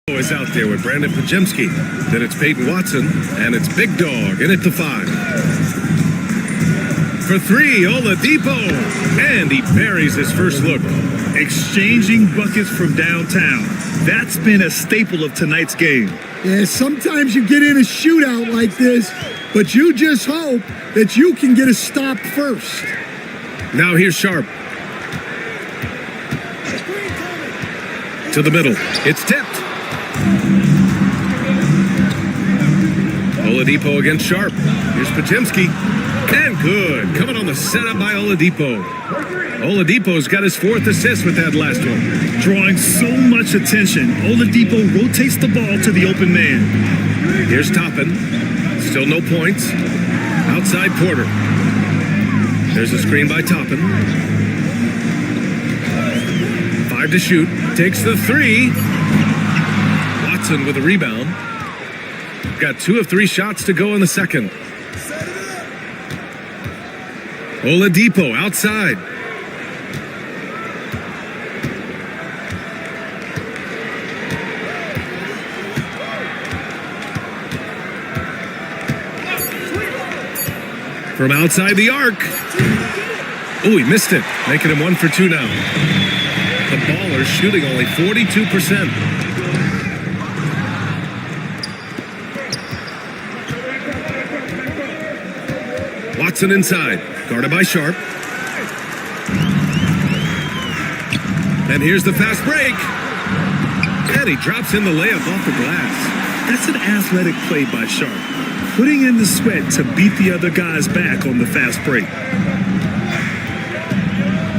Is out there with Brandon Podziemski. Then it's Peyton Watson, and it's Big Dog in at the 5. For 3, Oladipo, and he buries his first look. Exchanging buckets from downtown. That's been a staple of tonight's game. Yeah, sometimes you get in a shootout like this, but you just hope that you can get a stop first. Now here's Sharp. To the middle. It's tipped. Oladipo against Sharp. Here's Podziemski. And good. Coming on the setup by Oladipo. Oladipo's got his 4th assist with that last one. Drawing so much attention, Oladipo rotates the ball to the open man. Here's Toppin. Still no points. Outside Porter. There's a screen by Toppin. 5 to shoot. Takes the 3. Watson with a rebound. Got 2 of 3 shots to go in the second. Oladipo outside. From outside the arc. Oh, he missed it. Making him 1 for 2 now. The Ballers shooting only 42%. Watson inside, guarded by Sharp. And here's the fast break. And he drops in the layup off the glass. That's an athletic play by Sharp, putting in the sweat to beat the other guys back on the fast break.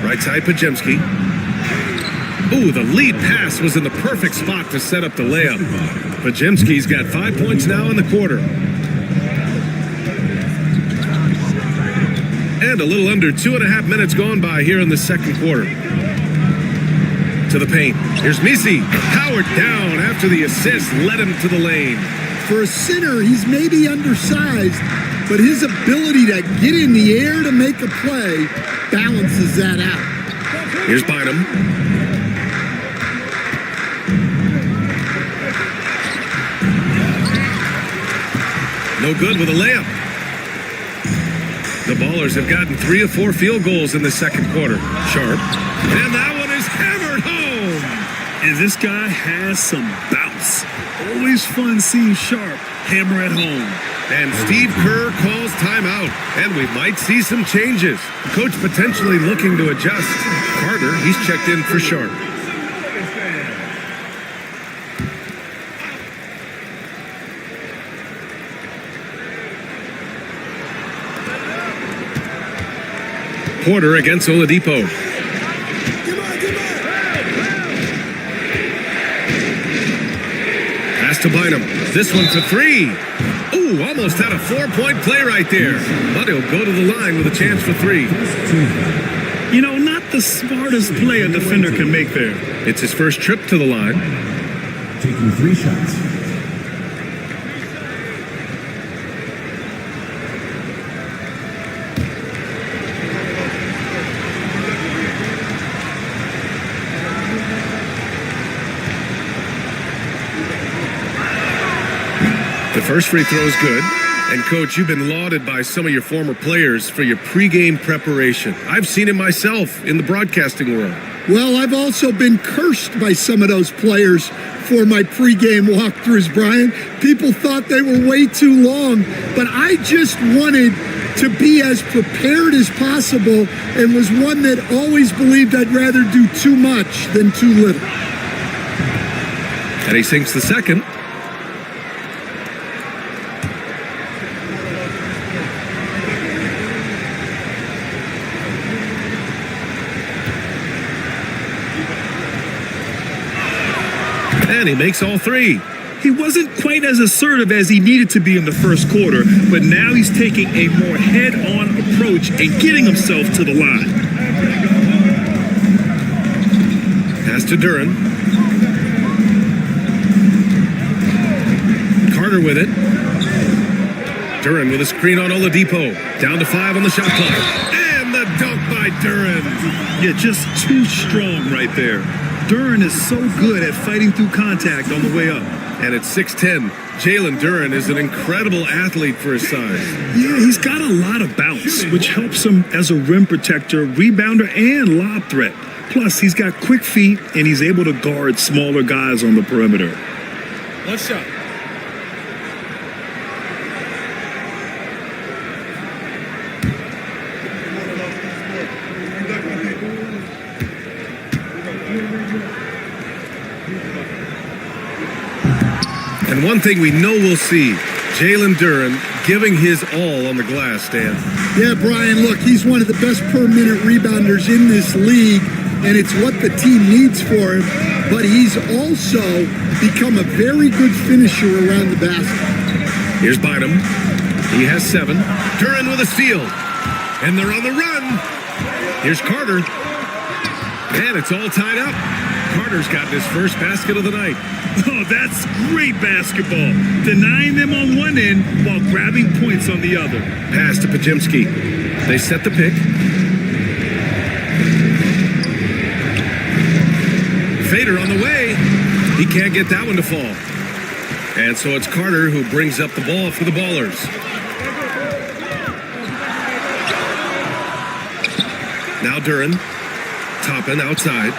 Right side, Podziemski. Ooh, the lead pass was in the perfect spot to set up the layup. Podziemski's got 5 points now in the quarter. And a little under 2.5 minutes gone by here in the second quarter. To the paint. Here's Misi. Powered down after the assist led him to the lane. For a center, he's maybe undersized, but his ability to get in the air to make a play balances that out. Here's Bynum. No good with a layup. The Ballers have gotten 3 of 4 field goals in the second quarter. Sharp. And that one is hammered home. And this guy has some bounce. Always fun seeing Sharp hammer at home. And Steve Kerr calls timeout. And we might see some changes. Coach potentially looking to adjust. Carter, he's checked in for Sharp. Porter against Oladipo. Pass to Bynum. This one for 3. Ooh, almost had a 4-point play right there. But he'll go to the line with a chance for 3. You know, not the smartest play a defender can make there. It's his first trip to the line. Taking 3 shots. The first free throw is good. And, Coach, you've been lauded by some of your former players for your pregame preparation. I've seen it myself in the broadcasting world. Well, I've also been cursed by some of those players for my pregame walkthroughs, Brian. People thought they were way too long, but I just wanted to be as prepared as possible and was one that always believed I'd rather do too much than too little. And he sinks the second. And he makes all 3. He wasn't quite as assertive as he needed to be in the first quarter, but now he's taking a more head-on approach and getting himself to the line. Pass to Duren. Carter with it. Duren with a screen on Oladipo. Down to 5 on the shot clock. And the dunk by Duren. Yeah, just too strong right there. Duren is so good at fighting through contact on the way up. And at 6'10", Jalen Duren is an incredible athlete for his size. Yeah, he's got a lot of bounce, which helps him as a rim protector, rebounder, and lob threat. Plus, he's got quick feet, and he's able to guard smaller guys on the perimeter. One shot. And one thing we know we'll see, Jalen Duren giving his all on the glass, Stan. Yeah, Brian, look, he's one of the best per-minute rebounders in this league, and it's what the team needs for him. But he's also become a very good finisher around the basket. Here's Bynum. He has 7. Duren with a steal. And they're on the run. Here's Carter. And it's all tied up. Carter's got his first basket of the night. Oh, that's great basketball. Denying them on one end while grabbing points on the other. Pass to Pajemski. They set the pick. Fader on the way. He can't get that one to fall. And so it's Carter who brings up the ball for the Ballers. Now Duren. Toppin outside.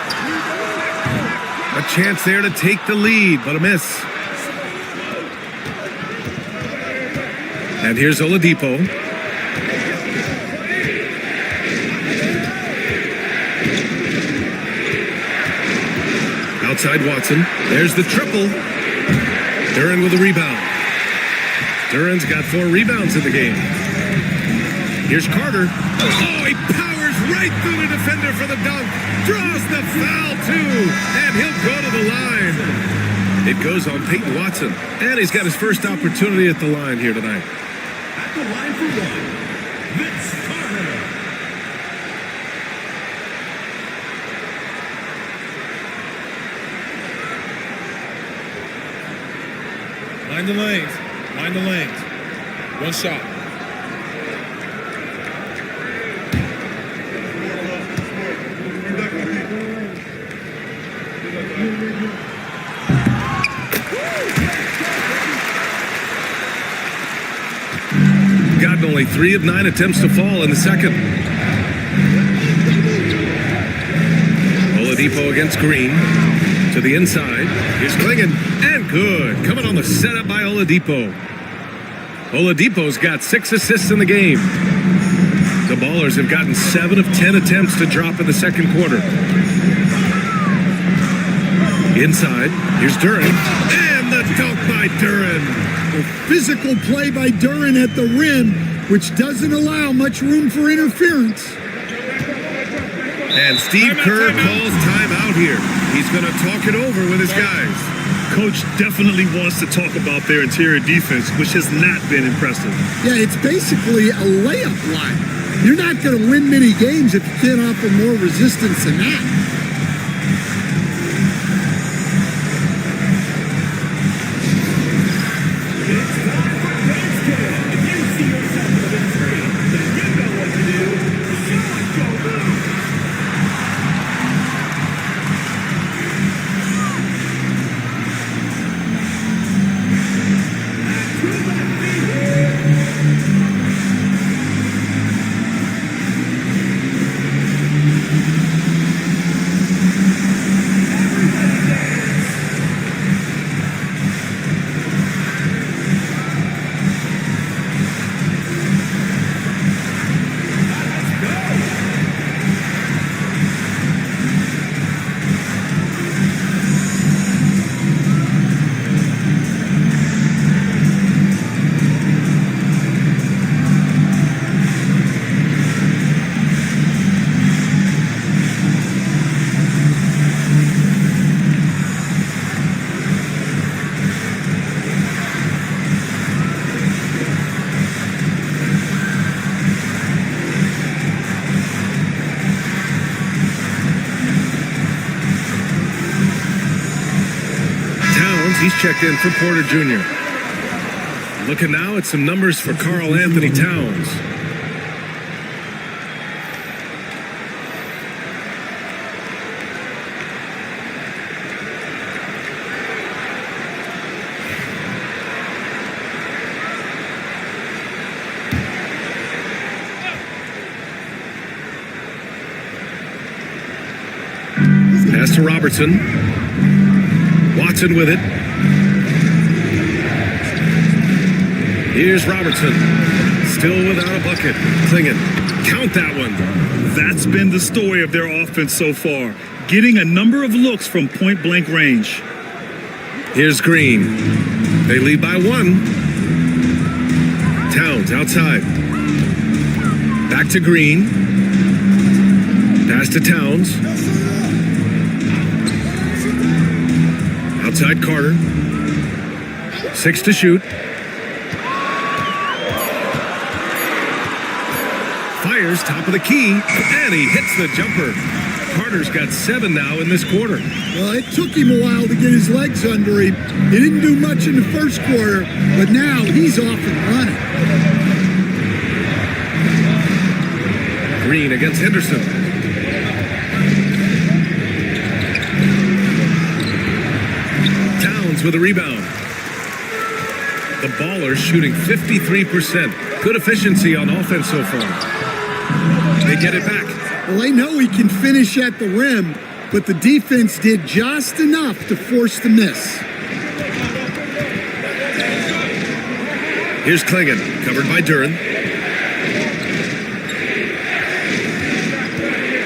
A chance there to take the lead, but a miss. And here's Oladipo. Outside Watson. There's the triple. Duren with a rebound. Duren's got 4 rebounds in the game. Here's Carter. Oh, he powers right through the defender for the dunk. Draws the foul, too. And he'll go to the line. It goes on Peyton Watson. And he's got his first opportunity at the line here tonight. At the line for one, Vince Carter. Mind the lanes. Mind the lanes. One shot. Gotten only 3 of 9 attempts to fall in the second. Oladipo against Green. To the inside. Here's Klingon. And good. Coming on the setup by Oladipo. Oladipo's got 6 assists in the game. The Ballers have gotten 7 of 10 attempts to drop in the second quarter. Inside. Here's Duren. And the dunk by Duren. A physical play by Duren at the rim, which doesn't allow much room for interference. And Steve Kerr calls timeout here. He's going to talk it over with his guys. Coach definitely wants to talk about their interior defense, which has not been impressive. Yeah, it's basically a layup line. You're not going to win many games if you can't offer more resistance than that. He's checked in for Porter Jr. Looking now at some numbers for Karl Anthony Towns. to Robertson. Watson with it. Here's Robertson. Still without a bucket. Klingon. Count that one. That's been the story of their offense so far, getting a number of looks from point-blank range. Here's Green. They lead by 1. Towns outside. Back to Green. Pass to Towns. Outside Carter. 6 to shoot. Fires top of the key, and he hits the jumper. Carter's got 7 now in this quarter. Well, it took him a while to get his legs under him. He didn't do much in the first quarter, but now he's off and running. Green against Henderson. Towns with a rebound. The Ballers shooting 53%. Good efficiency on offense so far. They get it back. Well, they know he can finish at the rim, but the defense did just enough to force the miss. Here's Klingon, covered by Duren.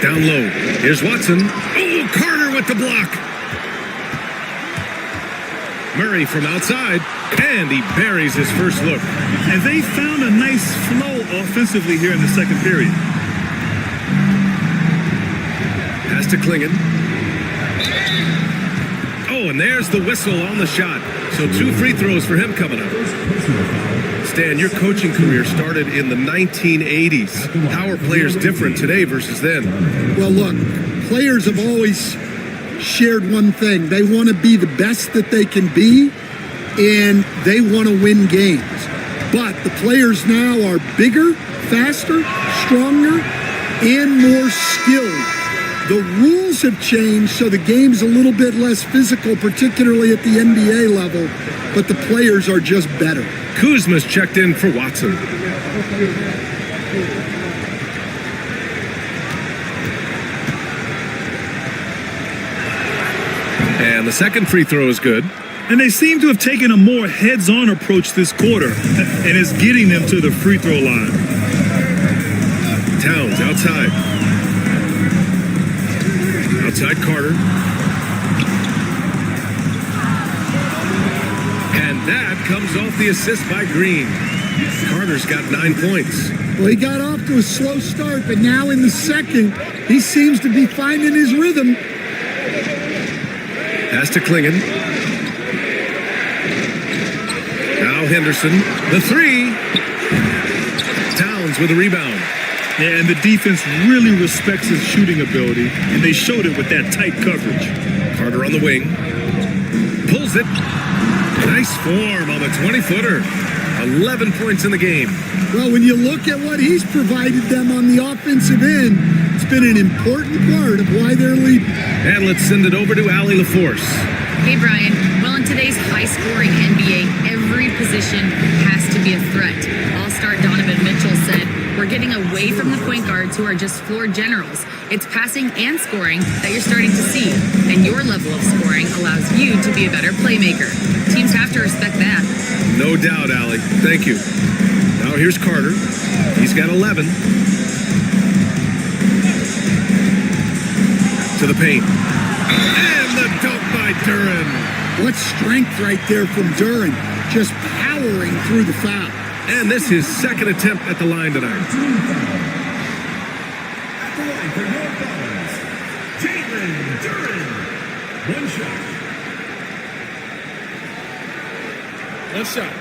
Down low. Here's Watson. Oh, Carter with the block. Murray from outside, and he buries his first look. And they found a nice flow offensively here in the second period. Pass to Klingon. Oh, and there's the whistle on the shot. So 2 free throws for him coming up. Stan, your coaching career started in the 1980s. How are players different today versus then? Well, look, players have always shared one thing. They want to be the best that they can be, and they want to win games. But the players now are bigger, faster, stronger, and more skilled. The rules have changed, so the game's a little bit less physical, particularly at the NBA level, but the players are just better. Kuzma's checked in for Watson. And the second free throw is good. And they seem to have taken a more heads-on approach this quarter, and it's getting them to the free throw line. Towns outside. Outside Carter. And that comes off the assist by Green. Carter's got 9 points. Well, he got off to a slow start, but now in the second, he seems to be finding his rhythm. Pass to Klingon. Now Henderson. The 3. Towns with a rebound. Yeah, and the defense really respects his shooting ability, and they showed it with that tight coverage. Carter on the wing. Pulls it. Nice form on the 20-footer. 11 points in the game. Well, when you look at what he's provided them on the offensive end, it's been an important part of why they're leading. And let's send it over to Allie LaForce. Hey, Brian. Well, in today's high-scoring NBA, every position has to be a threat. All-star Donovan Mitchell said, "We're getting away from the point guards who are just floor generals. It's passing and scoring that you're starting to see, and your level of scoring allows you to be a better playmaker. Teams have to respect that." No doubt, Allie. Thank you. Now here's Carter. He's got 11. To the paint. And the dunk by Duren. What strength right there from Duren, just powering through the foul. And this is his second attempt at the line tonight. At the line for North Balance, Jalen Duren. One shot. One shot.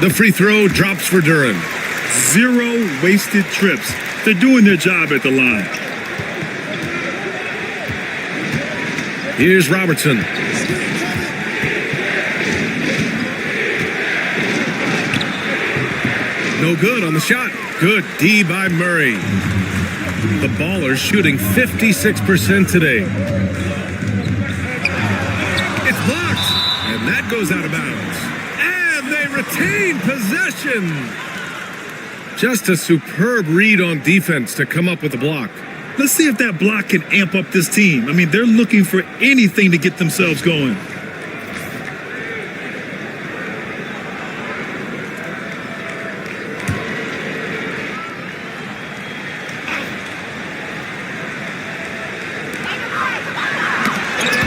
The free throw drops for Duren. 0 wasted trips. They're doing their job at the line. Here's Robertson. No good on the shot. Good D by Murray. The Ballers shooting 56% today. goes out of bounds. And they retain possession. Just a superb read on defense to come up with a block. Let's see if that block can amp up this team. I mean, they're looking for anything to get themselves going.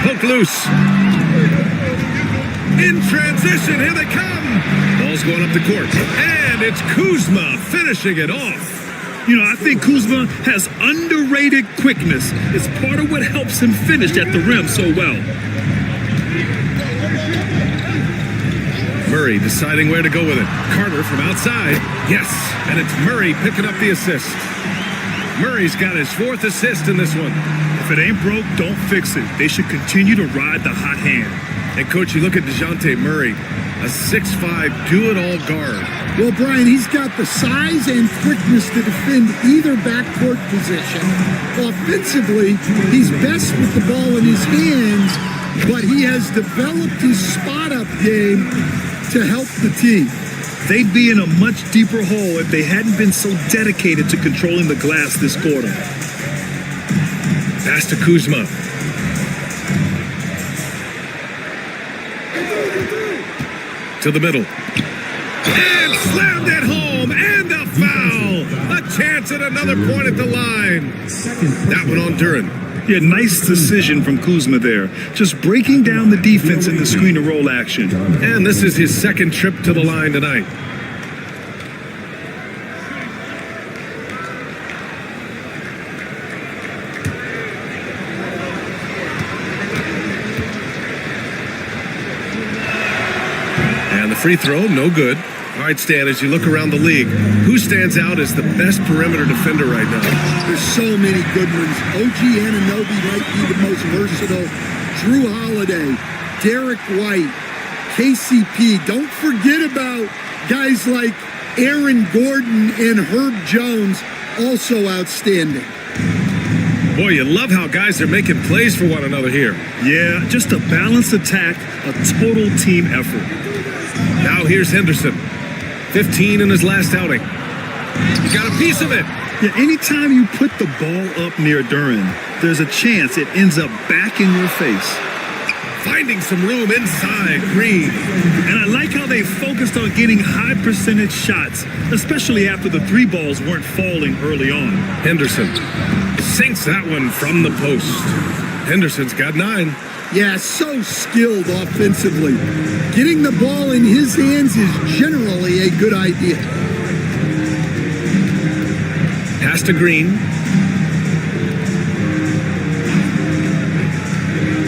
Poke loose. In transition, here they come. Ball's going up the court. And it's Kuzma finishing it off. You know, I think Kuzma has underrated quickness. It's part of what helps him finish at the rim so well. Murray deciding where to go with it. Carter from outside. Yes, and it's Murray picking up the assist. Murray's got his 4th assist in this one. If it ain't broke, don't fix it. They should continue to ride the hot hand. And, Coach, you look at DeJounte Murray, a 6'5", do-it-all guard. Well, Brian, he's got the size and quickness to defend either backcourt position. Offensively, he's best with the ball in his hands, but he has developed his spot-up game to help the team. They'd be in a much deeper hole if they hadn't been so dedicated to controlling the glass this quarter. Pass to Kuzma. To the middle. And slammed it home. And a foul. A chance at another point at the line. That one on Duren. Yeah, nice decision from Kuzma there. Just breaking down the defense in the screen and roll action. And this is his 2nd trip to the line tonight. And the free throw, no good. All right, Stan, as you look around the league, who stands out as the best perimeter defender right now? There's so many good ones. OG Anunoby might be the most versatile. Drew Holiday, Derek White, KCP. Don't forget about guys like Aaron Gordon and Herb Jones, also outstanding. Boy, you love how guys are making plays for one another here. Yeah, just a balanced attack, a total team effort. Now here's Henderson. 15 in his last outing. He got a piece of it. Yeah, anytime you put the ball up near Duren, there's a chance it ends up back in your face. Finding some room inside Green. And I like how they focused on getting high percentage shots, especially after the 3 balls weren't falling early on. Henderson sinks that one from the post. Henderson's got 9. Yeah, so skilled offensively. Getting the ball in his hands is generally a good idea. Pass to Green.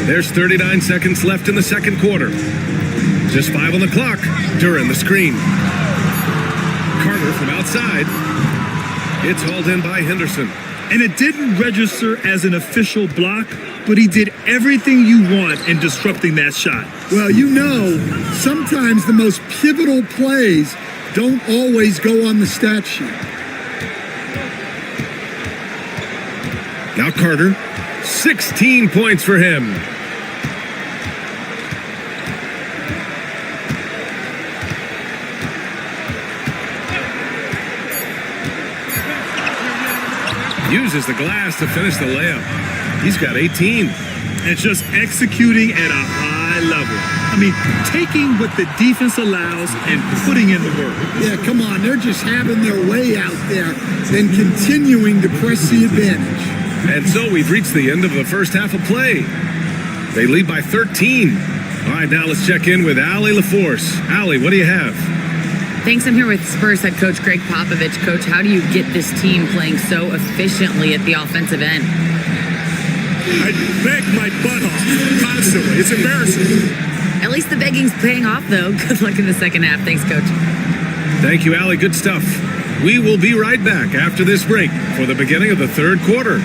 There's 39 seconds left in the 2nd quarter. Just 5 on the clock. Duren the screen. Carter from outside. It's hauled in by Henderson. And it didn't register as an official block, but he did everything you want in disrupting that shot. Well, you know, sometimes the most pivotal plays don't always go on the stat sheet. Now Carter, 16 points for him. Uses the glass to finish the layup. He's got 18. And just executing at a high level. I mean, taking what the defense allows and putting in the work. Yeah, come on. They're just having their way out there and continuing to press the advantage. And so we've reached the end of the first half of play. They lead by 13. All right, now let's check in with Allie LaForce. Allie, what do you have? Thanks. I'm here with Spurs head coach Greg Popovich. Coach, how do you get this team playing so efficiently at the offensive end? I beg my butt off constantly. It's embarrassing. At least the begging's paying off, though. Good luck in the second half. Thanks, Coach. Thank you, Allie. Good stuff. We will be right back after this break for the beginning of the 3rd quarter.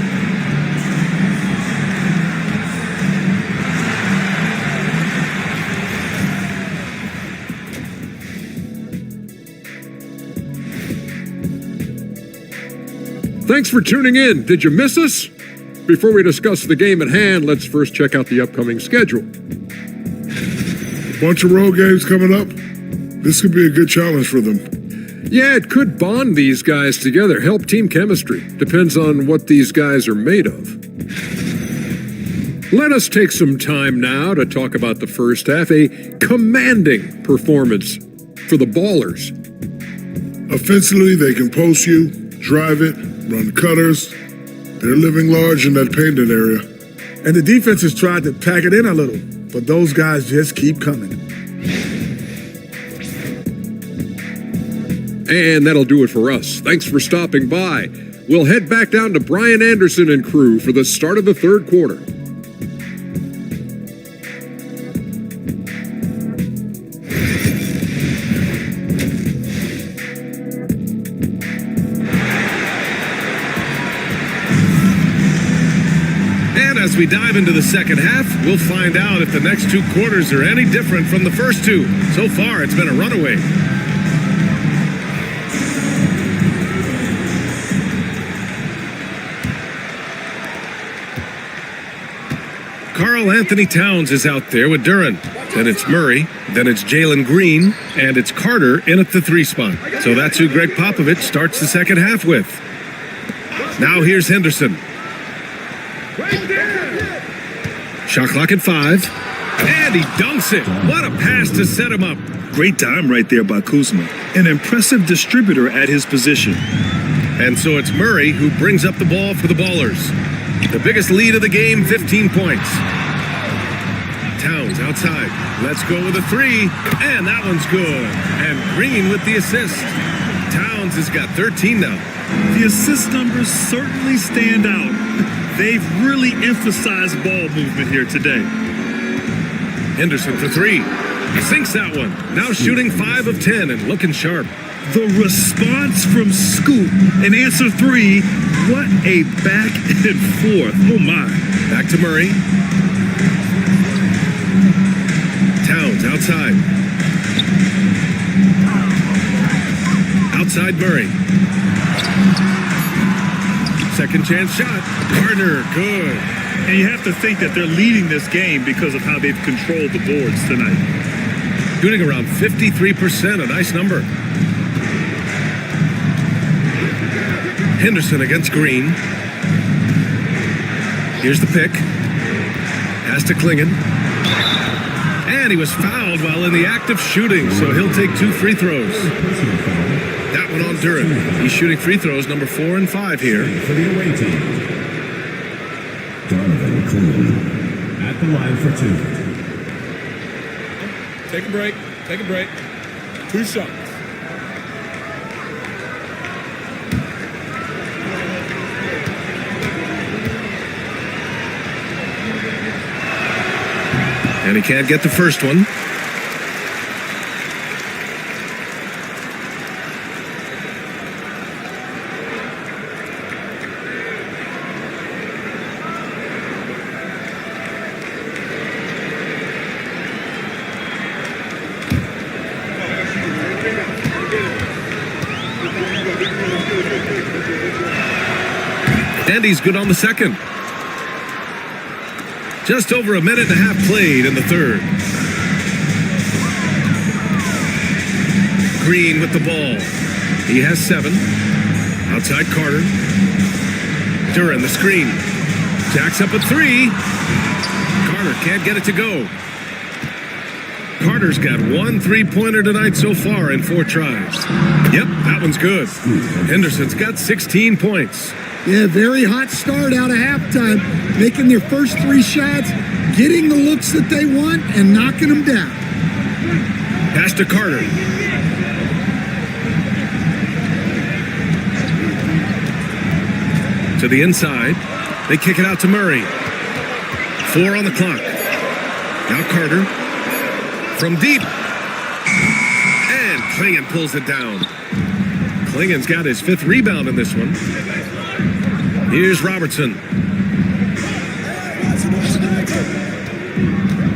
Thanks for tuning in. Did you miss us? Before we discuss the game at hand, let's first check out the upcoming schedule. Bunch of road games coming up. This could be a good challenge for them. Yeah, it could bond these guys together, help team chemistry. Depends on what these guys are made of. Let us take some time now to talk about the first half. A commanding performance for the Ballers. Offensively, they can post you, drive it, run cutters. They're living large in that painted area. And the defense has tried to pack it in a little, but those guys just keep coming. And that'll do it for us. Thanks for stopping by. We'll head back down to Brian Anderson and crew for the start of the third quarter. And as we dive into the second half, we'll find out if the next two quarters are any different from the first two. So far, it's been a runaway. Karl Anthony Towns is out there with Duren. Then it's Murray. Then it's Jalen Green. And it's Carter in at the 3 spot. So that's who Greg Popovich starts the second half with. Now here's Henderson. Shot clock at 5. And he dunks it. What a pass to set him up. Great time right there by Kuzma. An impressive distributor at his position. And so it's Murray who brings up the ball for the Ballers. The biggest lead of the game, 15 points. Towns outside. Let's go with a 3. And that one's good. And Green with the assist. Towns has got 13 now. The assist numbers certainly stand out. They've really emphasized ball movement here today. Henderson for 3. Sinks that one. Now shooting 5 of 10 and looking sharp. The response from Scoot in answer 3. What a back and forth. Oh, my. Back to Murray. Towns outside. Outside Murray. Second chance shot. Gardner, good. And you have to think that they're leading this game because of how they've controlled the boards tonight. Shooting around 53%, a nice number. Henderson against Green. Here's the pick. Pass to Klingon. And he was fouled while in the act of shooting, so he'll take 2 free throws. That one on Duren. He's shooting free throws number 4 and 5 here. For the away team, Donovan Clingan at the line for 2. Take a break. Take a break. 2 shots. And he can't get the first one. And he's good on the second. Just over a minute and a half played in the third. Green with the ball. He has 7. Outside Carter. Duren the screen. Jacks up a 3. Carter can't get it to go. Carter's got 1 3-pointer tonight so far in 4 tries. Yep, that one's good. Henderson's got 16 points. Yeah, very hot start out of halftime, making their first 3 shots, getting the looks that they want, and knocking them down. Pass to Carter. To the inside. They kick it out to Murray. 4 on the clock. Now Carter. From deep. And Klingon pulls it down. Klingon's got his 5th rebound in this one. Here's Robertson.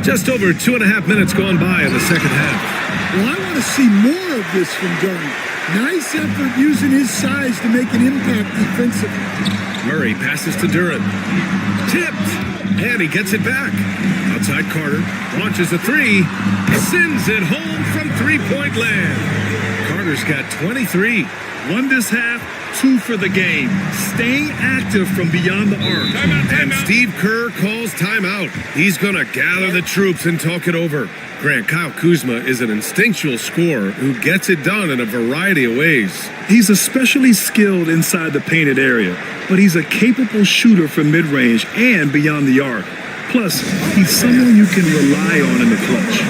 Just over 2.5 minutes gone by in the second half. Well, I want to see more of this from Durham. Nice effort using his size to make an impact defensively. Murray passes to Duran. Tipped. And he gets it back. Outside Carter. Launches a three. Sends it home from three-point land. Carter's got 23. Won this half, 2 for the game. Staying active from beyond the arc. And Steve Kerr calls timeout. He's going to gather the troops and talk it over. Grant, Kyle Kuzma is an instinctual scorer who gets it done in a variety of ways. He's especially skilled inside the painted area, but he's a capable shooter from mid-range and beyond the arc. Plus, he's someone you can rely on in the clutch.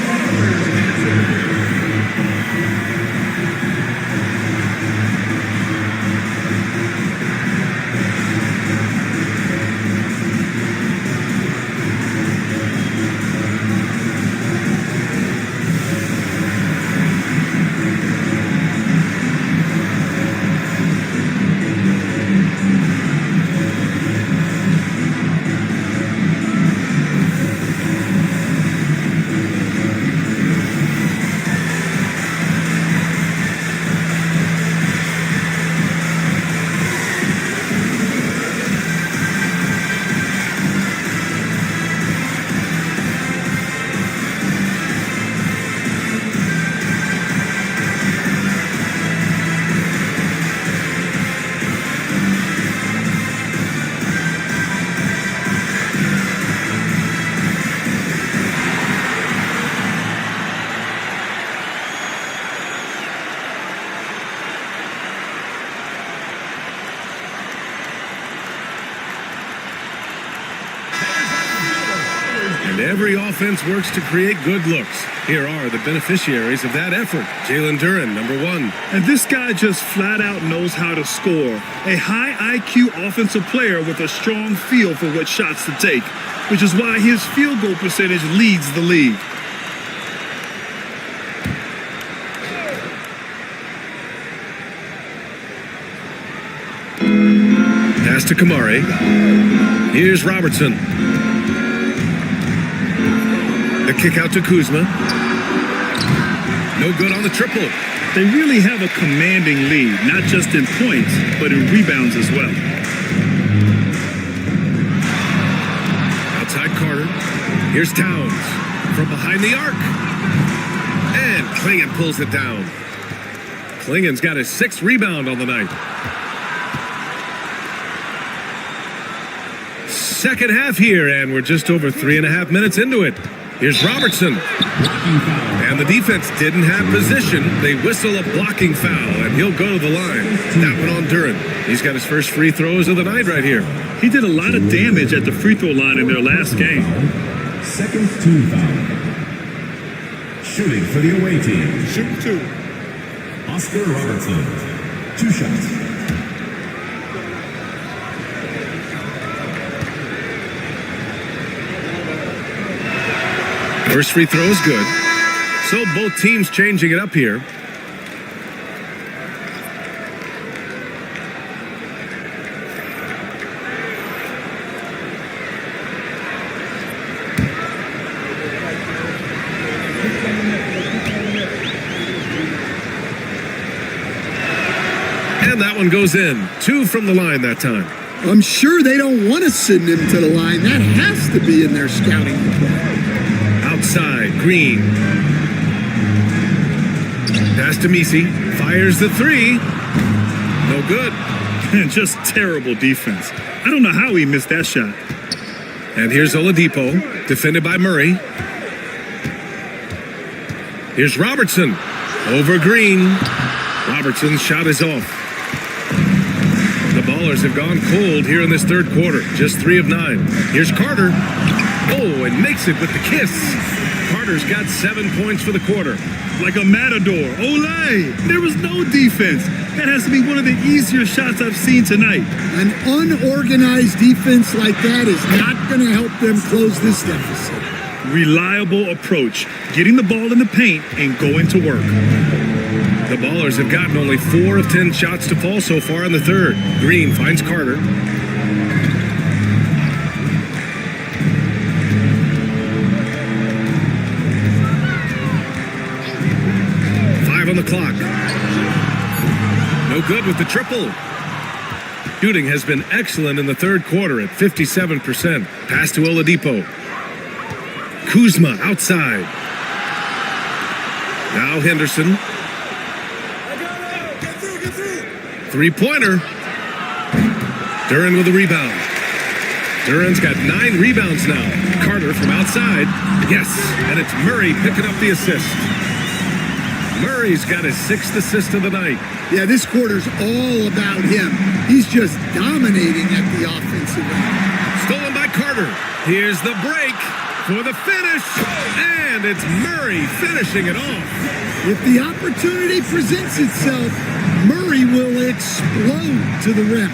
Every offense works to create good looks. Here are the beneficiaries of that effort. Jalen Duran, number 1. And this guy just flat out knows how to score. A high IQ offensive player with a strong feel for what shots to take, which is why his field goal percentage leads the league. Pass to Kamari. Here's Robertson. The kick out to Kuzma. No good on the triple. They really have a commanding lead, not just in points, but in rebounds as well. Outside Carter. Here's Towns. From behind the arc. And Klingon pulls it down. Klingon's got his 6th rebound on the night. Second half here, and we're just over 3.5 minutes into it. Here's Robertson. And the defense didn't have position. They whistle a blocking foul, and he'll go to the line. That one on Duran. He's got his first free throws of the night right here. He did a lot of damage at the free throw line in their last game. Second team foul. Shooting for the away team. Shooting 2. Oscar Robertson. 2 shots. First free throw is good. So both teams changing it up here. And that one goes in. 2 from the line that time. I'm sure they don't want to send him to the line. That has to be in their scouting report. Outside, Green. Pass to Misi. Fires the 3. No good. Just terrible defense. I don't know how he missed that shot. And here's Oladipo, defended by Murray. Here's Robertson. Over Green. Robertson's shot is off. The Ballers have gone cold here in this third quarter. Just 3 of 9. Here's Carter. Oh, and makes it with the kiss. Carter's got 7 points for the quarter. Like a matador. Olay! There was no defense. That has to be one of the easier shots I've seen tonight. An unorganized defense like that is not going to help them close this deficit. Reliable approach. Getting the ball in the paint and going to work. The Ballers have gotten only 4 of 10 shots to fall so far in the third. Green finds Carter. clock. No good with the triple. Shooting has been excellent in the third quarter at 57%. Pass to Oladipo. Kuzma outside. Now Henderson. Three-pointer. Duren with a rebound. Duren's got 9 rebounds now. Carter from outside. Yes, and it's Murray picking up the assist. Murray's got his 6th assist of the night. Yeah, this quarter's all about him. He's just dominating at the offensive end. Stolen by Carter. Here's the break for the finish. And it's Murray finishing it off. If the opportunity presents itself, Murray will explode to the rim.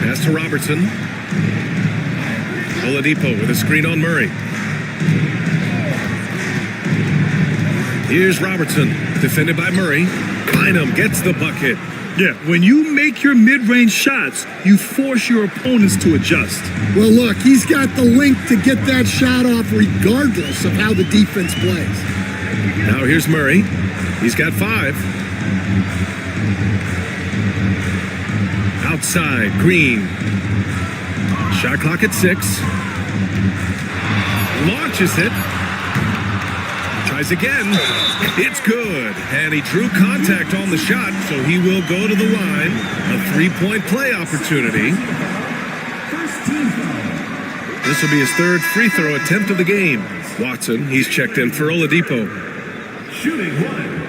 Pass to Robertson. Oladipo with a screen on Murray. Here's Robertson, defended by Murray. Bynum gets the bucket. Yeah, when you make your mid-range shots, you force your opponents to adjust. Well, look, he's got the length to get that shot off regardless of how the defense plays. Now here's Murray. He's got 5. Outside, Green. Shot clock at 6. Launches it. Tries again. It's good. And he drew contact on the shot, so he will go to the line. A 3-point play opportunity. This will be his 3rd free throw attempt of the game. Watson, he's checked in for Oladipo. Shooting 1.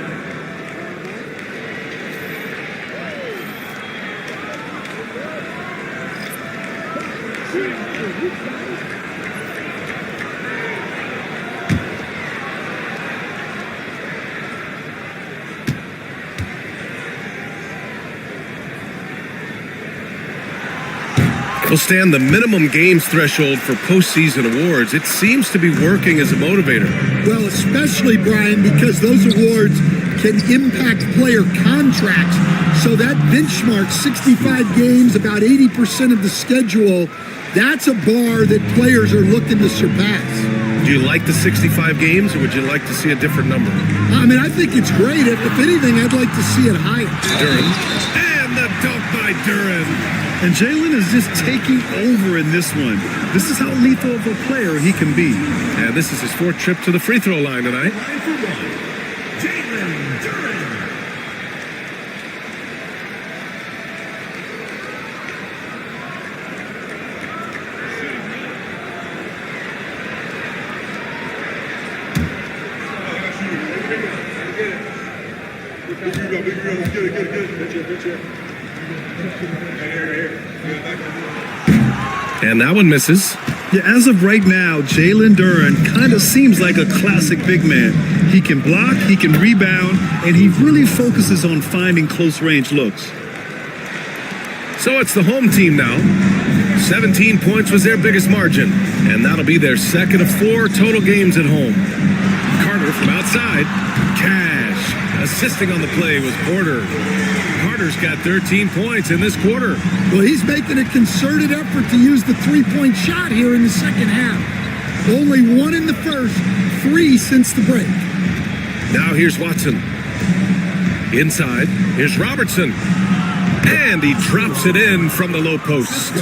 Will stand the minimum games threshold for postseason awards. It seems to be working as a motivator. Well, especially, Brian, because those awards can impact player contracts. So that benchmark, 65 games, about 80% of the schedule, that's a bar that players are looking to surpass. Do you like the 65 games, or would you like to see a different number? I mean, I think it's great. If anything, I'd like to see it higher. Duren. And the dunk by Duren. And Jalen is just taking over in this one. This is how lethal of a player he can be. And this is his 4th trip to the free throw line tonight. Jalen Duren. And that one misses. Yeah, as of right now, Jalen Duren kind of seems like a classic big man. He can block, he can rebound, and he really focuses on finding close-range looks. So it's the home team now. 17 points was their biggest margin, and that'll be their 2nd of 4 total games at home. Carter from outside. Cash. Assisting on the play was Porter. Carter's got 13 points in this quarter. Well, he's making a concerted effort to use the 3-point shot here in the second half. Only 1 in the first, 3 since the break. Now here's Watson. Inside, here's Robertson. And he drops it in from the low post.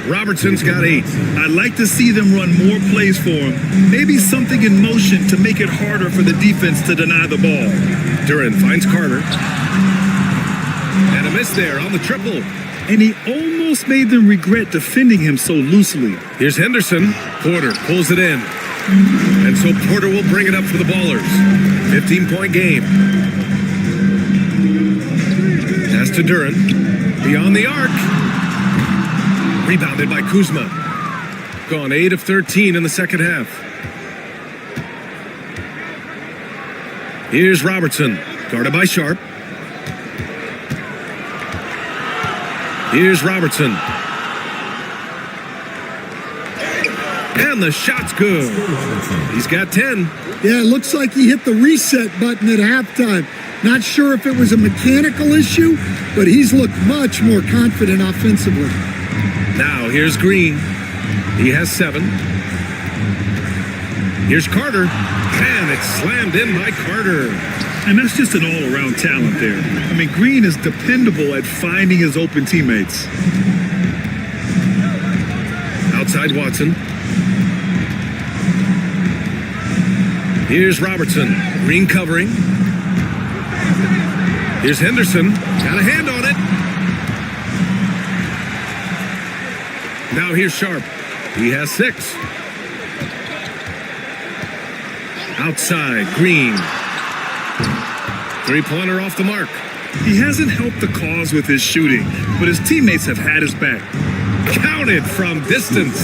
Robertson's got 8. I'd like to see them run more plays for him. Maybe something in motion to make it harder for the defense to deny the ball. Duren finds Carter. And a miss there on the triple. And he almost made them regret defending him so loosely. Here's Henderson. Porter pulls it in. And so Porter will bring it up for the Ballers. 15-point game. Pass to Duren. Beyond the arc. Rebounded by Kuzma. Gone 8 of 13 in the second half. Here's Robertson. Guarded by Sharp. Here's Robertson. And the shot's good. He's got 10. Yeah, it looks like he hit the reset button at halftime. Not sure if it was a mechanical issue, but he's looked much more confident offensively. Now here's Green. He has 7. Here's Carter, and it's slammed in by Carter. And that's just an all-around talent there. I mean, Green is dependable at finding his open teammates. Outside Watson. Here's Robertson. Green covering. Here's Henderson. Got a hand on it. Now here's Sharp. He has 6. Outside, Green. Three-pointer off the mark. He hasn't helped the cause with his shooting, but his teammates have had his back. Counted from distance.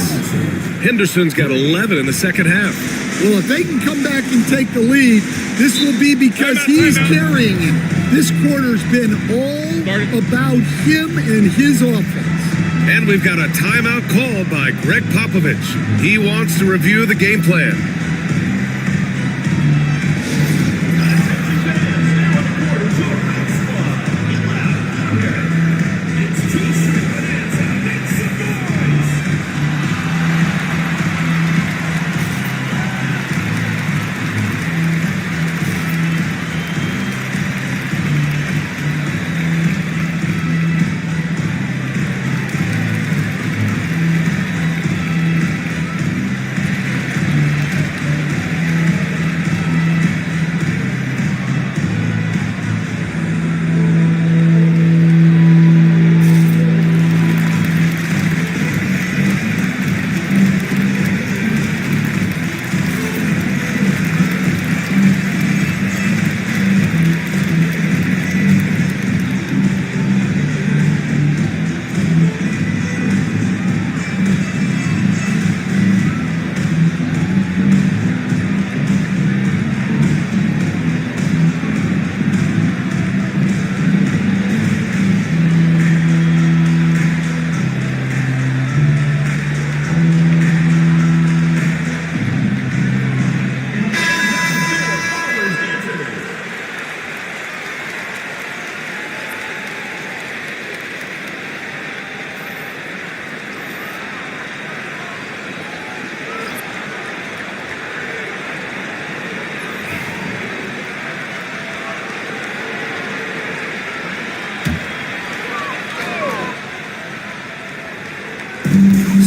Henderson's got 11 in the second half. Well, if they can come back and take the lead, this will be because he's carrying it. This quarter's been all about him and his offense. And we've got a timeout called by Greg Popovich. He wants to review the game plan.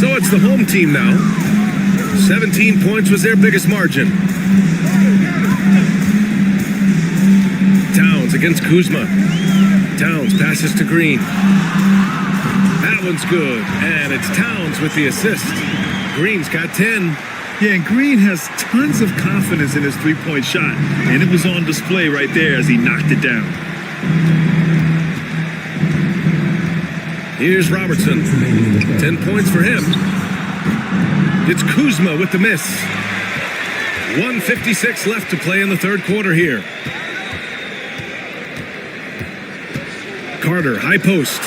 So it's the home team now. 17 points was their biggest margin. Towns against Kuzma. Towns passes to Green. That one's good. And it's Towns with the assist. Green's got 10. Yeah, and Green has tons of confidence in his three-point shot. And it was on display right there as he knocked it down. Here's Robertson. 10 points for him. It's Kuzma with the miss. 1:56 left to play in the third quarter here. Carter, high post.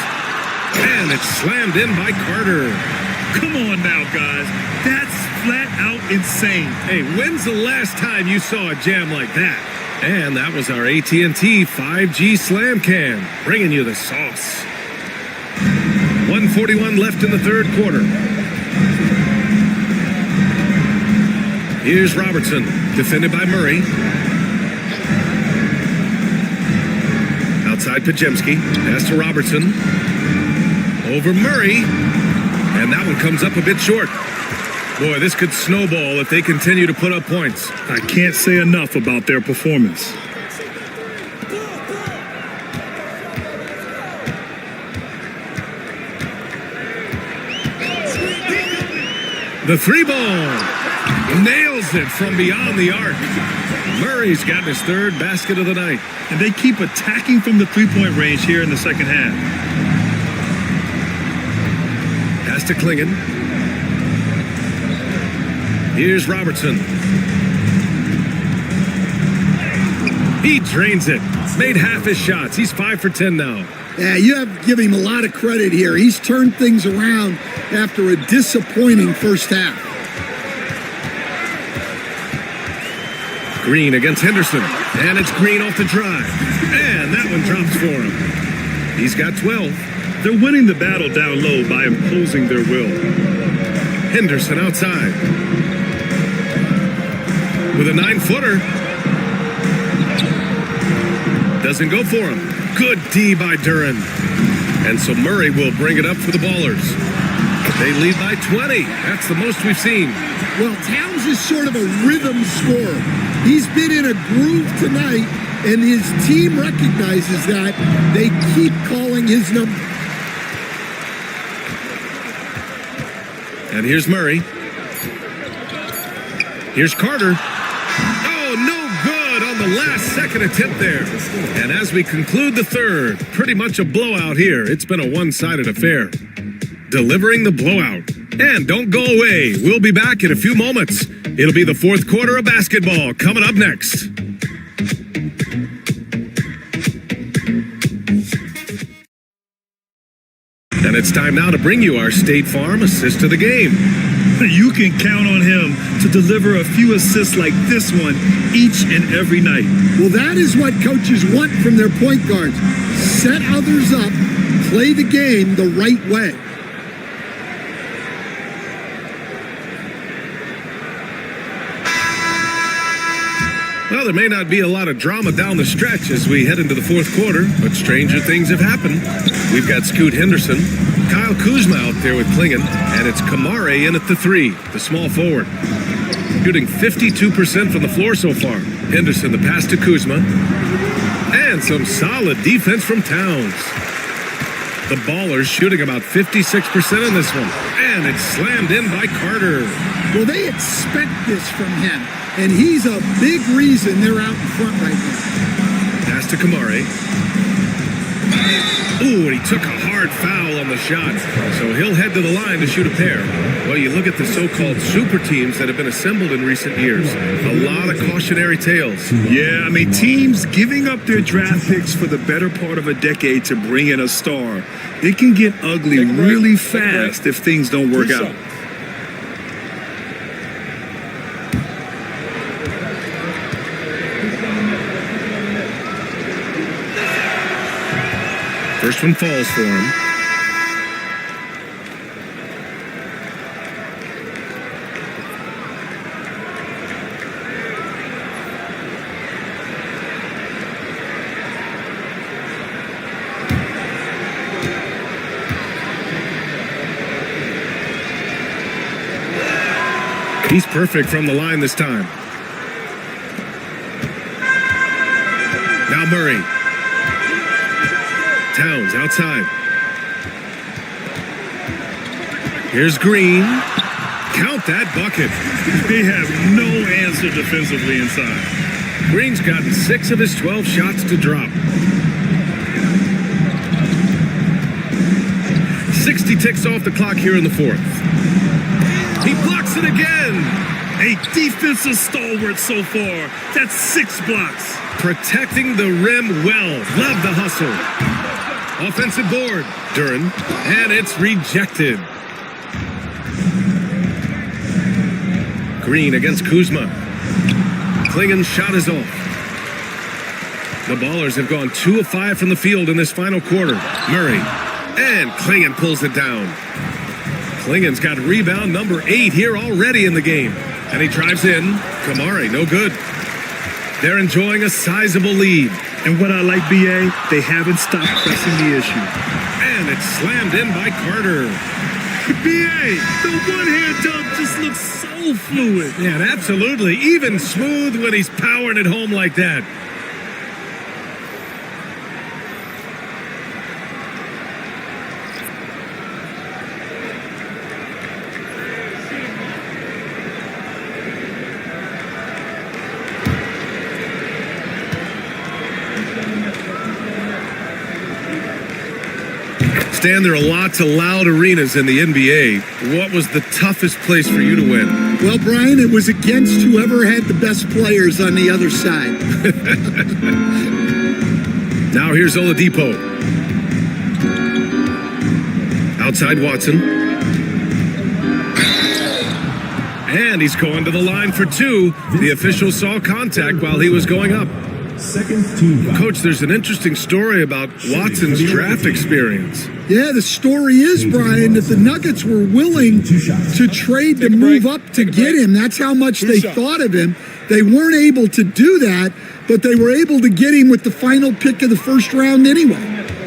And it's slammed in by Carter. Come on now, guys. That's flat out insane. Hey, when's the last time you saw a jam like that? And that was our AT&T 5G Slam Cam, bringing you the sauce. 1:41 left in the third quarter. Here's Robertson, defended by Murray. Outside Pajemski, pass to Robertson. Over Murray, and that one comes up a bit short. Boy, this could snowball if they continue to put up points. I can't say enough about their performance. The three ball. Nails it from beyond the arc. Murray's got his third basket of the night. And they keep attacking from the three-point range here in the second half. Pass to Klingon. Here's Robertson. He drains it. Made half his shots. He's 5 for 10 now. Yeah, you have to give him a lot of credit here. He's turned things around after a disappointing first half. Green against Henderson. And it's Green off the drive. And that one drops for him. He's got 12. They're winning the battle down low by imposing their will. Henderson outside. with a 9-footer. Doesn't go for him. Good D by Duren. And so Murray will bring it up for the Ballers. They lead by 20. That's the most we've seen. Well, Towns is sort of a rhythm scorer. He's been in a groove tonight, and his team recognizes that. They keep calling his number. And here's Murray. Here's Carter. Oh, no good on the last second attempt there. And as we conclude the third, pretty much a blowout here. It's been a one-sided affair. Delivering the blowout. And don't go away. We'll be back in a few moments. It'll be the fourth quarter of basketball coming up next. And it's time now to bring you our State Farm assist of the game. You can count on him to deliver a few assists like this one each and every night. Well, that is what coaches want from their point guards. Set others up, play the game the right way. Well, there may not be a lot of drama down the stretch as we head into the fourth quarter, but stranger things have happened. We've got Scoot Henderson, Kyle Kuzma out there with Klingon, and it's Kamare in at the 3, the small forward. Shooting 52% from the floor so far. Henderson, the pass to Kuzma. And some solid defense from Towns. The Ballers shooting about 56% in this one. And it's slammed in by Carter. Well, they expect this from him, and he's a big reason they're out in front right now. Pass to Kamare. Ooh, and he took a hard foul on the shot. So he'll head to the line to shoot a pair. Well, you look at the so-called super teams that have been assembled in recent years. A lot of cautionary tales. Yeah, I mean, teams giving up their draft picks for the better part of a decade to bring in a star. It can get ugly really fast if things don't work out. First one falls for him. He's perfect from the line this time. Now Murray. Towns outside. Here's Green. Count that bucket. They have no answer defensively inside. Green's gotten 6 of his 12 shots to drop. 60 ticks off the clock here in the fourth. He blocks it again. A defensive stalwart so far. That's 6 blocks. Protecting the rim well. Love the hustle. Offensive board. Duren. And it's rejected. Green against Kuzma. Klingon's shot is off. The Ballers have gone 2 of 5 from the field in this final quarter. Murray. And Klingon pulls it down. Klingon's got rebound number 8 here already in the game. And he drives in. Kamare, no good. They're enjoying a sizable lead. And what I like, B.A., they haven't stopped pressing the issue. And it's slammed in by Carter. B.A., the one-hand dunk just looks so fluid. Yeah, absolutely. Even smooth when he's powering it home like that. Stan, there are lots of loud arenas in the NBA. What was the toughest place for you to win? Well, Brian, it was against whoever had the best players on the other side. Now here's Oladipo. Outside Watson. And he's going to the line for 2. The official saw contact while he was going up. Coach, there's an interesting story about Watson's draft experience. Yeah, the story is, Brian, that the Nuggets were willing to trade to move up to get him. That's how much they thought of him. They weren't able to do that, but they were able to get him with the final pick of the first round anyway.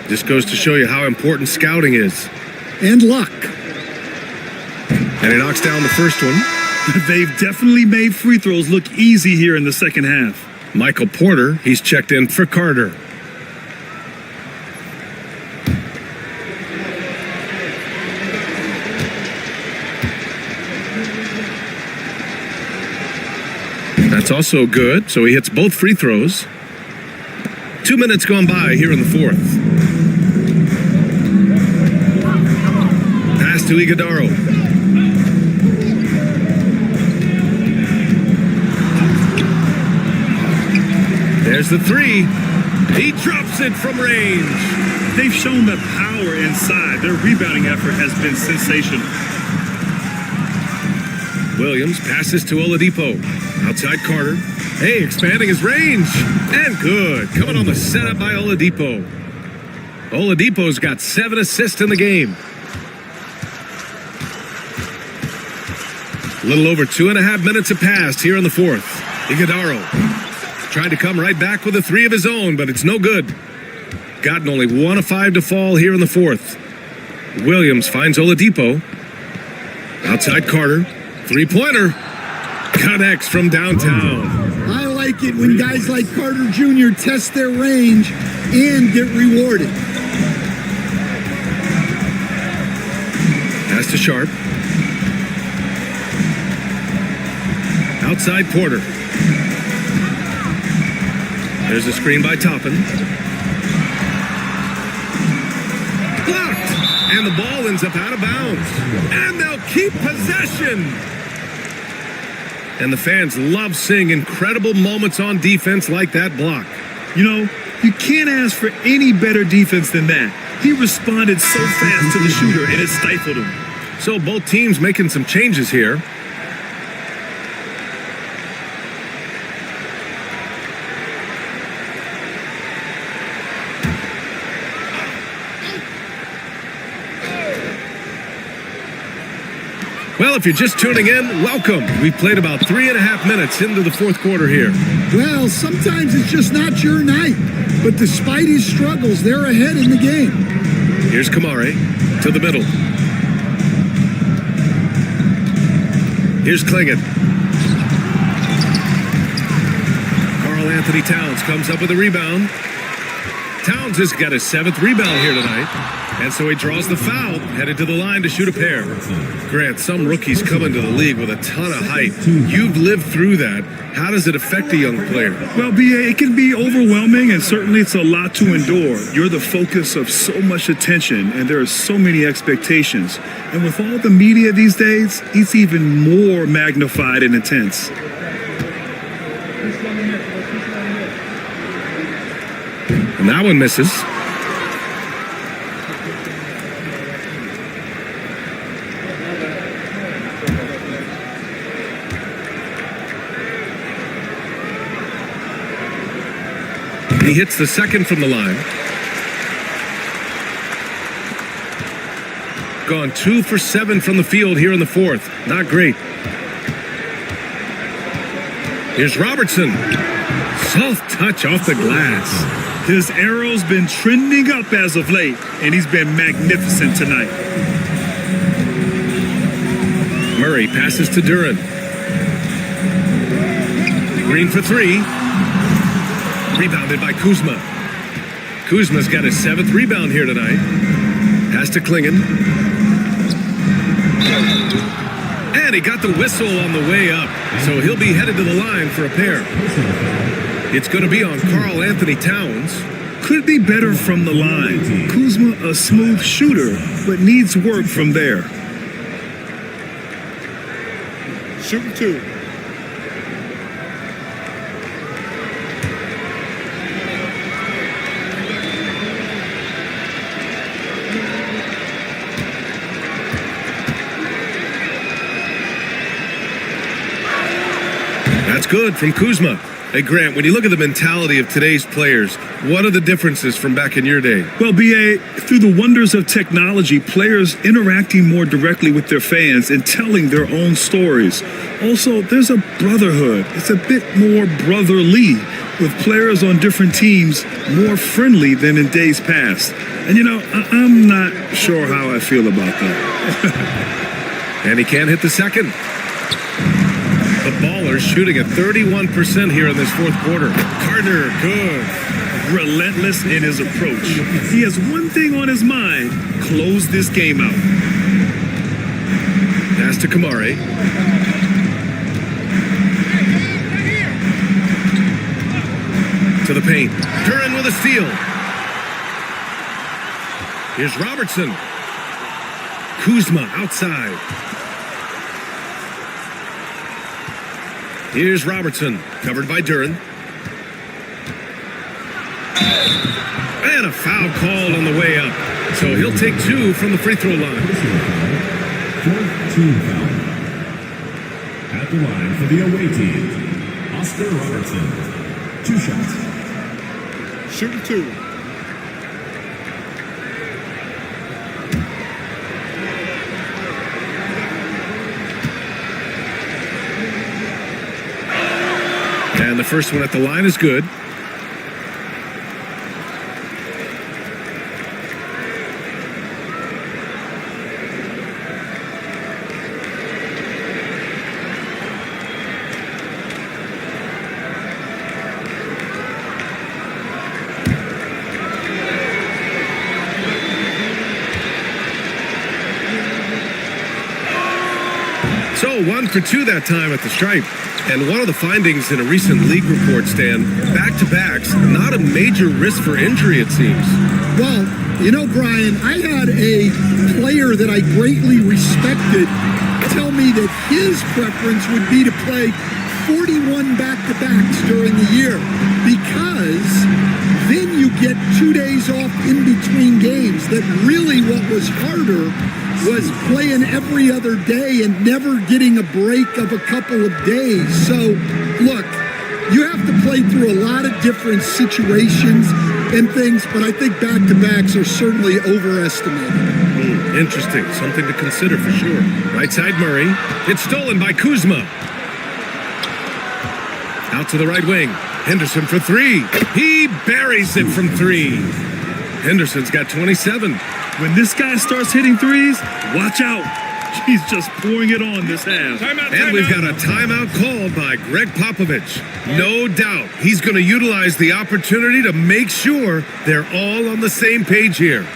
This goes to show you how important scouting is. And luck. And he knocks down the first one. They've definitely made free throws look easy here in the second half. Michael Porter, he's checked in for Carter. That's also good, so he hits both free throws. 2 minutes gone by here in the fourth. Pass to Iguodaro. There's the three. He drops it from range. They've shown the power inside. Their rebounding effort has been sensational. Williams passes to Oladipo. Outside Carter. Hey, expanding his range. And good. Coming on the setup by Oladipo. Oladipo's got 7 assists in the game. A little over 2.5 minutes have passed here in the fourth. Iguodaro trying to come right back with a three of his own, but it's no good. Gotten only 1 of 5 to fall here in the fourth. Williams finds Oladipo. Outside Carter. Three-pointer. Connects from downtown. I like it when guys like Carter Jr. test their range and get rewarded. Pass to Sharp. Outside Porter. There's a screen by Toppin. Blocked! And the ball ends up out of bounds. And they'll keep possession. And the fans love seeing incredible moments on defense like that block. You know, you can't ask for any better defense than that. He responded so fast to the shooter, and it stifled him. So both teams making some changes here. Well, if you're just tuning in, welcome. We've played about 3.5 minutes into the fourth quarter here. Well, sometimes it's just not your night. But despite his struggles, they're ahead in the game. Here's Kamare to the middle. Here's Klingon. Karl Anthony Towns comes up with a rebound. Towns has got his 7th rebound here tonight. And so he draws the foul, headed to the line to shoot a pair. Grant, some rookies come into the league with a ton of height. You've lived through that. How does it affect a young player? Well, B.A., it can be overwhelming, and certainly it's a lot to endure. You're the focus of so much attention, and there are so many expectations. And with all the media these days, it's even more magnified and intense. And that one misses. He hits the second from the line. Gone 2 for 7 from the field here in the fourth. Not great. Here's Robertson. Soft touch off the glass. His arrow's been trending up as of late, and he's been magnificent tonight. Murray passes to Duren. Green for 3. Rebounded by Kuzma. Kuzma's got his 7th rebound here tonight. Pass to Klingon. And he got the whistle on the way up, so he'll be headed to the line for a pair. It's going to be on Karl Anthony Towns. Could be better from the line. Kuzma, a smooth shooter, but needs work from there. Shooting 2. That's good from Kuzma. Hey, Grant, when you look at the mentality of today's players, what are the differences from back in your day? Well, BA, through the wonders of technology, players interacting more directly with their fans and telling their own stories. Also, there's a brotherhood. It's a bit more brotherly, with players on different teams more friendly than in days past. And, I'm not sure how I feel about that. And he can't hit the second. The Ballers shooting at 31% here in this fourth quarter. Carter, good. Relentless in his approach. He has one thing on his mind: close this game out. Pass to Kamari. To the paint. Duren with a steal. Here's Robertson. Kuzma outside. Here's Robertson, covered by Duren. And a foul called on the way up. So he'll take 2 from the free throw line. Fourth team foul. At the line for the away team, Oscar Robertson. 2 shots. Shooting 2. And the first one at the line is good. So 1 for 2 that time at the stripe. And one of the findings in a recent league report, Stan, back-to-backs, not a major risk for injury, it seems. Well, Brian, I had a player that I greatly respected tell me that his preference would be to play 41 back-to-backs during the year because then you get 2 days off in between games. That really what was harder was playing every other day and never getting a break of a couple of days. So, look, you have to play through a lot of different situations and things, but I think back-to-backs are certainly overestimated. Interesting. Something to consider for sure. Right side Murray. It's stolen by Kuzma. Out to the right wing. Henderson for 3. He buries it from 3. Henderson's got 27. When this guy starts hitting threes, watch out. He's just pouring it on this half. And we've got a timeout called by Greg Popovich. No doubt he's going to utilize the opportunity to make sure they're all on the same page here.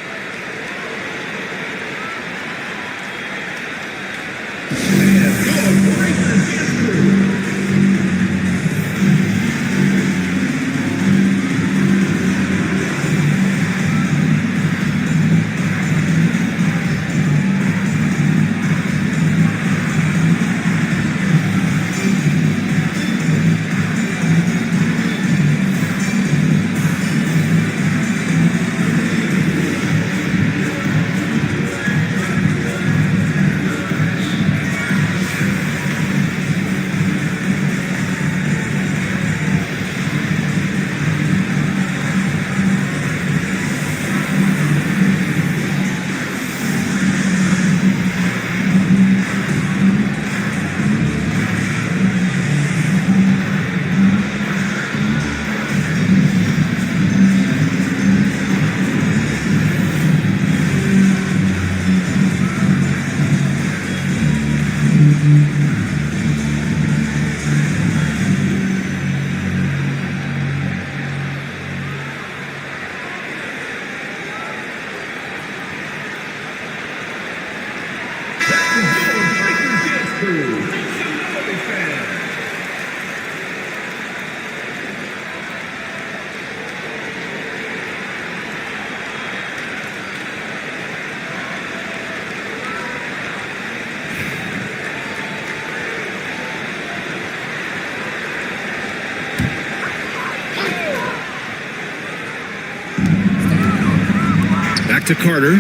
Back to Carter.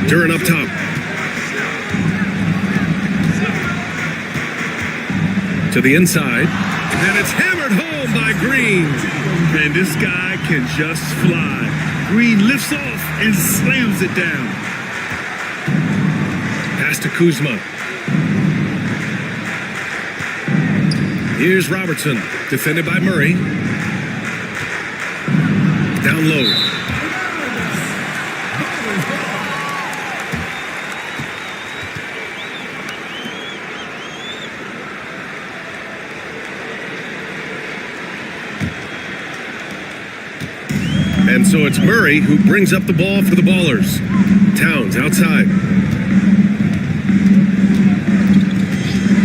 Duren up top. To the inside. And it's hammered home by Green. Man, this guy can just fly. Green lifts off and slams it down. Pass to Kuzma. Here's Robertson, defended by Murray. Down low. And so it's Murray who brings up the ball for the Ballers. Towns outside.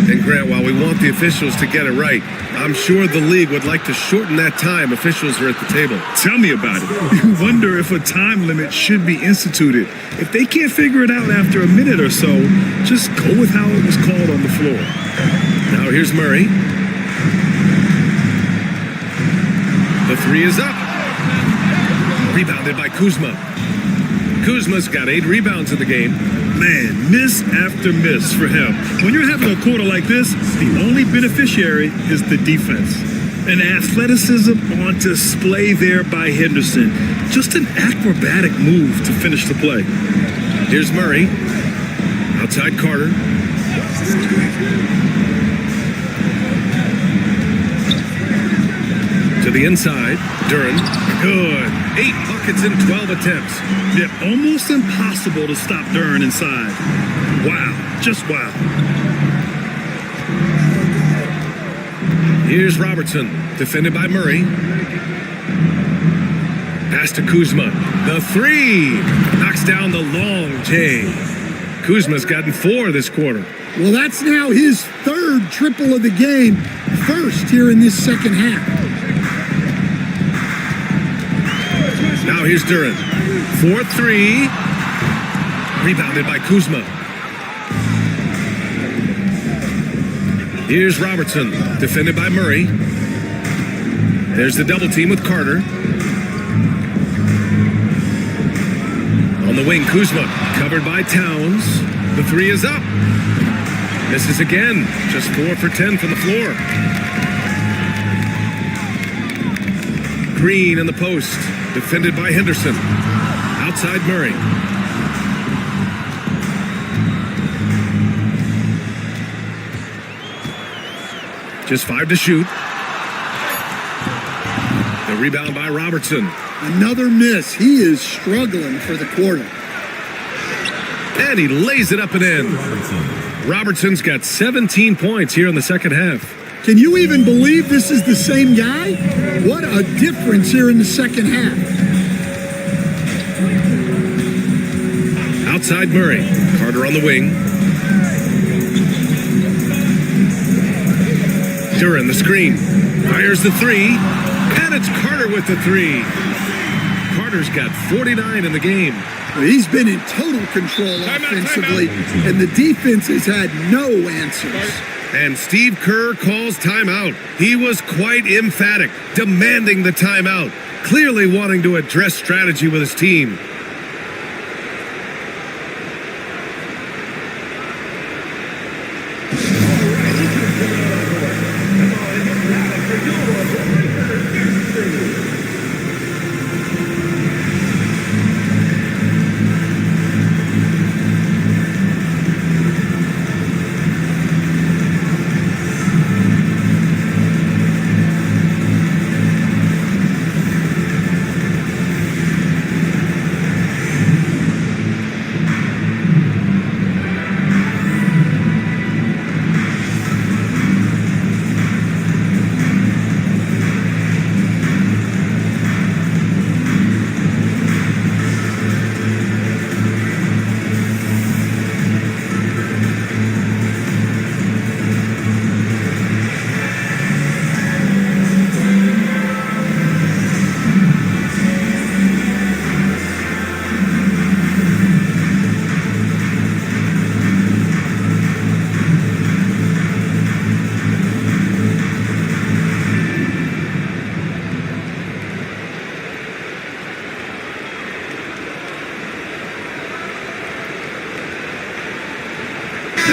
And Grant, while we want the officials to get it right, I'm sure the league would like to shorten that time officials are at the table. Tell me about it. You wonder if a time limit should be instituted. If they can't figure it out after a minute or so, just go with how it was called on the floor. Now here's Murray. The three is up. Rebounded by Kuzma. Kuzma's got 8 rebounds in the game. Man, miss after miss for him. When you're having a quarter like this, the only beneficiary is the defense. And athleticism on display there by Henderson. Just an acrobatic move to finish the play. Here's Murray. Outside Carter. To the inside. Duren. Good. 8 buckets in 12 attempts. Yeah, almost impossible to stop Duren inside. Wow. Just wow. Here's Robertson, defended by Murray. Pass to Kuzma. The three. Knocks down the long J. Kuzma's gotten 4 this quarter. Well, that's now his 3rd triple of the game. First here in this second half. Now here's Duren. 4-3. Rebounded by Kuzma. Here's Robertson, defended by Murray. There's the double team with Carter. On the wing, Kuzma, covered by Towns. The three is up. Misses again. Just 4 for 10 from the floor. Green in the post, defended by Henderson. Outside Murray. Just 5 to shoot. The rebound by Robertson. Another miss. He is struggling for the quarter. And he lays it up and in. Robertson's got 17 points here in the second half. Can you even believe this is the same guy? What a difference here in the second half. Outside Murray. Carter on the wing. Duren the screen. Fires the three. And it's Carter with the three. Carter's got 49 in the game. He's been in total control offensively, and the defense has had no answers. And Steve Kerr calls timeout. He was quite emphatic, demanding the timeout, clearly wanting to address strategy with his team.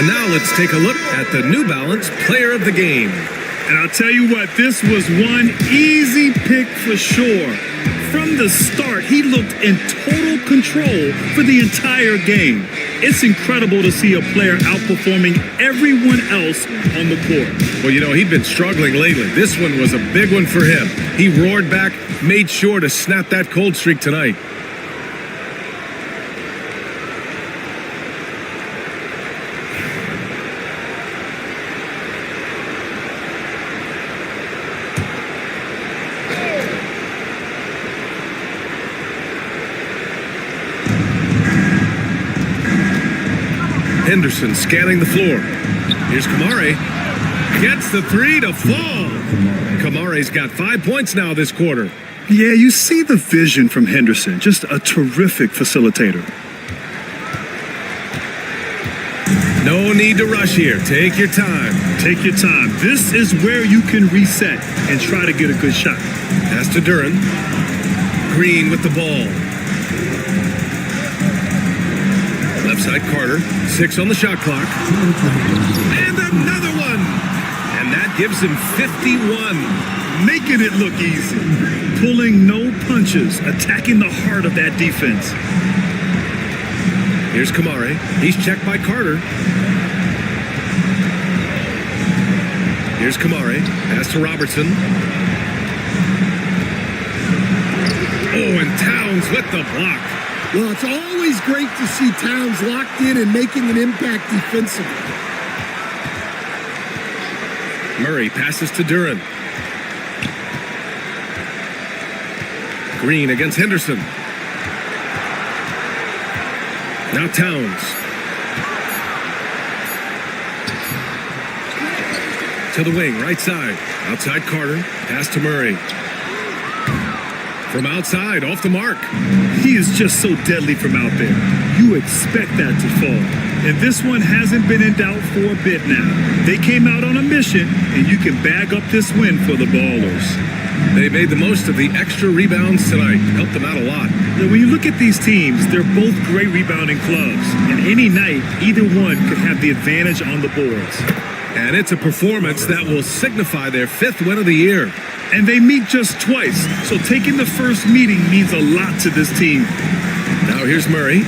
And now let's take a look at the New Balance Player of the Game. And I'll tell you what, this was one easy pick for sure. From the start, he looked in total control for the entire game. It's incredible to see a player outperforming everyone else on the court. Well, you know, he'd been struggling lately. This one was a big one for him. He roared back, made sure to snap that cold streak tonight. Henderson scanning the floor. Here's Kamare. Gets the three to fall. Kamare's got 5 points now this quarter. Yeah, you see the vision from Henderson. Just a terrific facilitator. No need to rush here. Take your time. Take your time. This is where you can reset and try to get a good shot. Pass to Duren. Green with the ball. Left side Carter. 6 on the shot clock. And another one. And that gives him 51. Making it look easy. Pulling no punches. Attacking the heart of that defense. Here's Kamare. He's checked by Carter. Here's Kamare. Pass to Robertson. Oh, and Towns with the block. Well, it's always great to see Towns locked in and making an impact defensively. Murray passes to Duren. Green against Henderson. Now Towns. To the wing, right side. Outside Carter. Pass to Murray. From outside, off the mark. He is just so deadly from out there. You expect that to fall. And this one hasn't been in doubt for a bit now. They came out on a mission, and you can bag up this win for the Ballers. They made the most of the extra rebounds tonight. Helped them out a lot. Now, when you look at these teams, they're both great rebounding clubs. And any night, either one could have the advantage on the boards. And it's a performance that will signify their 5th win of the year. And they meet just twice, so taking the first meeting means a lot to this team. Now here's Murray.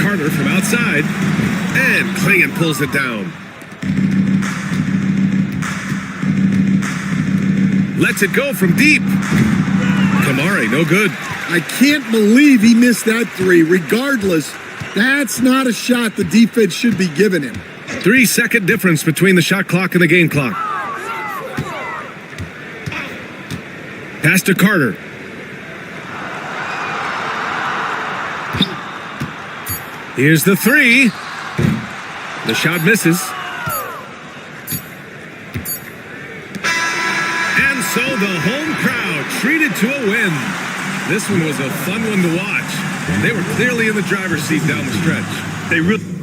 Carter from outside. And Clingan pulls it down. Lets it go from deep. Kamare, no good. I can't believe he missed that three. Regardless, that's not a shot the defense should be giving him. 3-second difference between the shot clock and the game clock. Pass to Carter. Here's the three. The shot misses. And so the home crowd treated to a win. This one was a fun one to watch. They were clearly in the driver's seat down the stretch. They really...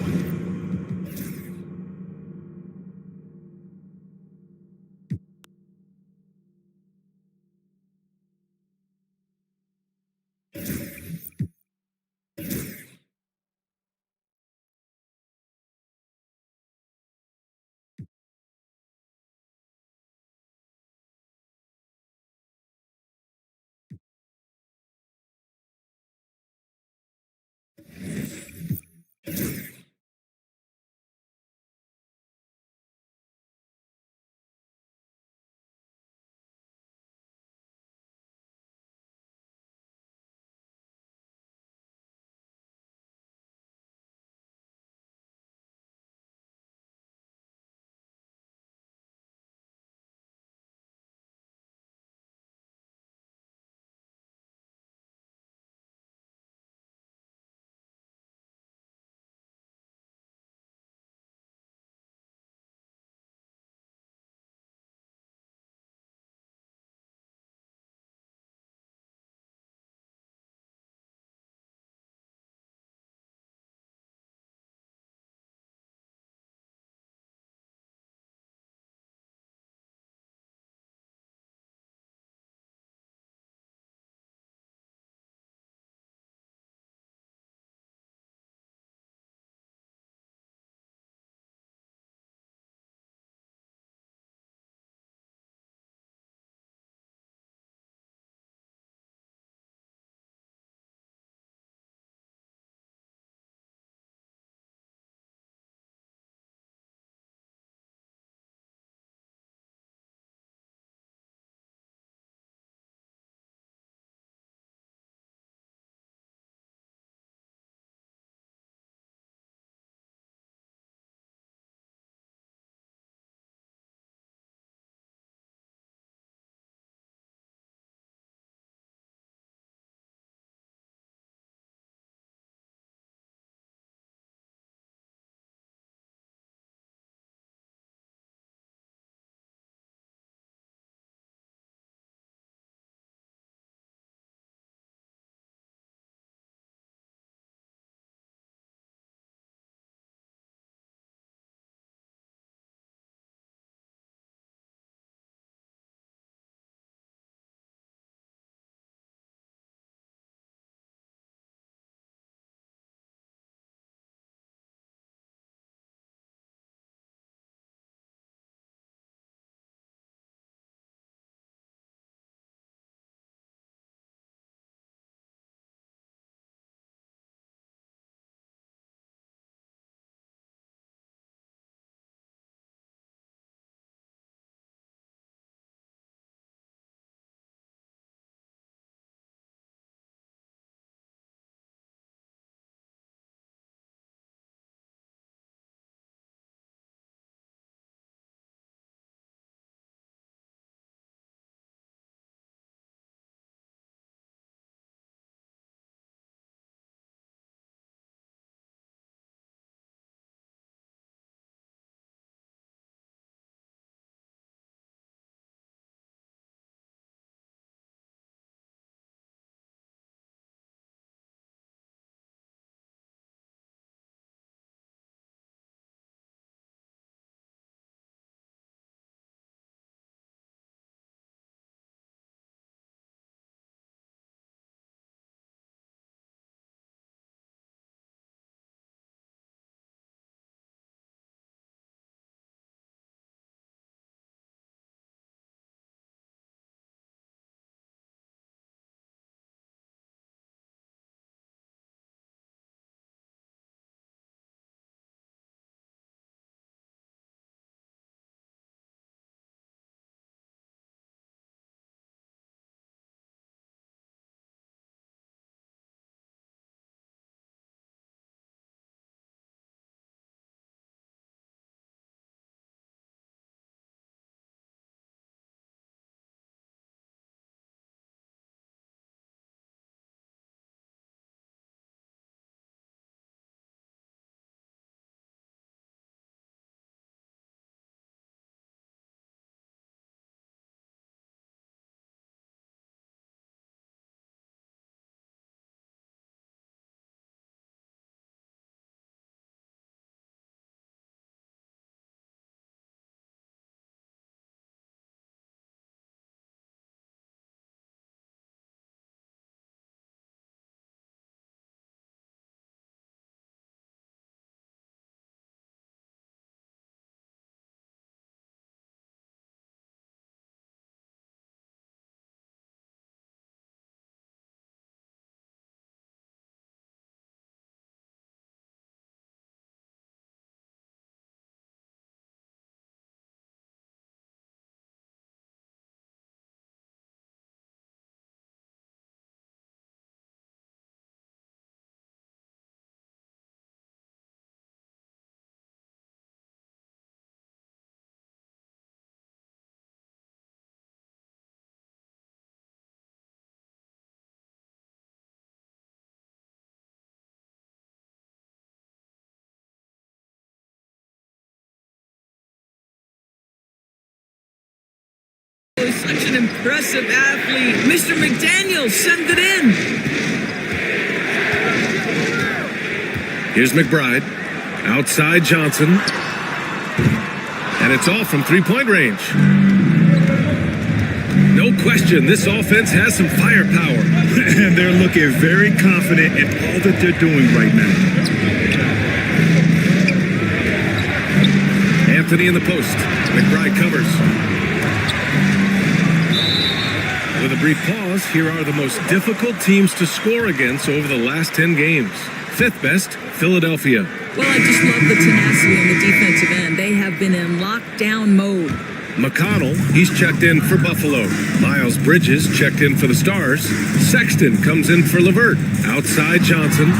Such an impressive athlete. Mr. McDaniel, send it in. Here's McBride. Outside Johnson. And it's off from three-point range. No question, this offense has some firepower. And they're looking very confident in all that they're doing right now. Anthony in the post. McBride covers. With a brief pause, here are the most difficult teams to score against over the last 10 games. Fifth best, Philadelphia. Well, I just love the tenacity on the defensive end. They have been in lockdown mode. McConnell, he's checked in for Buffalo. Miles Bridges checked in for the Stars. Sexton comes in for LeVert. Outside Johnson.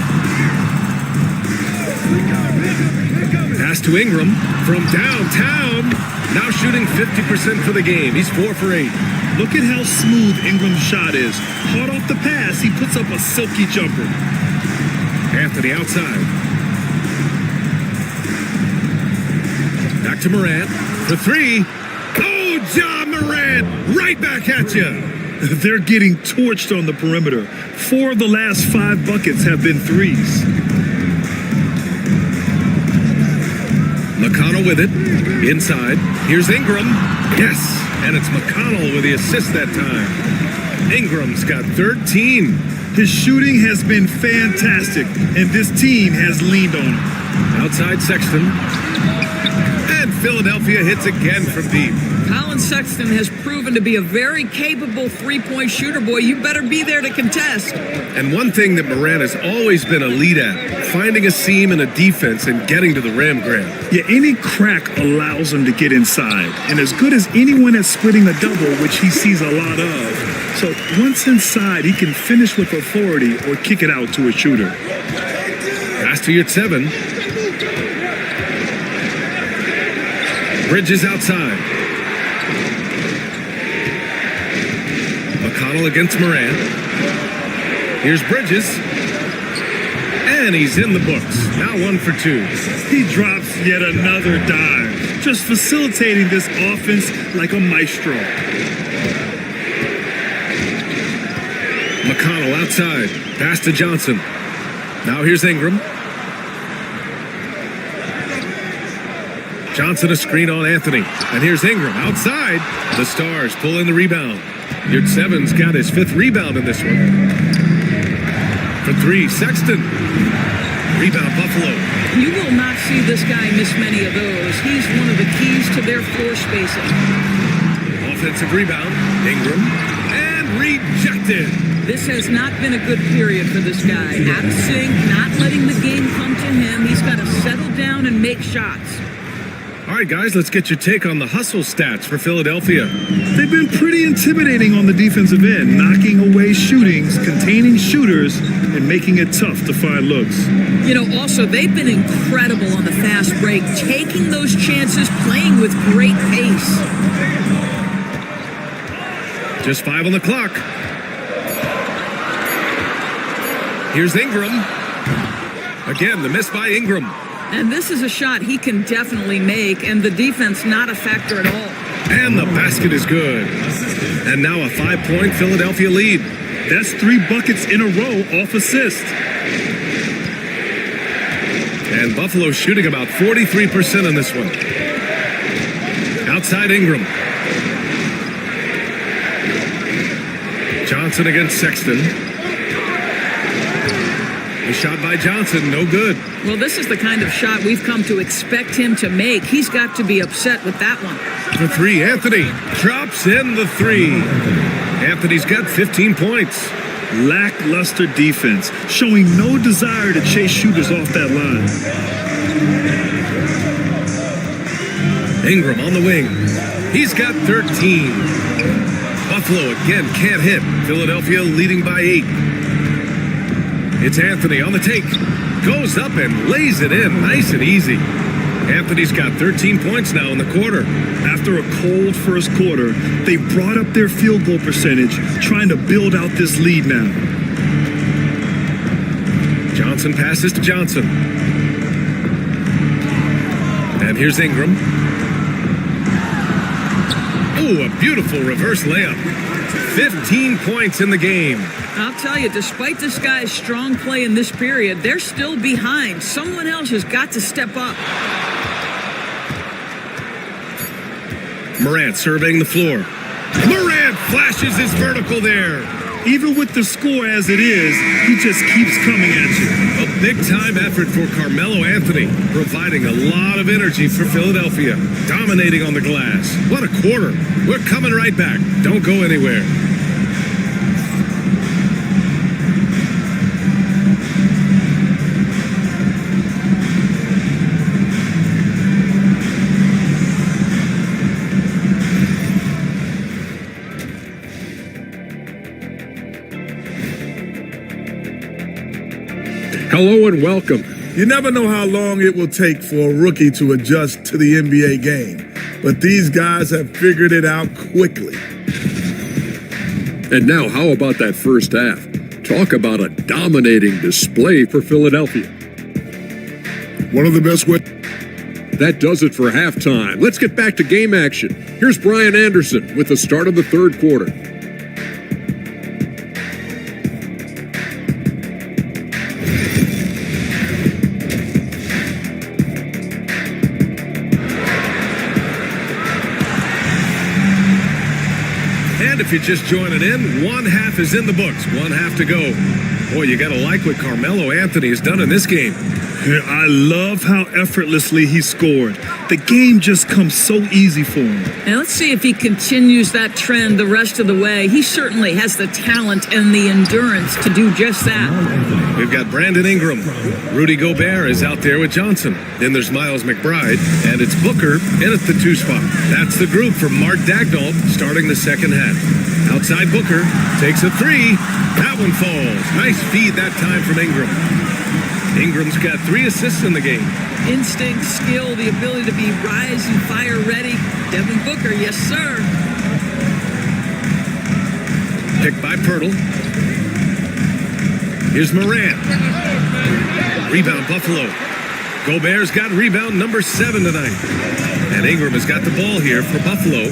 Pass to Ingram from downtown. Now shooting 50% for the game. He's 4 for 8. Look at how smooth Ingram's shot is. Hard off the pass, he puts up a silky jumper. Anthony outside. Back to Morant for 3. Oh, John Morant, right back at you. They're getting torched on the perimeter. 4 of the last 5 buckets have been threes. McConnell with it. Inside. Here's Ingram. Yes, and it's McConnell with the assist that time. Ingram's got 13. His shooting has been fantastic, and this team has leaned on him. Outside Sexton. And Philadelphia hits again from deep. Colin Sexton has proven to be a very capable three-point shooter, boy. You better be there to contest. And one thing that Morant has always been elite at, finding a seam in a defense and getting to the rim, Graham. Yeah, any crack allows him to get inside. And as good as anyone at splitting a double, which he sees a lot of. So once inside, he can finish with authority or kick it out to a shooter. Pass to Yurtseven. Bridges outside. McConnell against Morant. Here's Bridges. And he's in the books. Now 1 for 2. He drops yet another dime. Just facilitating this offense like a maestro. McConnell outside. Pass to Johnson. Now here's Ingram. Johnson a screen on Anthony. And here's Ingram outside. The Stars pull in the rebound. Yurtseven's got his 5th rebound in this one. For 3, Sexton. Rebound Buffalo. You will not see this guy miss many of those. He's one of the keys to their floor spacing. Offensive rebound. Ingram. And rejected. This has not been a good period for this guy. Out of sync, not letting the game come to him. He's got to settle down and make shots. All right, guys, let's get your take on the hustle stats for Philadelphia. They've been pretty intimidating on the defensive end, knocking away shootings, containing shooters, and making it tough to find looks. You know, also, they've been incredible on the fast break, taking those chances, playing with great pace. Just 5 on the clock. Here's Ingram. Again, the miss by Ingram. And this is a shot he can definitely make, and the defense not a factor at all. And the basket is good. And now a 5-point Philadelphia lead. That's 3 buckets in a row off assist. And Buffalo shooting about 43% in this one. Outside Ingram. Johnson against Sexton. The shot by Johnson, no good. Well, this is the kind of shot we've come to expect him to make. He's got to be upset with that one. For 3, Anthony drops in the 3. Anthony's got 15 points. Lackluster defense, showing no desire to chase shooters off that line. Ingram on the wing. He's got 13. Buffalo again can't hit. Philadelphia leading by 8. It's Anthony on the take. Goes up and lays it in nice and easy. Anthony's got 13 points now in the quarter. After a cold first quarter, they brought up their field goal percentage, trying to build out this lead now. Johnson passes to Johnson. And here's Ingram. Oh, a beautiful reverse layup. 15 points in the game. I'll tell you, despite this guy's strong play in this period, they're still behind. Someone else has got to step up. Morant surveying the floor. Morant flashes his vertical there. Even with the score as it is, he just keeps coming at you. A big-time effort for Carmelo Anthony, providing a lot of energy for Philadelphia, dominating on the glass. What a quarter. We're coming right back. Don't go anywhere. Hello and welcome. You never know how long it will take for a rookie to adjust to the NBA game, but these guys have figured it out quickly. And now, how about that first half? Talk about a dominating display for Philadelphia. One of the best ways. That does it for halftime. Let's get back to game action. Here's Brian Anderson with the start of the third quarter. If you're just joining in, one half is in the books, one half to go. Boy, you gotta like what Carmelo Anthony has done in this game. I love how effortlessly he scored. The game just comes so easy for him. And let's see if he continues that trend the rest of the way. He certainly has the talent and the endurance to do just that. We've got Brandon Ingram. Rudy Gobert is out there with Johnson. Then there's Miles McBride, and it's Booker in at the 2 spot. That's the group for Mark Daigneault starting the second half. Outside Booker, takes a 3. That one falls. Nice feed that time from Ingram. Ingram's got 3 assists in the game. Instinct, skill, the ability to be rise and fire ready. Devin Booker, yes sir. Picked by Pirtle. Here's Morant. Rebound Buffalo. Gobert's got rebound number 7 tonight. And Ingram has got the ball here for Buffalo.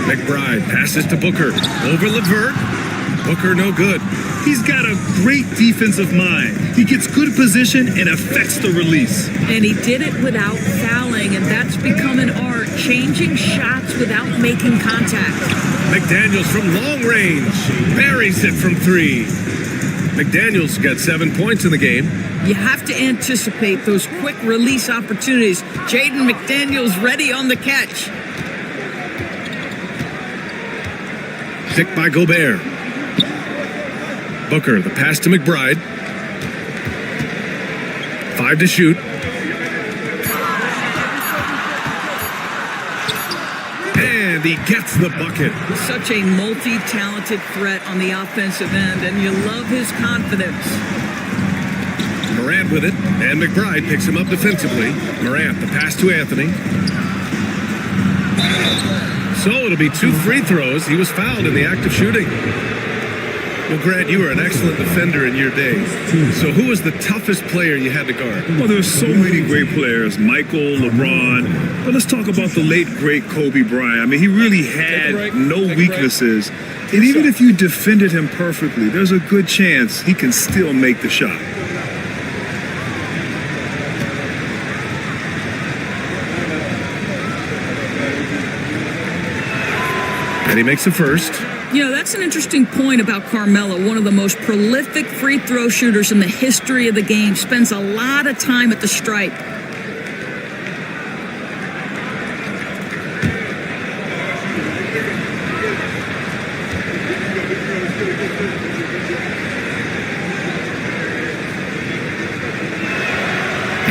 McBride passes to Booker. Over LeVert. Booker no good. He's got a great defensive mind. He gets good position and affects the release. And he did it without fouling, and that's become an art, changing shots without making contact. McDaniels from long range. Buries it from 3. McDaniels got 7 points in the game. You have to anticipate those quick release opportunities. Jaden McDaniels ready on the catch. Picked by Gobert. Booker, the pass to McBride. 5 to shoot. And he gets the bucket. Such a multi-talented threat on the offensive end, and you love his confidence. Morant with it, and McBride picks him up defensively. Morant, the pass to Anthony. So it'll be 2 free throws. He was fouled in the act of shooting. Well, Grant, you were an excellent defender in your day. So who was the toughest player you had to guard? Well, there's so many great players, Michael, LeBron. But let's talk about the late, great Kobe Bryant. I mean, he really had no weaknesses. And even if you defended him perfectly, there's a good chance he can still make the shot. And he makes the first. You know, that's an interesting point about Carmelo, one of the most prolific free throw shooters in the history of the game. Spends a lot of time at the stripe.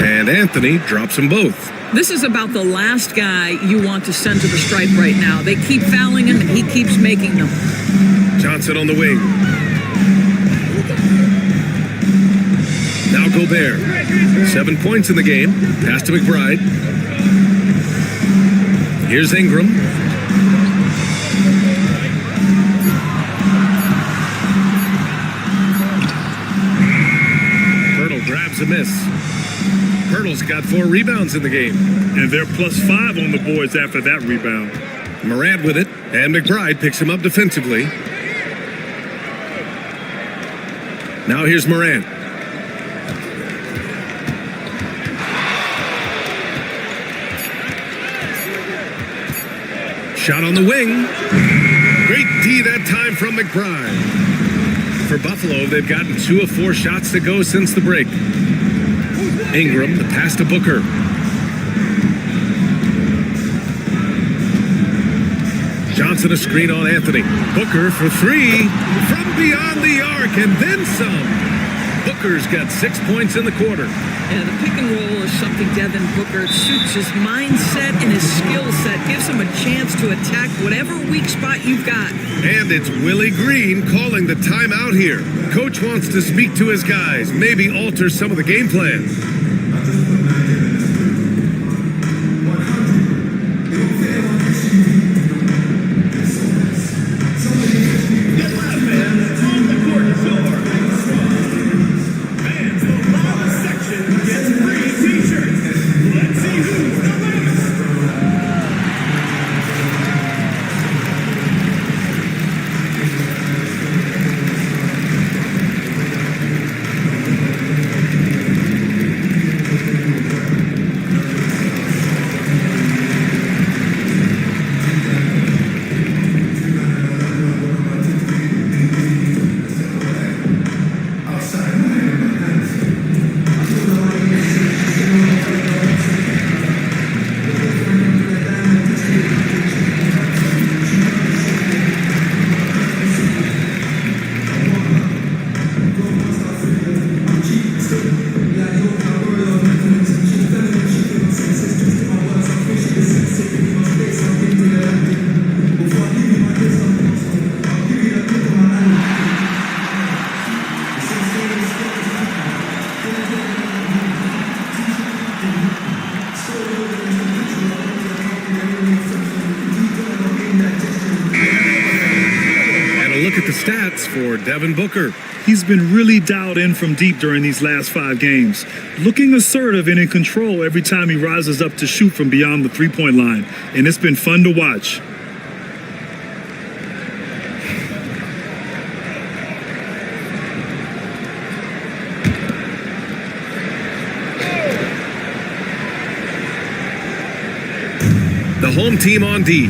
And Anthony drops them both. This is about the last guy you want to send to the stripe right now. They keep fouling him, and he keeps making them. Johnson on the wing. Now Gobert. 7 points in the game. Pass to McBride. Here's Ingram. Pirtle grabs a miss. Pirtle's got 4 rebounds in the game. And they're +5 on the boards after that rebound. Morant with it, and McBride picks him up defensively. Now here's Morant. Shot on the wing. Great D that time from McBride. For Buffalo, they've gotten 2 of 4 shots to go since the break. Ingram, the pass to Booker. Johnson a screen on Anthony. Booker for 3 from beyond the arc and then some. Booker's got 6 points in the quarter. Yeah, the pick and roll is something Devin Booker suits his mindset and his skill set. Gives him a chance to attack whatever weak spot you've got. And it's Willie Green calling the timeout here. Coach wants to speak to his guys, maybe alter some of the game plan. Stats for Devin Booker. He's been really dialed in from deep during these last 5 games, looking assertive and in control every time he rises up to shoot from beyond the three-point line, and it's been fun to watch. The home team on D.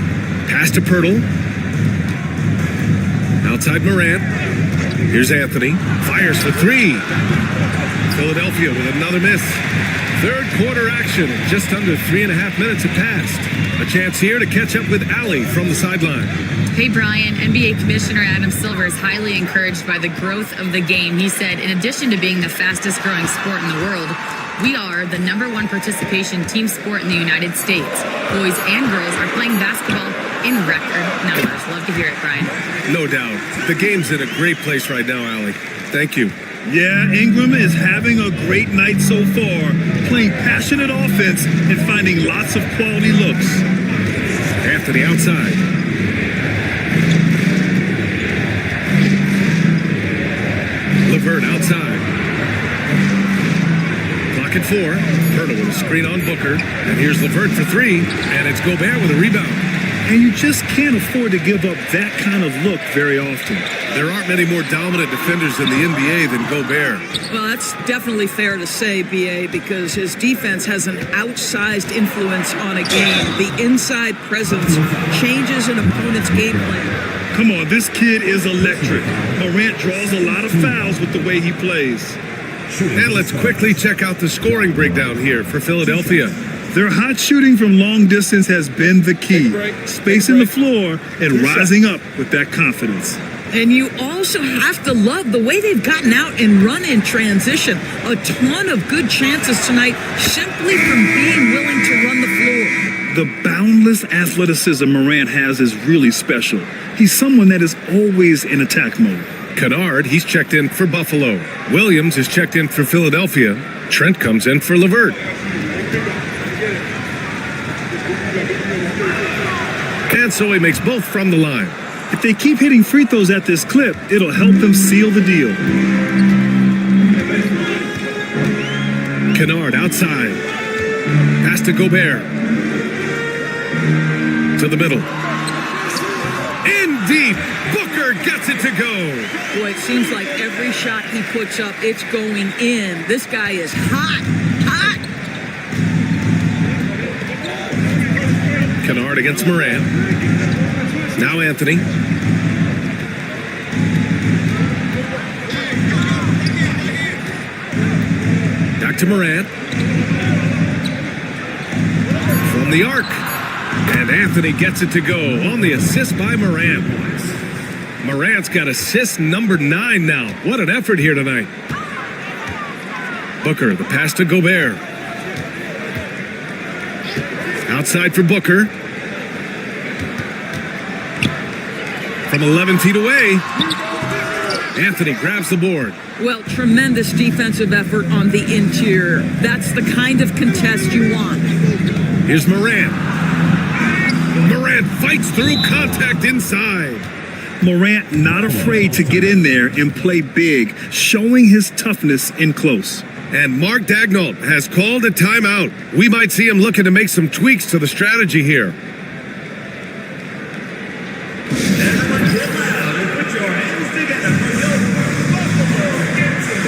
Pass to Pirtle. Outside Morant. Here's Anthony. Fires for 3. Philadelphia with another miss. Third quarter action. Just under 3.5 minutes have passed. A chance here to catch up with Allie from the sideline. Hey, Brian. NBA Commissioner Adam Silver is highly encouraged by the growth of the game. He said, in addition to being the fastest growing sport in the world, we are the #1 participation team sport in the United States. Boys and girls are playing basketball in record numbers. Love to hear it, Brian. No doubt. The game's in a great place right now, Allie. Thank you. Yeah, Ingram is having a great night so far, playing passionate offense and finding lots of quality looks. Anthony outside. LeVert outside. Clock at 4. Pirtle with a screen on Booker. And here's LeVert for 3. And it's Gobert with a rebound. And you just can't afford to give up that kind of look very often. There aren't many more dominant defenders in the NBA than Gobert. Well, that's definitely fair to say, B.A., because his defense has an outsized influence on a game. The inside presence changes an opponent's game plan. Come on, this kid is electric. Morant draws a lot of fouls with the way he plays. And let's quickly check out the scoring breakdown here for Philadelphia. Their hot shooting from long distance has been the key. Spacing the floor and rising up with that confidence. And you also have to love the way they've gotten out and run in transition. A ton of good chances tonight simply from being willing to run the floor. The boundless athleticism Morant has is really special. He's someone that is always in attack mode. Kennard, he's checked in for Buffalo. Williams is checked in for Philadelphia. Trent comes in for LeVert. And so he makes both from the line. If they keep hitting free throws at this clip, it'll help them seal the deal. Kennard outside. Pass to Gobert. To the middle. In deep. Booker gets it to go. Boy, it seems like every shot he puts up, it's going in. This guy is hot. Hot. Kennard against Morant. Now Anthony. Back to Morant. From the arc. And Anthony gets it to go on the assist by Morant. Morant's got assist number 9 now. What an effort here tonight. Booker, the pass to Gobert. Outside for Booker. From 11 feet away. Anthony grabs the board. Well, tremendous defensive effort on the interior. That's the kind of contest you want. Here's Morant. Morant fights through contact inside. Morant not afraid to get in there and play big, showing his toughness in close. And Mark Daigneault has called a timeout. We might see him looking to make some tweaks to the strategy here. Everyone get loud and put your hands together for your Buffalo Gibson.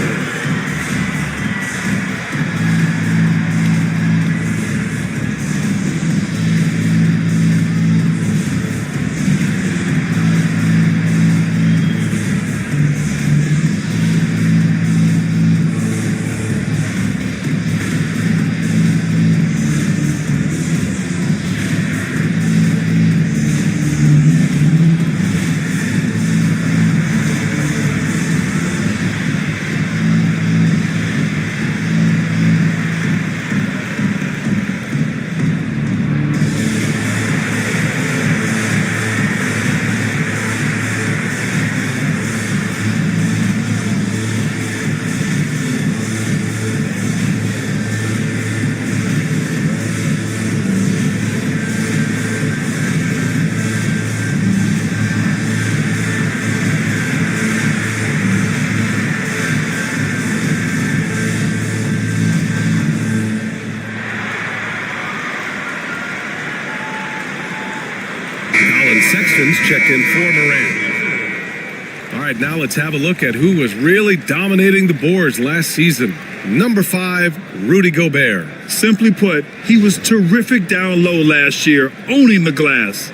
Sexton's checked in for Morant. All right, now let's have a look at who was really dominating the boards last season. Number 5, Rudy Gobert. Simply put, he was terrific down low last year, owning the glass.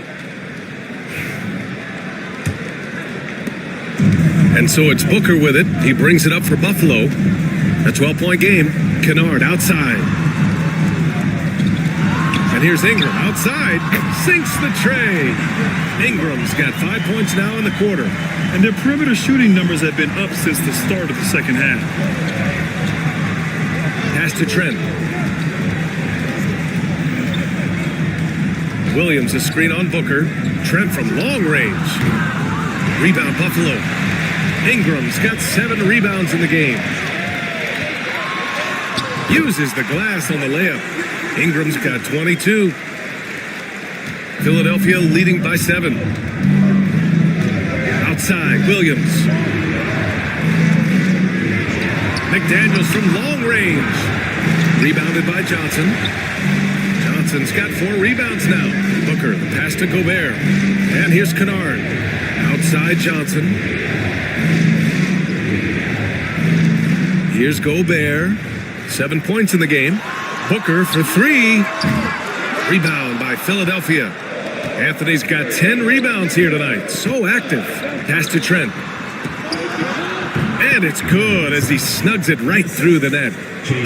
And so it's Booker with it. He brings it up for Buffalo. A 12-point game. Kennard outside. And here's Ingram outside. Sinks the tray. Ingram's got 5 points now in the quarter. And their perimeter shooting numbers have been up since the start of the second half. Pass to Trent. Williams a screen on Booker. Trent from long range. Rebound Buffalo. Ingram's got 7 rebounds in the game. Uses the glass on the layup. Ingram's got 22. Philadelphia leading by 7. Outside, Williams. McDaniels from long range. Rebounded by Johnson. Johnson's got 4 rebounds now. Booker, the pass to Gobert. And here's Kennard. Outside Johnson. Here's Gobert. 7 points in the game. Booker for 3. Rebound by Philadelphia. Anthony's got 10 rebounds here tonight. So active. Pass to Trent. And it's good as he snugs it right through the net.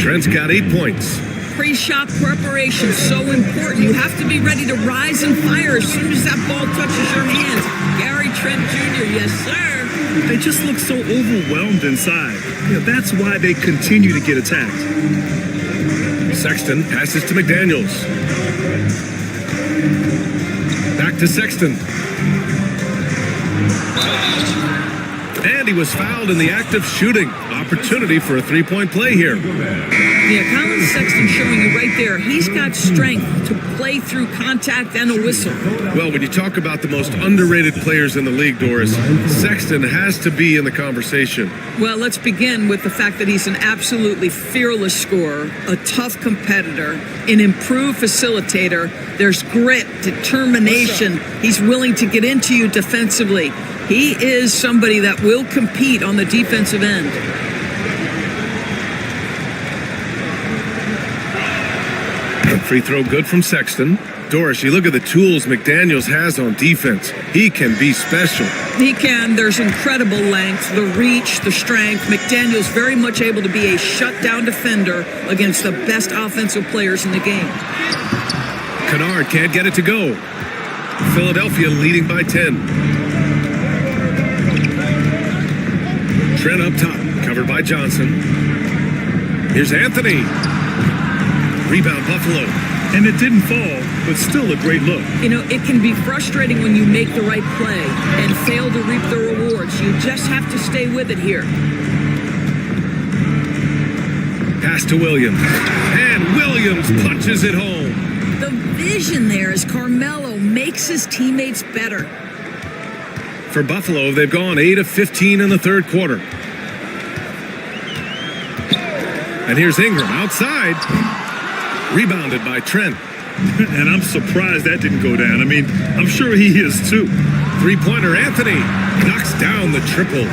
Trent's got 8 points. Pre-shot preparation, so important. You have to be ready to rise and fire as soon as that ball touches your hands. Gary Trent Jr., yes, sir. They just look so overwhelmed inside. That's why they continue to get attacked. Sexton passes to McDaniels. Back to Sexton. And he was fouled in the act of shooting. Opportunity for a 3-point play here. Yeah, Colin Sexton showing you right there player. He's got strength to play through contact and a whistle. Well, when you talk about the most underrated players in the league, Doris, Sexton has to be in the conversation. Well, let's begin with the fact that he's an absolutely fearless scorer, a tough competitor, an improved facilitator. There's grit, determination. He's willing to get into you defensively. He is somebody that will compete on the defensive end. Free throw good from Sexton. Doris, you look at the tools McDaniels has on defense. He can be special. He can. There's incredible length, the reach, the strength. McDaniels very much able to be a shutdown defender against the best offensive players in the game. Kennard can't get it to go. Philadelphia leading by 10. Trent up top, covered by Johnson. Here's Anthony. Rebound, Buffalo. And it didn't fall, but still a great look. You know, it can be frustrating when you make the right play and fail to reap the rewards. You just have to stay with it here. Pass to Williams. And Williams punches it home. The vision there as Carmelo makes his teammates better. For Buffalo, they've gone 8 of 15 in the third quarter. And here's Ingram outside. Rebounded by Trent. And I'm surprised that didn't go down. I mean, I'm sure he is too. Three-pointer, Anthony knocks down the triple.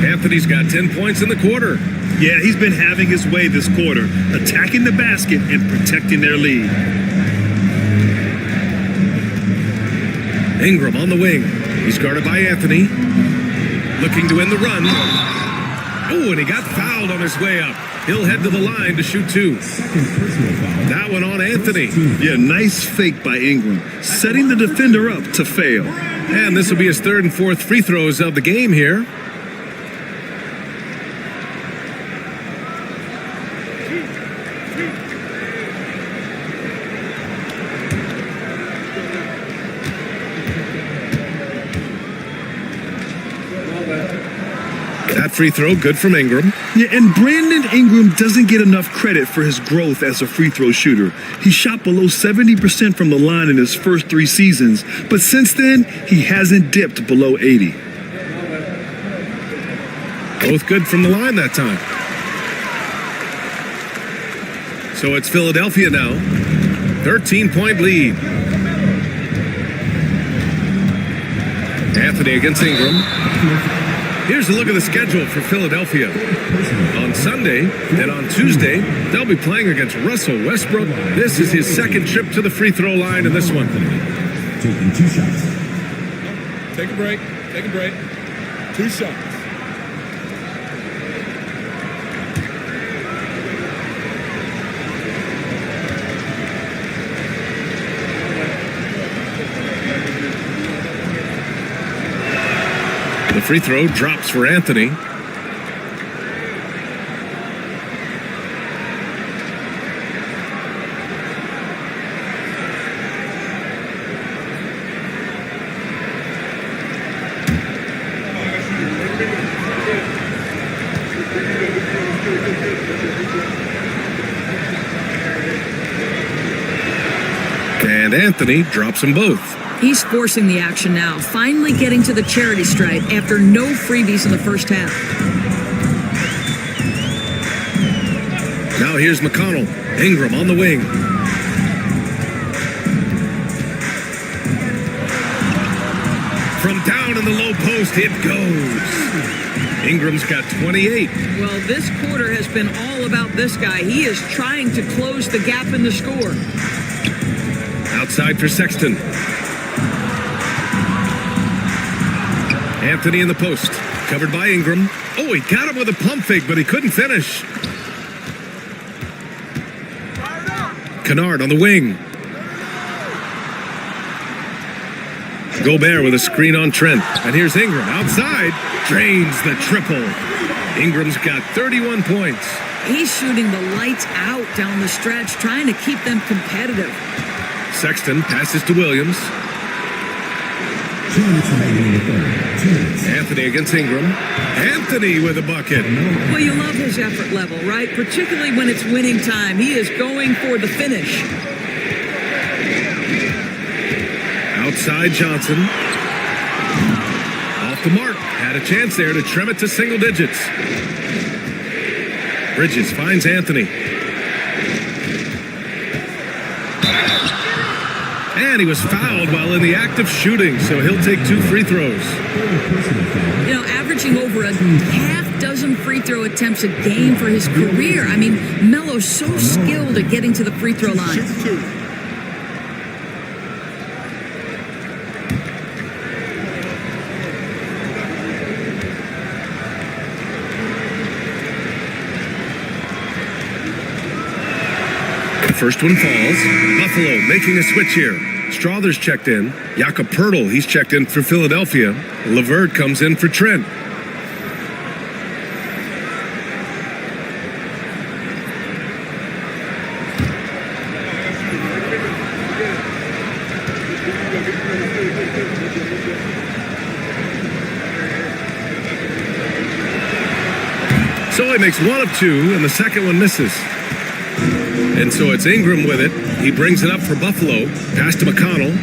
Anthony's got 10 points in the quarter. Yeah, he's been having his way this quarter, attacking the basket and protecting their lead. Ingram on the wing. He's guarded by Anthony. Looking to end the run. Oh, and he got fouled on his way up. He'll head to the line to shoot two. That one on Anthony. Yeah, nice fake by Ingram, setting the defender up to fail. And this will be his third and fourth free throws of the game here. That free throw, good from Ingram. Yeah, and Brandon Ingram doesn't get enough credit for his growth as a free throw shooter. He shot below 70% from the line in his first 3 seasons, but since then, he hasn't dipped below 80. Both good from the line that time. So it's Philadelphia now. 13-point lead. Anthony against Ingram. Here's a look at the schedule for Philadelphia. On Sunday, then on Tuesday, they'll be playing against Russell Westbrook. This is his second trip to the free throw line in this one. Taking 2 shots. Take a break. Take a break. 2 shots. The free throw drops for Anthony. And Anthony drops them both. He's forcing the action now, finally getting to the charity stripe after no freebies in the first half. Now here's McConnell. Ingram on the wing. From down in the low post, it goes. Ingram's got 28. Well, this quarter has been all about this guy. He is trying to close the gap in the score. Outside for Sexton. Anthony in the post, covered by Ingram. Oh, he got him with a pump fake, but he couldn't finish. Kennard on the wing. Gobert with a screen on Trent. And here's Ingram outside. Drains the triple. Ingram's got 31 points. He's shooting the lights out down the stretch, trying to keep them competitive. Sexton passes to Williams. 2 minutes remaining in the third. 2 minutes. Anthony against Ingram. Anthony with a bucket. Well, you love his effort level, right? Particularly when it's winning time. He is going for the finish. Outside Johnson. Off the mark. Had a chance there to trim it to single digits. Bridges finds Anthony. And he was fouled while in the act of shooting, so he'll take 2 free throws. You know, averaging over a half dozen free throw attempts a game for his career. I mean, Melo's so skilled at getting to the free throw line. First one falls. Buffalo making a switch here. Strother's checked in. Jakob Poeltl, he's checked in for Philadelphia. LeVert comes in for Trent. So he makes 1 of 2, and the second one misses. And so it's Ingram with it. He brings it up for Buffalo. Pass to McConnell.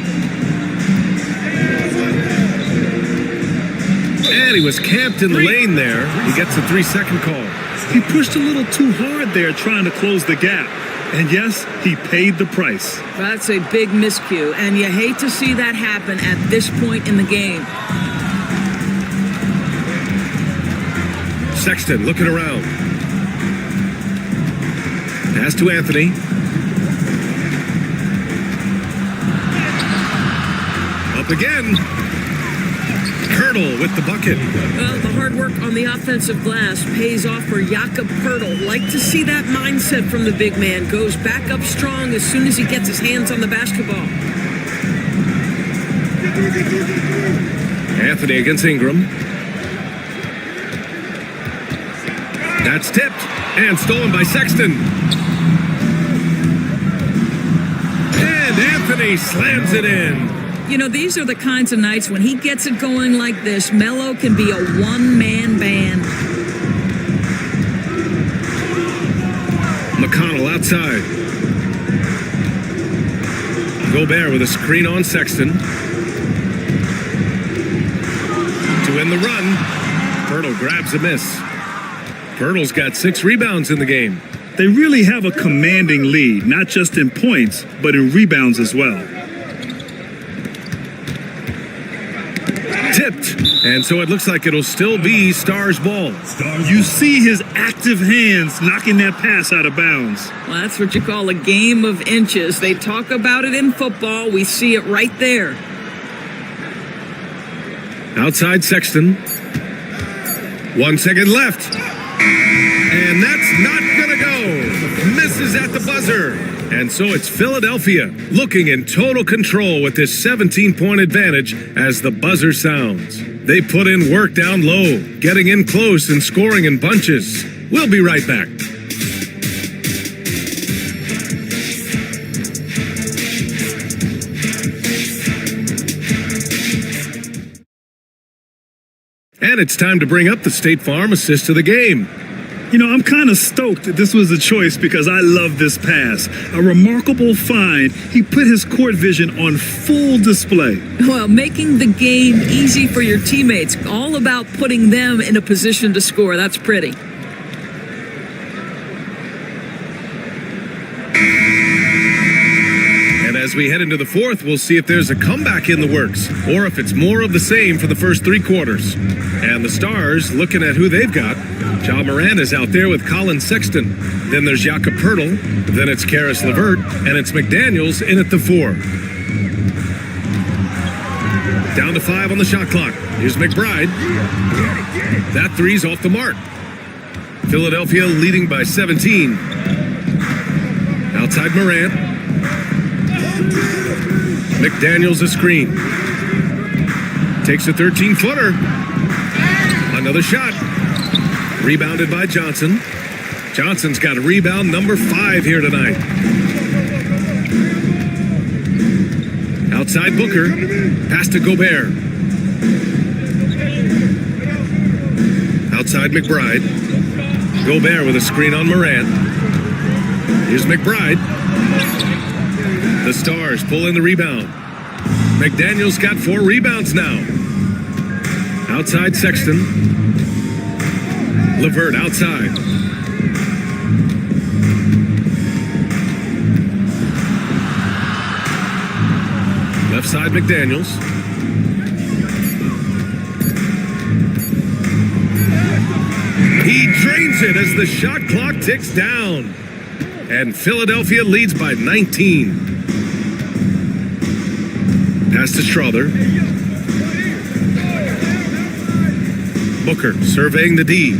And he was camped in the lane there. He gets a 3-second call. He pushed a little too hard there trying to close the gap. And yes, he paid the price. That's a big miscue, and you hate to see that happen at this point in the game. Sexton looking around. Pass to Anthony. Up again. Poeltl with the bucket. Well, the hard work on the offensive glass pays off for Jakob Poeltl. Like to see that mindset from the big man. Goes back up strong as soon as he gets his hands on the basketball. Anthony against Ingram. That's tipped and stolen by Sexton. And Anthony slams it in. You know, these are the kinds of nights when he gets it going like this, Melo can be a one-man band. McConnell outside. Gobert with a screen on Sexton. To win the run, Poeltl grabs a miss. Poeltl's got 6 rebounds in the game. They really have a commanding lead, not just in points, but in rebounds as well. Tipped, and so it looks like it'll still be Stars ball. You see his active hands knocking that pass out of bounds. Well, that's what you call a game of inches. They talk about it in football. We see it right there. Outside Sexton. 1 second left. And that's not gonna go. Misses at the buzzer. And so it's Philadelphia looking in total control with this 17-point advantage as the buzzer sounds. They put in work down low, getting in close and scoring in bunches. We'll be right back. And it's time to bring up the State Farm assist of the game. You know, I'm kind of stoked that this was a choice because I love this pass. A remarkable find. He put his court vision on full display. Well, making the game easy for your teammates. All about putting them in a position to score. That's pretty. And as we head into the fourth, we'll see if there's a comeback in the works or if it's more of the same for the first 3 quarters. And the Stars, looking at who they've got, Ja Morant is out there with Colin Sexton. Then there's Jakob Poeltl. Then it's Caris LeVert. And it's McDaniels in at the 4. Down to 5 on the shot clock. Here's McBride. That 3's off the mark. Philadelphia leading by 17. Outside Morant. McDaniels a screen. Takes a 13-footer. Another shot. Rebounded by Johnson. Johnson's got a rebound number 5 here tonight. Outside Booker. Pass to Gobert. Outside McBride. Gobert with a screen on Morant. Here's McBride. The Stars pull in the rebound. McDaniel's got 4 rebounds now. Outside Sexton. LeVert outside. Left side McDaniels. He drains it as the shot clock ticks down. And Philadelphia leads by 19. Pass to Strother. Booker surveying the D.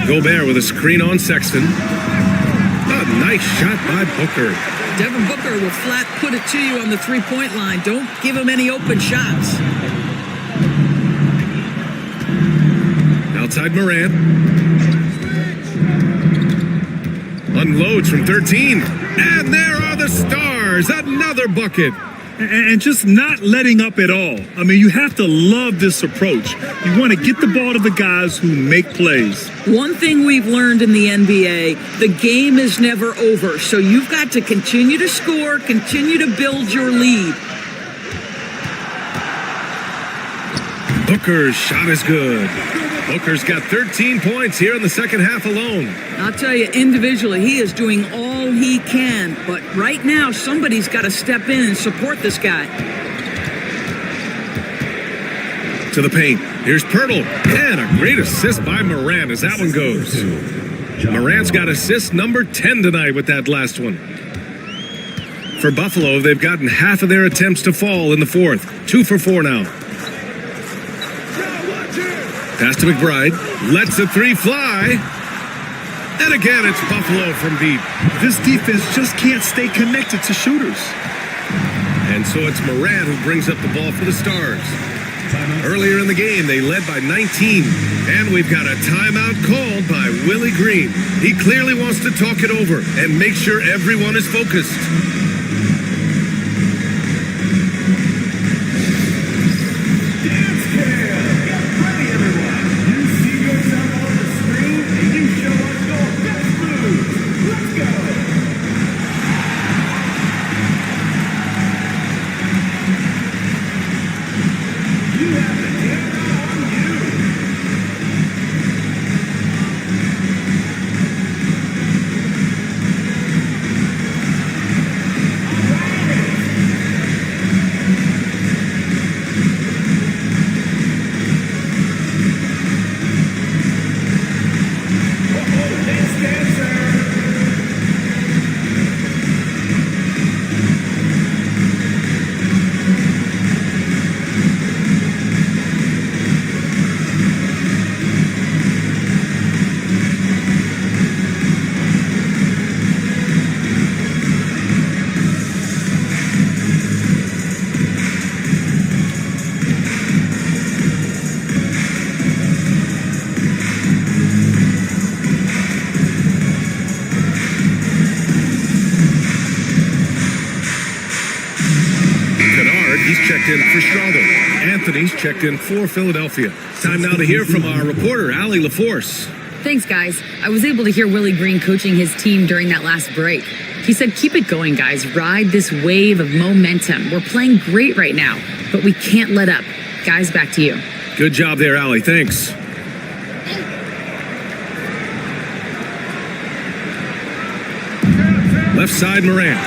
Gobert with a screen on Sexton. A nice shot by Booker. Devin Booker will flat put it to you on the three-point line. Don't give him any open shots. Outside Morant. Unloads from 13. And there are the Stars. Another bucket. And just not letting up at all. I mean, you have to love this approach. You want to get the ball to the guys who make plays. One thing we've learned in the NBA, the game is never over. So you've got to continue to score, continue to build your lead. Booker's shot is good. Booker's got 13 points here in the second half alone. I'll tell you, individually, he is doing all he can. But right now, somebody's got to step in and support this guy. To the paint. Here's Pirtle. And a great assist by Morant as that one goes. Morant's got assist number 10 tonight with that last one. For Buffalo, they've gotten half of their attempts to fall in the fourth. 2 for 4 now. Pass to McBride. Lets the 3 fly. And again, it's Buffalo from deep. This defense just can't stay connected to shooters. And so it's Morant who brings up the ball for the Stars. Earlier in the game, they led by 19. And we've got a timeout called by Willie Green. He clearly wants to talk it over and make sure everyone is focused. Anthony's checked in for Philadelphia. Time now to hear from our reporter, Allie LaForce. Thanks, guys. I was able to hear Willie Green coaching his team during that last break. He said, keep it going, guys. Ride this wave of momentum. We're playing great right now, but we can't let up. Guys, back to you. Good job there, Allie. Thanks. Left side, Morant.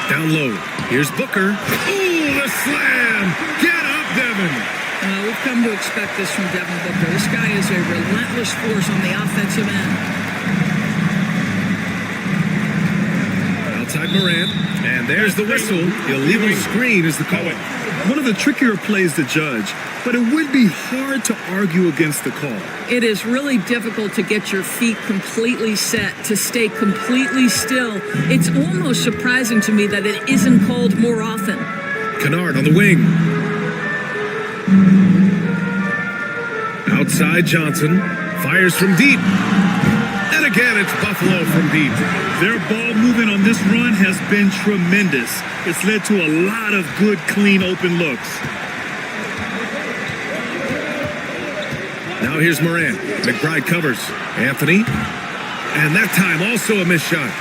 Down low. Here's Booker. Ooh, the slam! Get up, Devin! We've come to expect this from Devin Booker. This guy is a relentless force on the offensive end. Outside Morant. And there's the whistle. Illegal screen is the call. One of the trickier plays to judge, but it would be hard to argue against the call. It is really difficult to get your feet completely set, to stay completely still. It's almost surprising to me that it isn't called more often. Kennard on the wing. Outside Johnson. Fires from deep. And again, it's Buffalo from deep. Their ball movement on this run has been tremendous. It's led to a lot of good, clean, open looks. Now here's Morant. McBride covers. Anthony. And that time also a missed shot.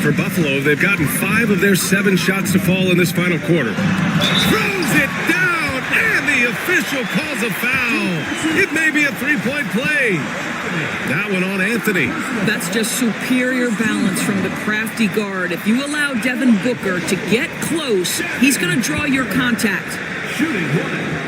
For Buffalo, they've gotten 5 of their 7 shots to fall in this final quarter. Throws it down, and the official calls a foul. It may be a 3-point play. That one on Anthony. That's just superior balance from the crafty guard. If you allow Devin Booker to get close, he's going to draw your contact. Shooting 1.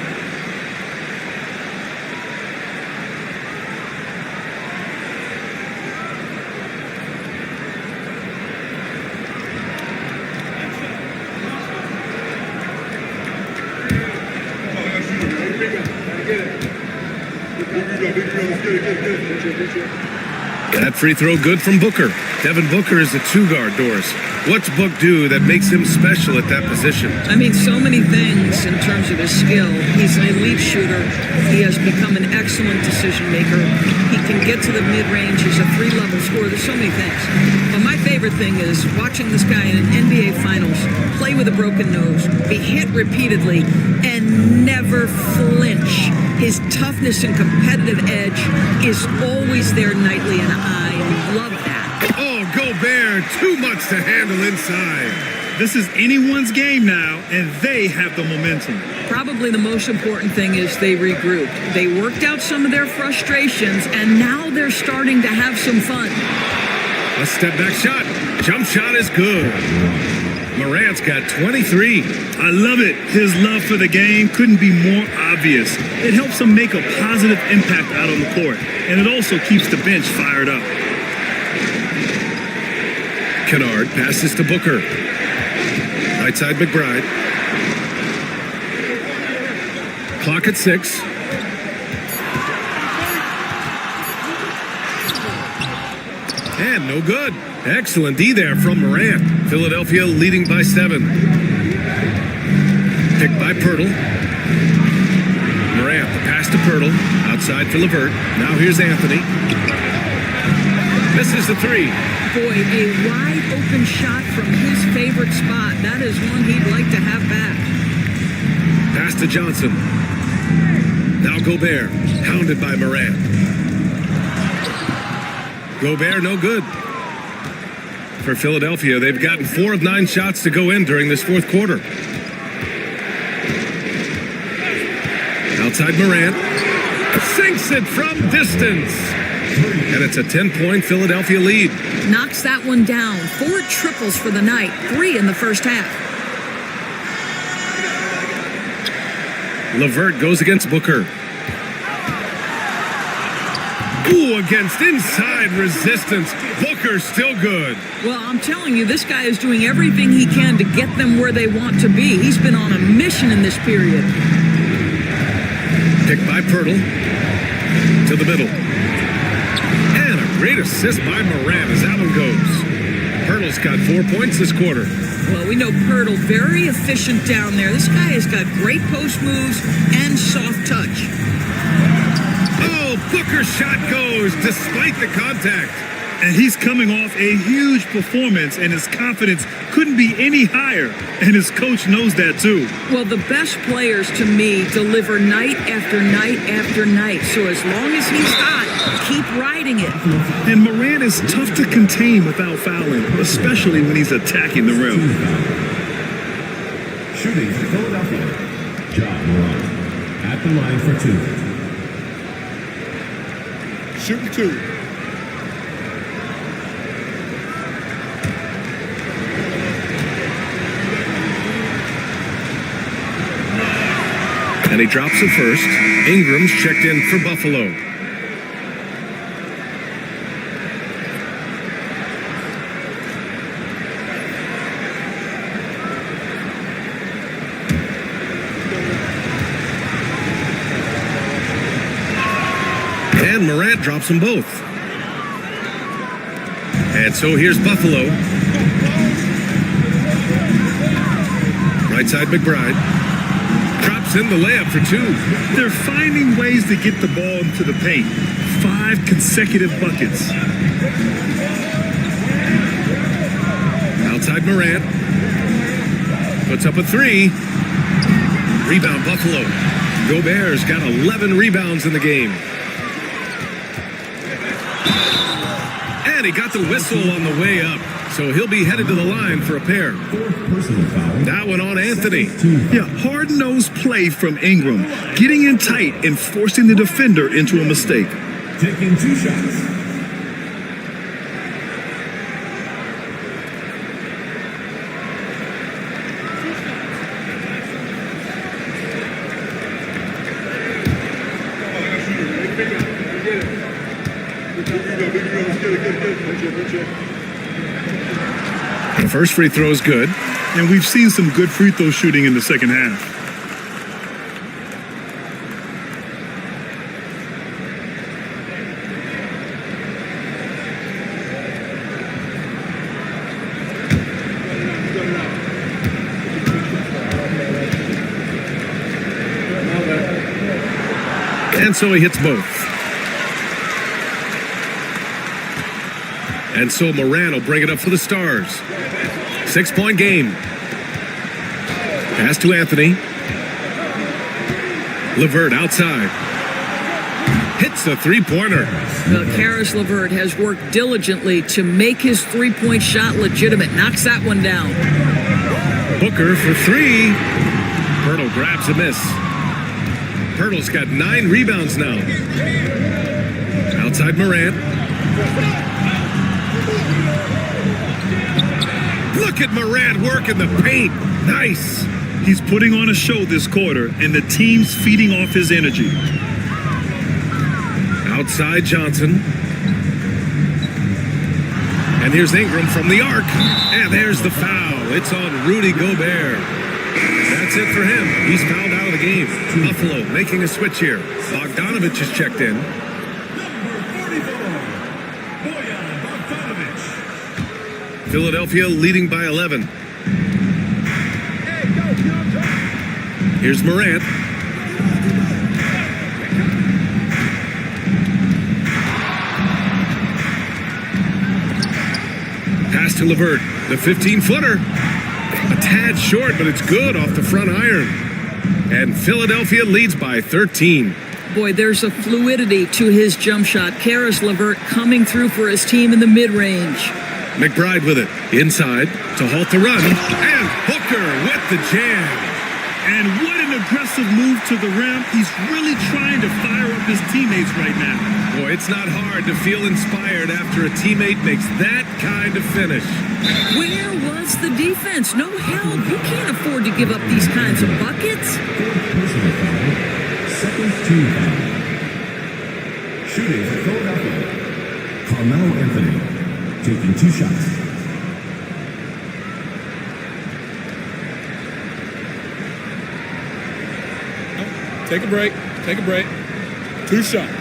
That free throw good from Booker. Devin Booker is a 2-guard, Doris. What's Book do that makes him special at that position? I mean, so many things in terms of his skill. He's an elite shooter. He has become an excellent decision maker. He can get to the mid-range. He's a 3-level scorer. There's so many things. But my favorite thing is watching this guy in an NBA Finals play with a broken nose, be hit repeatedly, and never flinch. His toughness and competitive edge is always there nightly, and I love that. Oh, Gobert, too much to handle inside. This is anyone's game now, and they have the momentum. Probably the most important thing is they regrouped. They worked out some of their frustrations, and now they're starting to have some fun. A step-back shot. Jump shot is good. Morant's got 23. I love it. His love for the game couldn't be more obvious. It helps him make a positive impact out on the court, and it also keeps the bench fired up. Kennard passes to Booker. Right side McBride. Clock at 6. And no good. Excellent D there from Morant. Philadelphia leading by 7. Picked by Pirtle. Morant, the pass to Pirtle. Outside for LeVert. Now here's Anthony. Misses the 3. Boy, a wide open shot from his favorite spot. That is one he'd like to have back. Pass to Johnson. Now Gobert, hounded by Morant. Gobert, no good. For Philadelphia, they've gotten 4 of 9 shots to go in during this fourth quarter. Outside Morant. Sinks it from distance. And it's a 10-point Philadelphia lead. Knocks that one down. 4 triples for the night. 3 in the first half. LeVert goes against Booker. Ooh, against inside resistance. Booker still good. Well, I'm telling you, this guy is doing everything he can to get them where they want to be. He's been on a mission in this period. Picked by Pirtle. To the middle. And a great assist by Morant as that one goes. Pirtle's got 4 points this quarter. Well, we know Pirtle, very efficient down there. This guy has got great post moves and soft touch. Oh, Booker's shot goes despite the contact. And he's coming off a huge performance, and his confidence couldn't be any higher. And his coach knows that, too. Well, the best players, to me, deliver night after night after night. So as long as he's hot, keep riding it. And Morant is tough to contain without fouling, especially when he's attacking the rim. Shooting for Philadelphia, Ja Morant at the line for 2. Shooting 2. And he drops it first. Ingram's checked in for Buffalo. And Morant drops them both. And so here's Buffalo. Right side McBride. Drops in the layup for 2. They're finding ways to get the ball into the paint. 5 consecutive buckets. Outside Morant. Puts up a 3. Rebound Buffalo. Gobert's got 11 rebounds in the game. And he got the whistle on the way up. So he'll be headed to the line for a pair. That one on Anthony. Yeah, hard-nosed play from Ingram, getting in tight and forcing the defender into a mistake. Taking 2 shots. The first free throw is good. And we've seen some good free throw shooting in the second half. And so he hits both. And so Morant will bring it up for the Stars. 6-point game. Pass to Anthony. LeVert outside. Hits the three-pointer. Karis LeVert has worked diligently to make his three-point shot legitimate. Knocks that one down. Booker for 3. Pirtle grabs a miss. Pirtle's got 9 rebounds now. Outside Morant. Look at Morant working the paint. Nice. He's putting on a show this quarter, and the team's feeding off his energy. Outside Johnson. And here's Ingram from the arc. And there's the foul. It's on Rudy Gobert. That's it for him. He's fouled out of the game. Buffalo making a switch here. Bogdanovich is checked in. Philadelphia leading by 11. Here's Morant. Pass to LeVert. The 15-footer. A tad short, but it's good off the front iron. And Philadelphia leads by 13. Boy, there's a fluidity to his jump shot. Karis LeVert coming through for his team in the mid-range. McBride with it. Inside to halt the run. And Booker with the jam. And what an aggressive move to the rim. He's really trying to fire up his teammates right now. Boy, it's not hard to feel inspired after a teammate makes that kind of finish. Where was the defense? No help. You can't afford to give up these kinds of buckets. Personal foul. Second team foul. Shooting for Philadelphia. Carmelo Anthony. Taking 2 shots. Take a break. Take a break. 2 shots.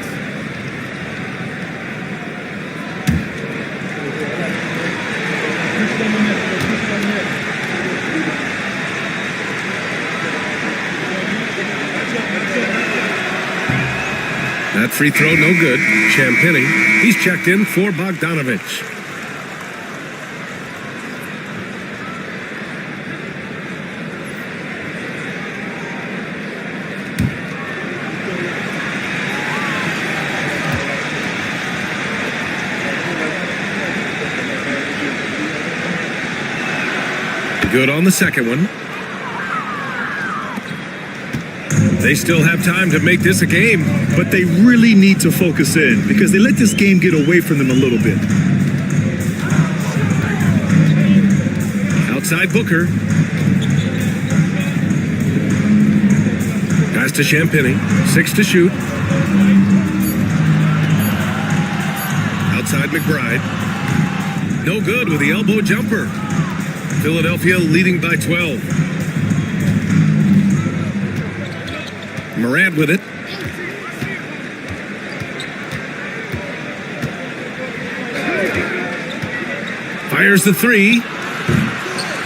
That free throw no good. Champagny. He's checked in for Bogdanovich. Good on the second one. They still have time to make this a game. But they really need to focus in because they let this game get away from them a little bit. Outside Booker. Pass to Champagny. 6 to shoot. Outside McBride. No good with the elbow jumper. Philadelphia leading by 12. Morant with it. Fires the 3.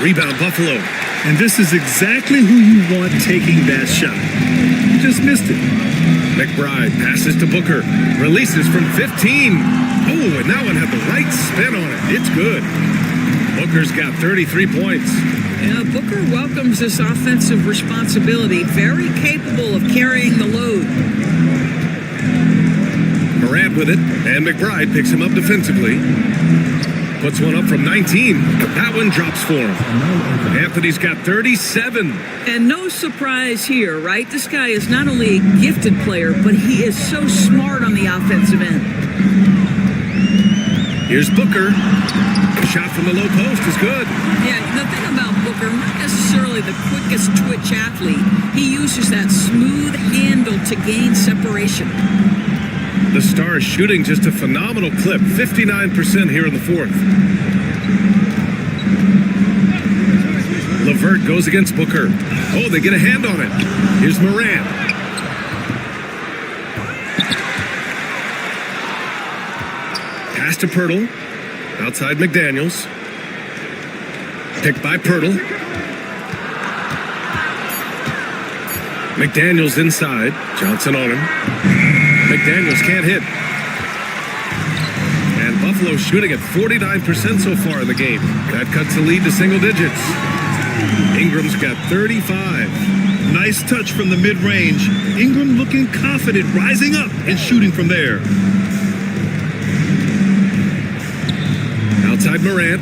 Rebound Buffalo. And this is exactly who you want taking that shot. You just missed it. McBride passes to Booker. Releases from 15. Oh, and that one had the right spin on it. It's good. Booker's got 33 points. Yeah, Booker welcomes this offensive responsibility. Very capable of carrying the load. Morant with it, and McBride picks him up defensively. Puts one up from 19. That one drops for him. Anthony's got 37. And no surprise here, right? This guy is not only a gifted player, but he is so smart on the offensive end. Here's Booker. The shot from the low post is good. Yeah, the thing about Booker, not necessarily the quickest twitch athlete. He uses that smooth handle to gain separation. The Star is shooting just a phenomenal clip, 59% here in the fourth. LeVert goes against Booker. Oh, they get a hand on it. Here's Morant. Pass to Pirtle. Outside McDaniels. Picked by Pirtle. McDaniels inside. Johnson on him. McDaniels can't hit. And Buffalo shooting at 49% so far in the game. That cuts the lead to single digits. Ingram's got 35. Nice touch from the mid-range. Ingram looking confident, rising up and shooting from there. Outside Morant.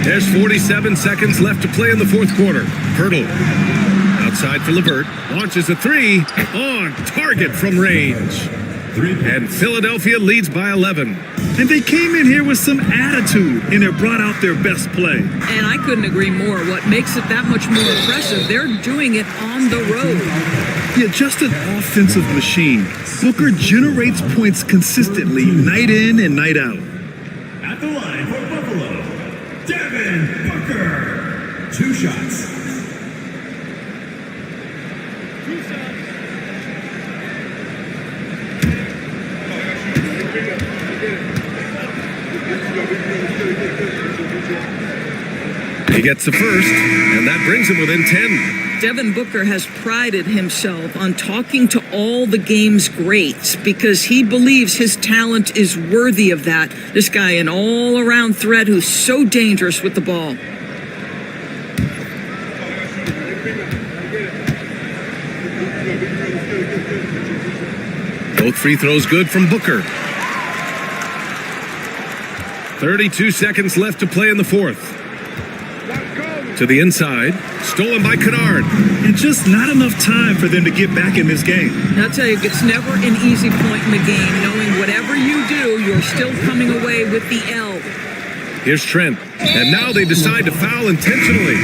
There's 47 seconds left to play in the fourth quarter. Pirtle. Outside for LeVert. Launches a three. On target from range. And Philadelphia leads by 11. And they came in here with some attitude, and they brought out their best play. And I couldn't agree more. What makes it that much more impressive, they're doing it on the road. Yeah, just an offensive machine. Booker generates points consistently, night in and night out. At the line for Buffalo, Devin Booker. 2 shots. He gets the first, and that brings him within 10. Devin Booker has prided himself on talking to all the game's greats because he believes his talent is worthy of that. This guy, an all-around threat who's so dangerous with the ball. Both free throws good from Booker. 32 seconds left to play in the fourth. To the inside, stolen by Kennard. And just not enough time for them to get back in this game. I'll tell you, it's never an easy point in the game, knowing whatever you do, you're still coming away with the L. Here's Trent. And now they decide to foul intentionally.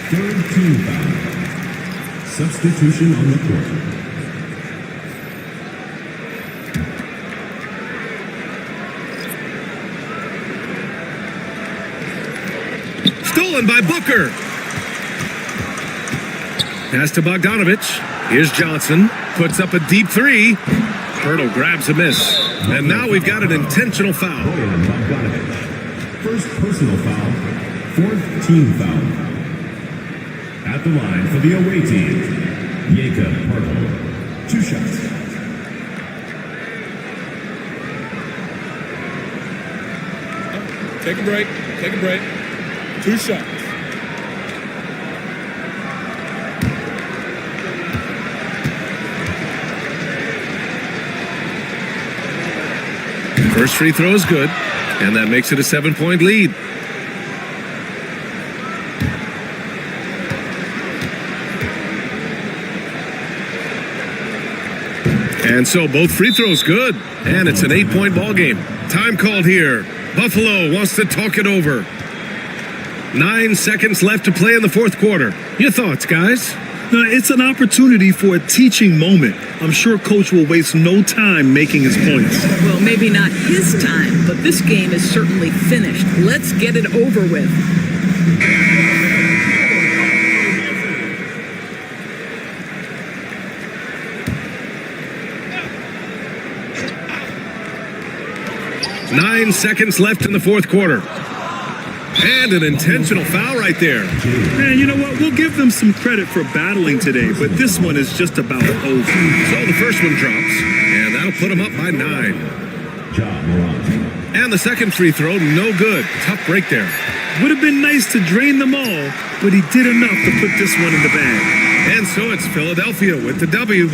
Third team foul. Substitution on the court. Stolen by Booker. Pass to Bogdanovich. Here's Johnson. Puts up a deep three. Pirtle grabs a miss. And now we've got an intentional foul. Boyan Bogdanovich. First personal foul. Fourth team foul. At the line for the away team, Jakob Pirtle. 2 shots. Take a break. Take a break. 2 shots. First free throw is good, and that makes it a 7-point lead. And so both free throws good, and it's an 8-point ball game. Time called here. Buffalo wants to talk it over. 9 seconds left to play in the fourth quarter. Your thoughts, guys? It's an opportunity for a teaching moment. I'm sure Coach will waste no time making his points. Well, maybe not his time, but this game is certainly finished. Let's get it over with. Nine seconds left in the fourth quarter. And an intentional foul right there. Man, you know what? We'll give them some credit for battling today, but this one is just about over. So the first one drops, and that'll put them up by 9. Ja Morant. And the second free throw, no good. Tough break there. Would have been nice to drain them all, but he did enough to put this one in the bag. And so it's Philadelphia with the W.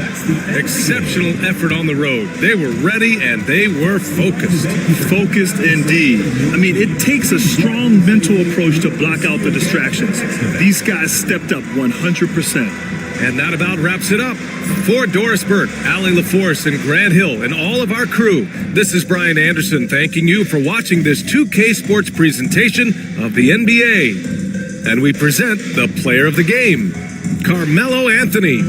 Exceptional effort on the road. They were ready and they were focused. Focused indeed. I mean, it takes a strong mental approach to block out the distractions. These guys stepped up 100%. And that about wraps it up. For Doris Burke, Allie LaForce, and Grant Hill, and all of our crew, this is Brian Anderson thanking you for watching this 2K Sports presentation of the NBA. And we present the player of the game, Carmelo Anthony.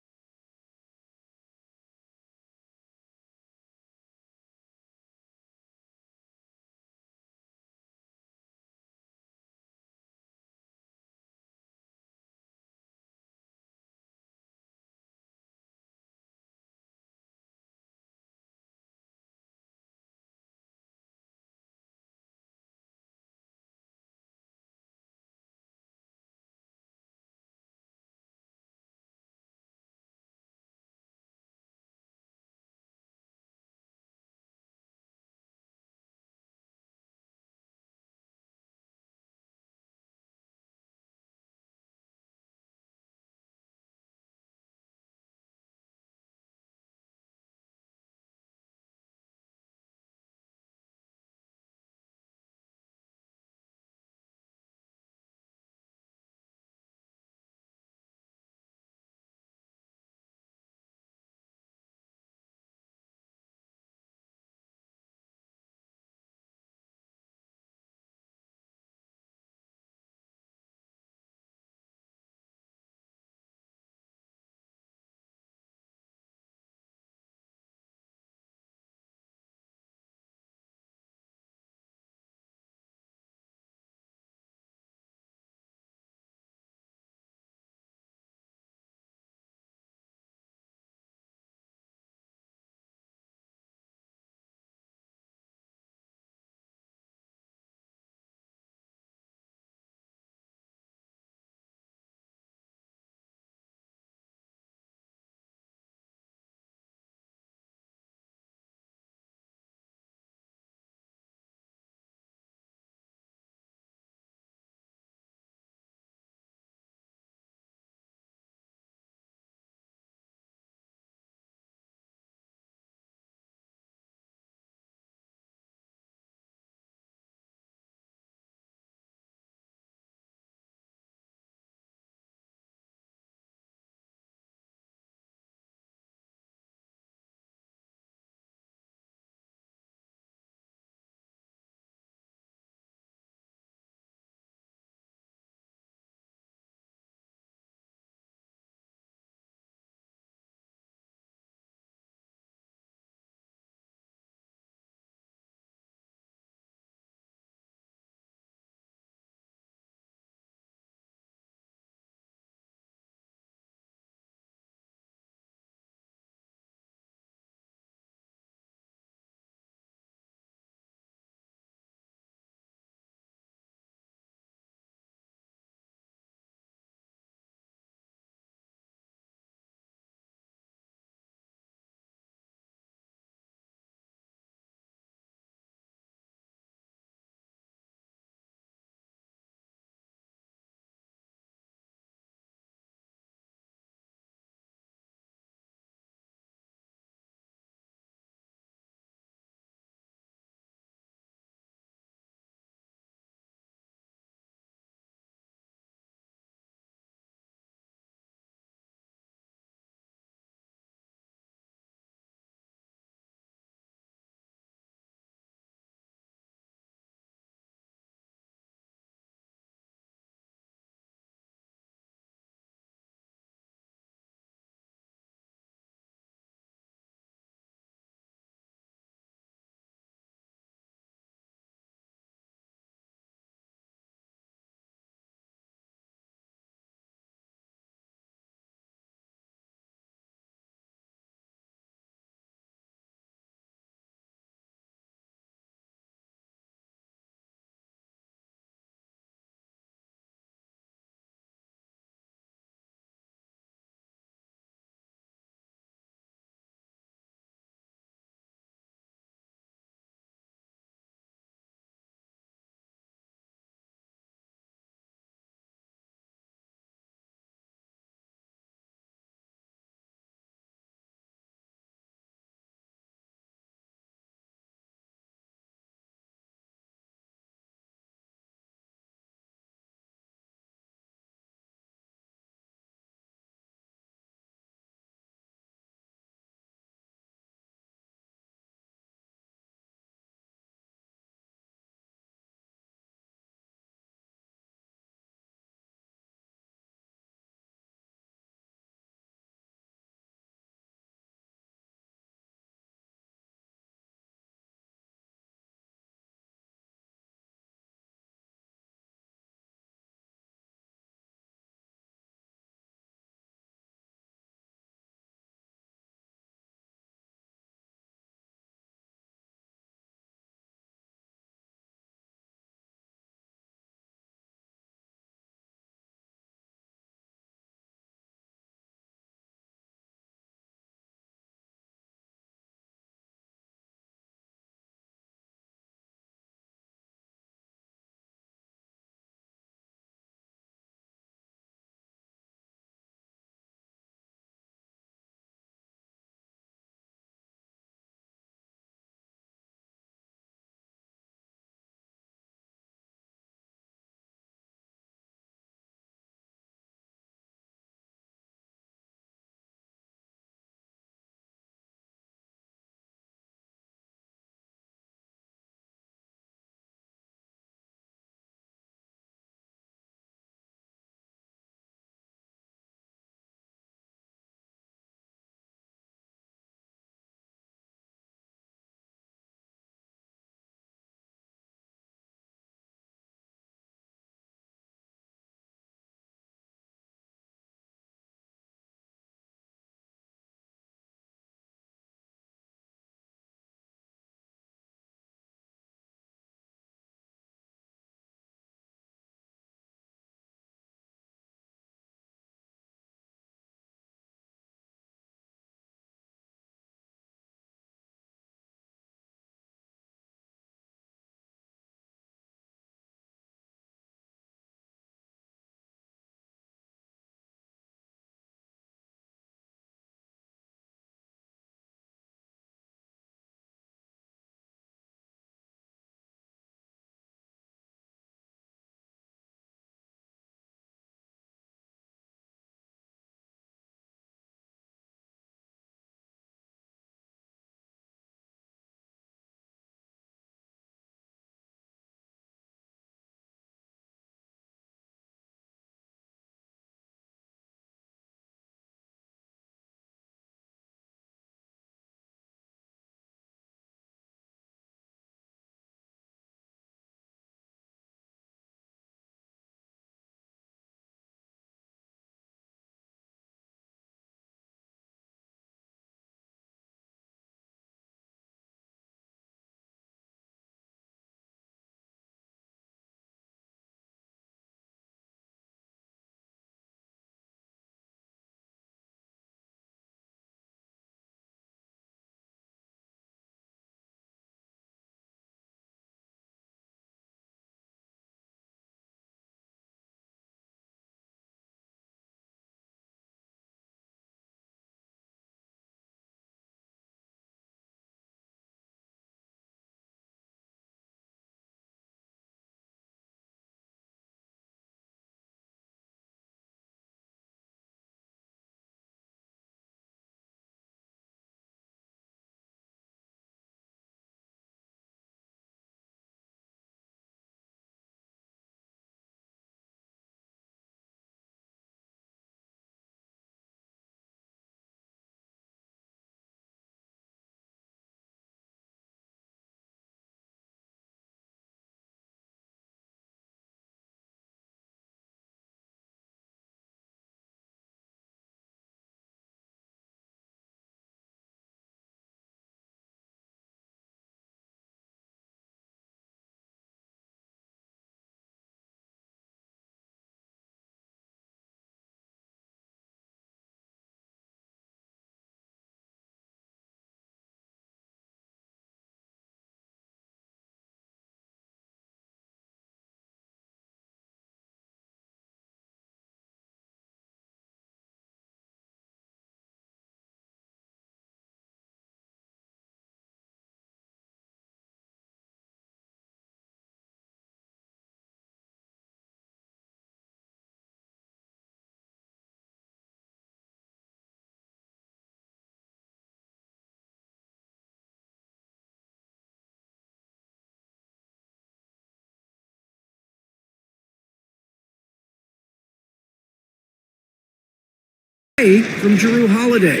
from Jrue Holiday.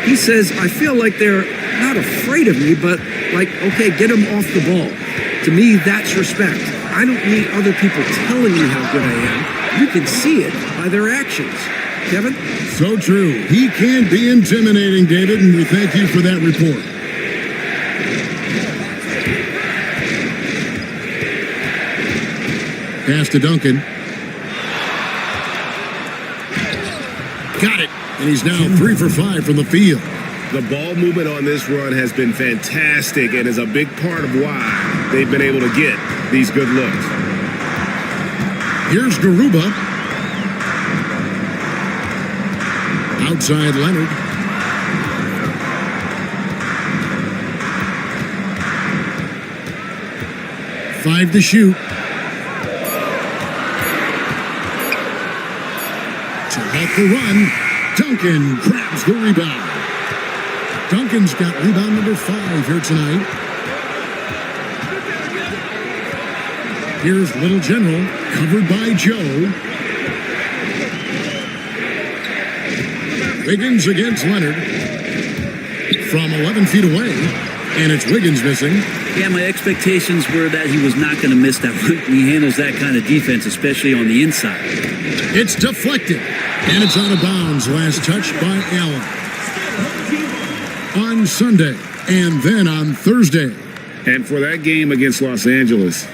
He says, I feel like they're not afraid of me, but like, okay, get them off the ball. To me, that's respect. I don't need other people telling me how good I am. You can see it by their actions. Kevin? So true. He can be intimidating, David, and we thank you for that report. Pass to Duncan. Got it. And he's now 3 for 5 from the field. The ball movement on this run has been fantastic and is a big part of why they've been able to get these good looks. Here's Garuba. Outside Leonard. Five to shoot. To make the run, Duncan grabs the rebound. Duncan's got rebound number 5 here tonight. Here's Little General, covered by Joe. Wiggins against Leonard. From 11 feet away, and it's Wiggins missing. Yeah, my expectations were that he was not going to miss that one. He handles that kind of defense, especially on the inside. It's deflected, and it's out of bounds. Last touch by Allen. On Sunday, and then on Thursday. And for that game against Los Angeles,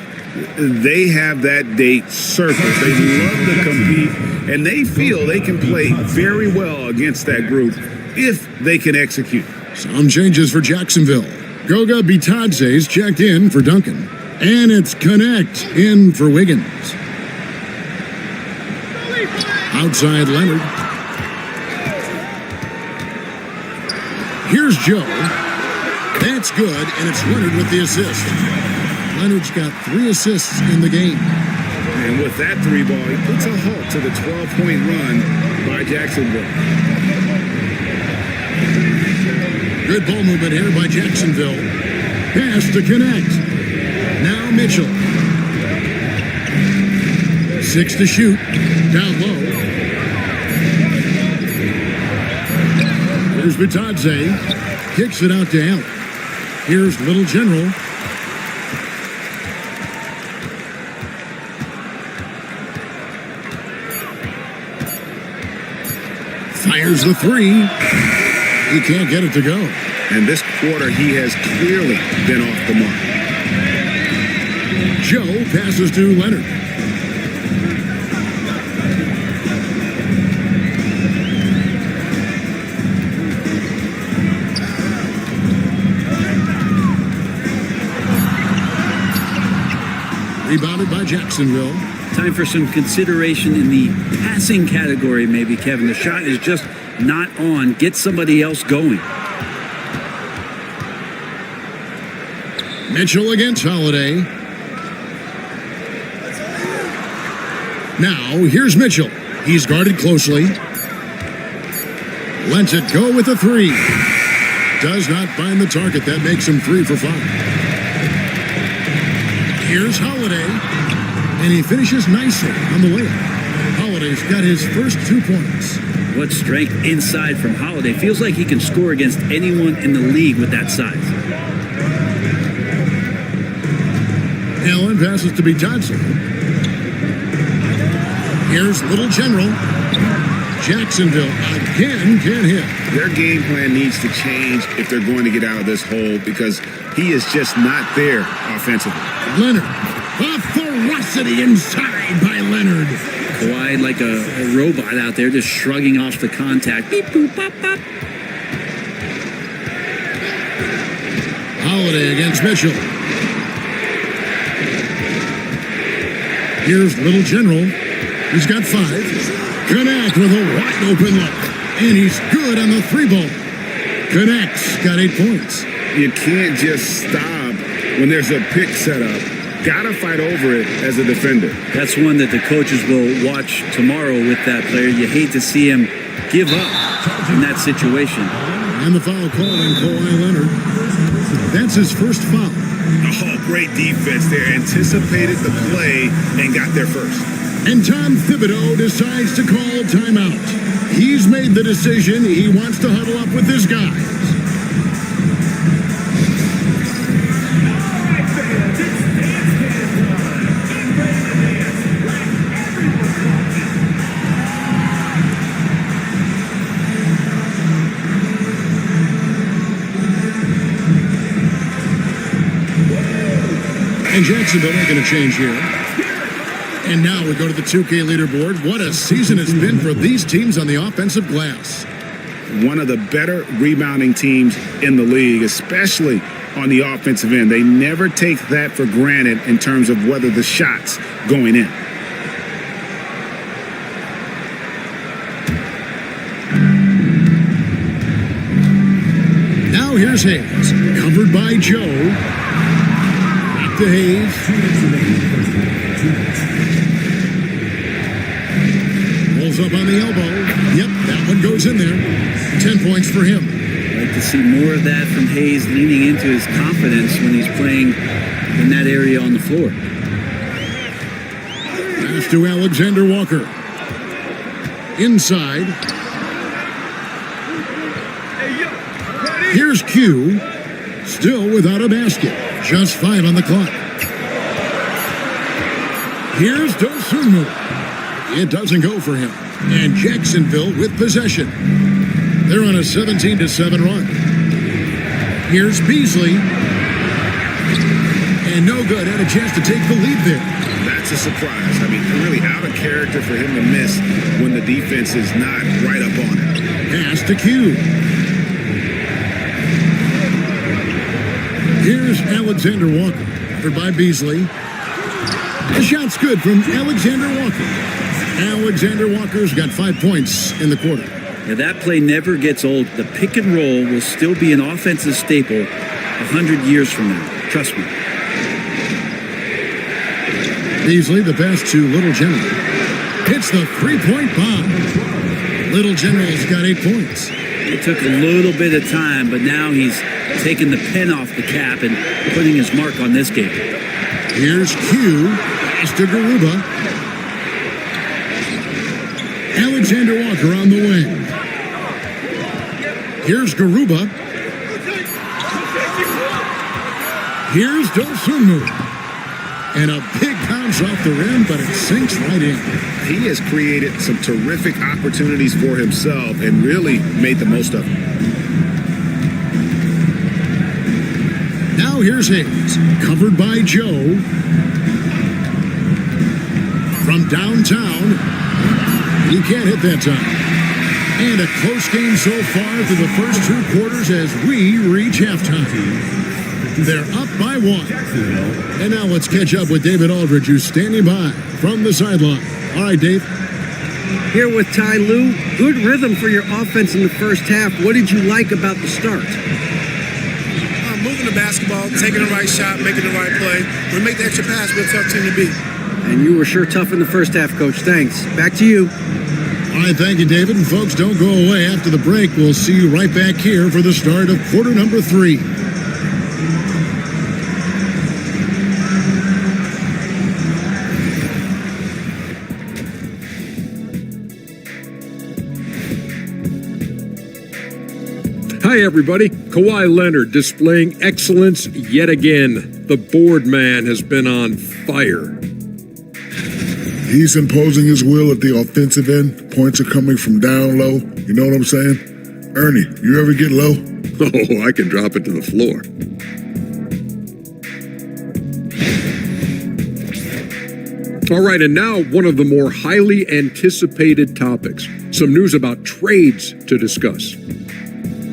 they have that date circled. They love to compete, and they feel they can play very well against that group if they can execute. Some changes for Jacksonville. Goga Bitadze's checked in for Duncan. And it's Connect in for Wiggins. Outside Leonard. Here's Joe. That's good, and it's Leonard with the assist. Leonard's got 3 assists in the game. And with that 3 ball, he puts a halt to the 12-point run by Jacksonville. Good ball movement here by Jacksonville. Pass to Connect. Now Mitchell. 6 to shoot. Down low. Here's Bitadze. Kicks it out to Allen. Here's Little General. Fires the 3. He can't get it to go. And this quarter, he has clearly been off the mark. Joe passes to Leonard. Rebounded by Jacksonville. Time for some consideration in the passing category, maybe, Kevin. The shot is just not on. Get somebody else going. Mitchell against Holiday. Now, here's Mitchell. He's guarded closely. Lets it go with a 3. Does not find the target. That makes him 3 for 5. Here's Holiday. And he finishes nicely on the layup. Holiday's got his first 2 points. What strength inside from Holiday. Feels like he can score against anyone in the league with that size. Allen passes to Bitadze. Here's Little General. Jacksonville again can't hit. Their game plan needs to change if they're going to get out of this hole because he is just not there offensively. Leonard. A ferocity inside by Leonard. Kawhi like a robot out there just shrugging off the contact. Beep, boop, pop, pop. Holiday against Mitchell. Here's Little General. He's got 5. Connect with a wide open look. And he's good on the 3 ball. Connect's got 8 points. You can't just stop when there's a pick set up. Gotta fight over it as a defender. That's one that the coaches will watch tomorrow with that player. You hate to see him give up in that situation. And the foul call on Kawhi Leonard. That's his first foul. Oh, great defense there. Anticipated the play and got there first. And Tom Thibodeau decides to call timeout. He's made the decision. He wants to huddle up with his guys. And Jacksonville making a change here. And now we go to the 2K leaderboard. What a season it's been for these teams on the offensive glass. One of the better rebounding teams in the league, especially on the offensive end. They never take that for granted in terms of whether the shot's going in. Now here's Hayes, covered by Joe. Back to Hayes. Pulls up on the elbow. Yep, that one goes in there. 10 points for him. I'd like to see more of that from Hayes, leaning into his confidence when he's playing in that area on the floor. Pass to Alexander Walker. Inside. Here's Q. Still without a basket. Just 5 on the clock. Here's Dosunmu. It doesn't go for him. And Jacksonville with possession. They're on a 17-7 run. Here's Beasley. And no good. Had a chance to take the lead there. That's a surprise. I mean, really out of character for him to miss when the defense is not right up on it. Pass to Q. Here's Alexander Walker, covered by Beasley. The shot's good from Alexander Walker. Alexander Walker's got 5 points in the quarter. Yeah, that play never gets old. The pick and roll will still be an offensive staple 100 years from now. Trust me. Beasley, the pass to Little General. Hits the three-point bomb. Little General's got 8 points. It took a little bit of time, but now he's taking the pen off the cap and putting his mark on this game. Here's Q. Pass to Garuba. Alexander Walker on the wing. Here's Garuba. Here's Dosunmu. And a big bounce off the rim, but it sinks right in. He has created some terrific opportunities for himself and really made the most of them. Now here's Hayes, covered by Joe. From downtown, he can't hit that time. And a close game so far through the first 2 quarters as we reach halftime. They're up by 1. And now let's catch up with David Aldridge, who's standing by from the sideline. All right, Dave. Here with Ty Lue. Good rhythm for your offense in the first half. What did you like about the start? Moving the basketball, taking the right shot, making the right play. When we make the extra pass, we're a tough team to beat. And you were sure tough in the first half, Coach. Thanks. Back to you. All right, thank you, David. And folks, don't go away. After the break, we'll see you right back here for the start of quarter number 3. Hi, everybody. Kawhi Leonard displaying excellence yet again. The board man has been on fire. He's imposing his will at the offensive end. Points are coming from down low. You know what I'm saying? Ernie, you ever get low? Oh, I can drop it to the floor. All right, and now one of the more highly anticipated topics. Some news about trades to discuss.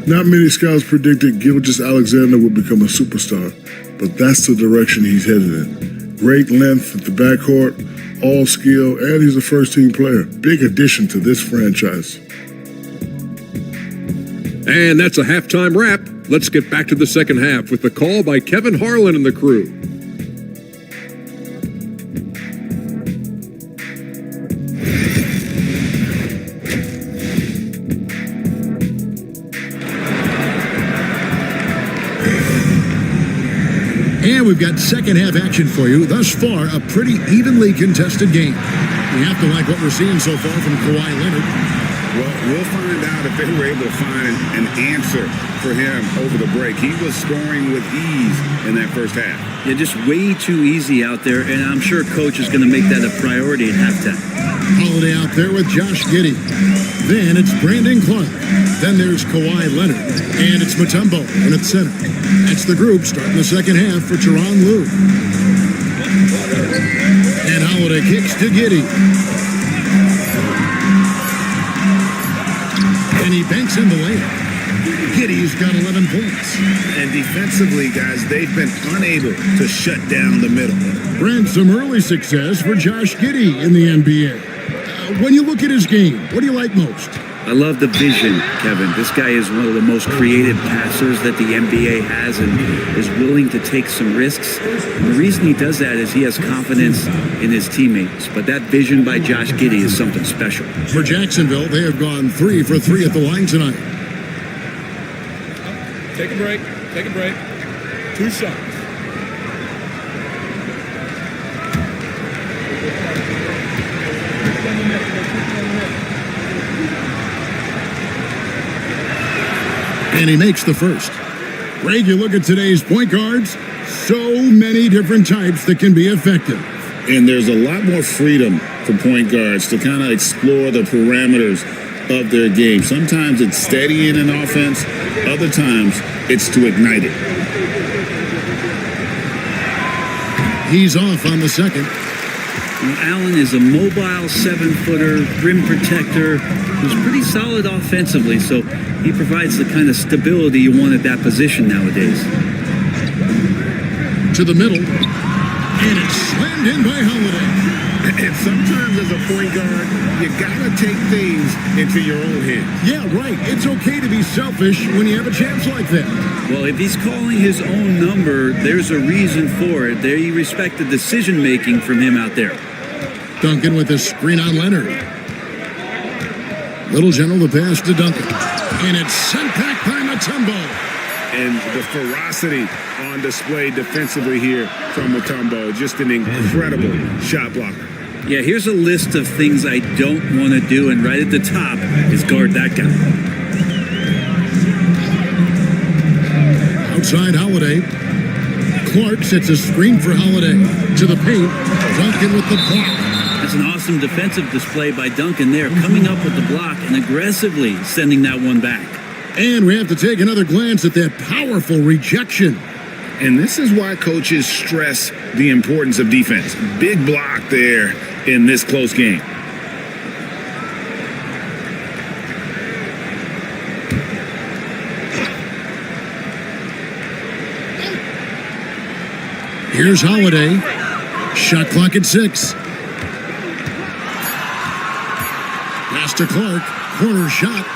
Not many scouts predicted Gilgeous-Alexander would become a superstar, but that's the direction he's headed in. Great length at the backcourt, all skill, and he's a first-team player. Big addition to this franchise. And that's a halftime wrap. Let's get back to the second half with the call by Kevin Harlan and the crew. And we've got second half action for you. Thus far, a pretty evenly contested game. We have to like what we're seeing so far from Kawhi Leonard. Well, we'll find out if they were able to find an answer for him over the break. He was scoring with ease in that first half. Yeah, just way too easy out there, and I'm sure Coach is going to make that a priority at halftime. Holiday out there with Josh Giddey. Then it's Brandon Clark. Then there's Kawhi Leonard. And it's Mutombo in at center. That's the group starting the second half for Tyronn Lue. And Holiday kicks to Giddey. And he banks in the layup. Giddey's got 11 points. And defensively, guys, they've been unable to shut down the middle. Brent, some early success for Josh Giddey in the NBA. When you look at his game, what do you like most? I love the vision, Kevin. This guy is one of the most creative passers that the NBA has and is willing to take some risks. And the reason he does that is he has confidence in his teammates. But that vision by Josh Giddey is something special. For Jacksonville, they have gone 3 for 3 at the line tonight. Take a break. Take a break. 2 shots. And he makes the first. Greg, you look at today's point guards, so many different types that can be effective. And there's a lot more freedom for point guards to kind of explore the parameters of their game. Sometimes it's steadying an offense. Other times it's to ignite it. He's off on the second. Well, Allen is a mobile 7-footer, rim protector, who's pretty solid offensively, so he provides the kind of stability you want at that position nowadays. To the middle, and it's slammed in by Holiday. And sometimes as a point guard, you gotta take things into your own hands. Yeah, right. It's okay to be selfish when you have a chance like that. Well, if he's calling his own number, there's a reason for it. They respect the decision-making from him out there. Duncan with a screen on Leonard. Little General the pass to Duncan. And it's sent back by Mutombo. And the ferocity on display defensively here from Mutombo. Just an incredible shot blocker. Yeah, here's a list of things I don't want to do, and right at the top is guard that guy. Outside Holiday. Clark sets a screen for Holiday. To the paint. Duncan with the block. That's an awesome defensive display by Duncan there, coming up with the block and aggressively sending that one back. And we have to take another glance at that powerful rejection. And this is why coaches stress the importance of defense. Big block there in this close game. Here's Holiday. Shot clock at 6. Pass to Clark. Corner shot.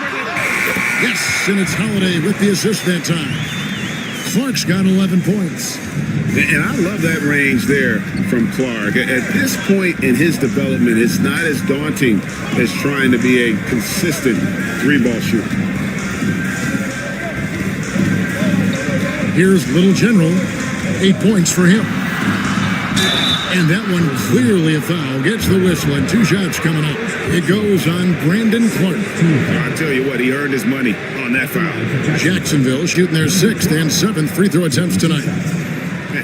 Yes, and it's Holiday with the assist that time. Clark's got 11 points. And I love that range there from Clark. At this point in his development, it's not as daunting as trying to be a consistent 3-ball shooter. Here's Little General. 8 points for him. And that one clearly a foul. Gets the whistle and 2 shots coming up. It goes on Brandon Clark. I'll tell you what, he earned his money on that foul. Jacksonville shooting their 6th and 7th free throw attempts tonight.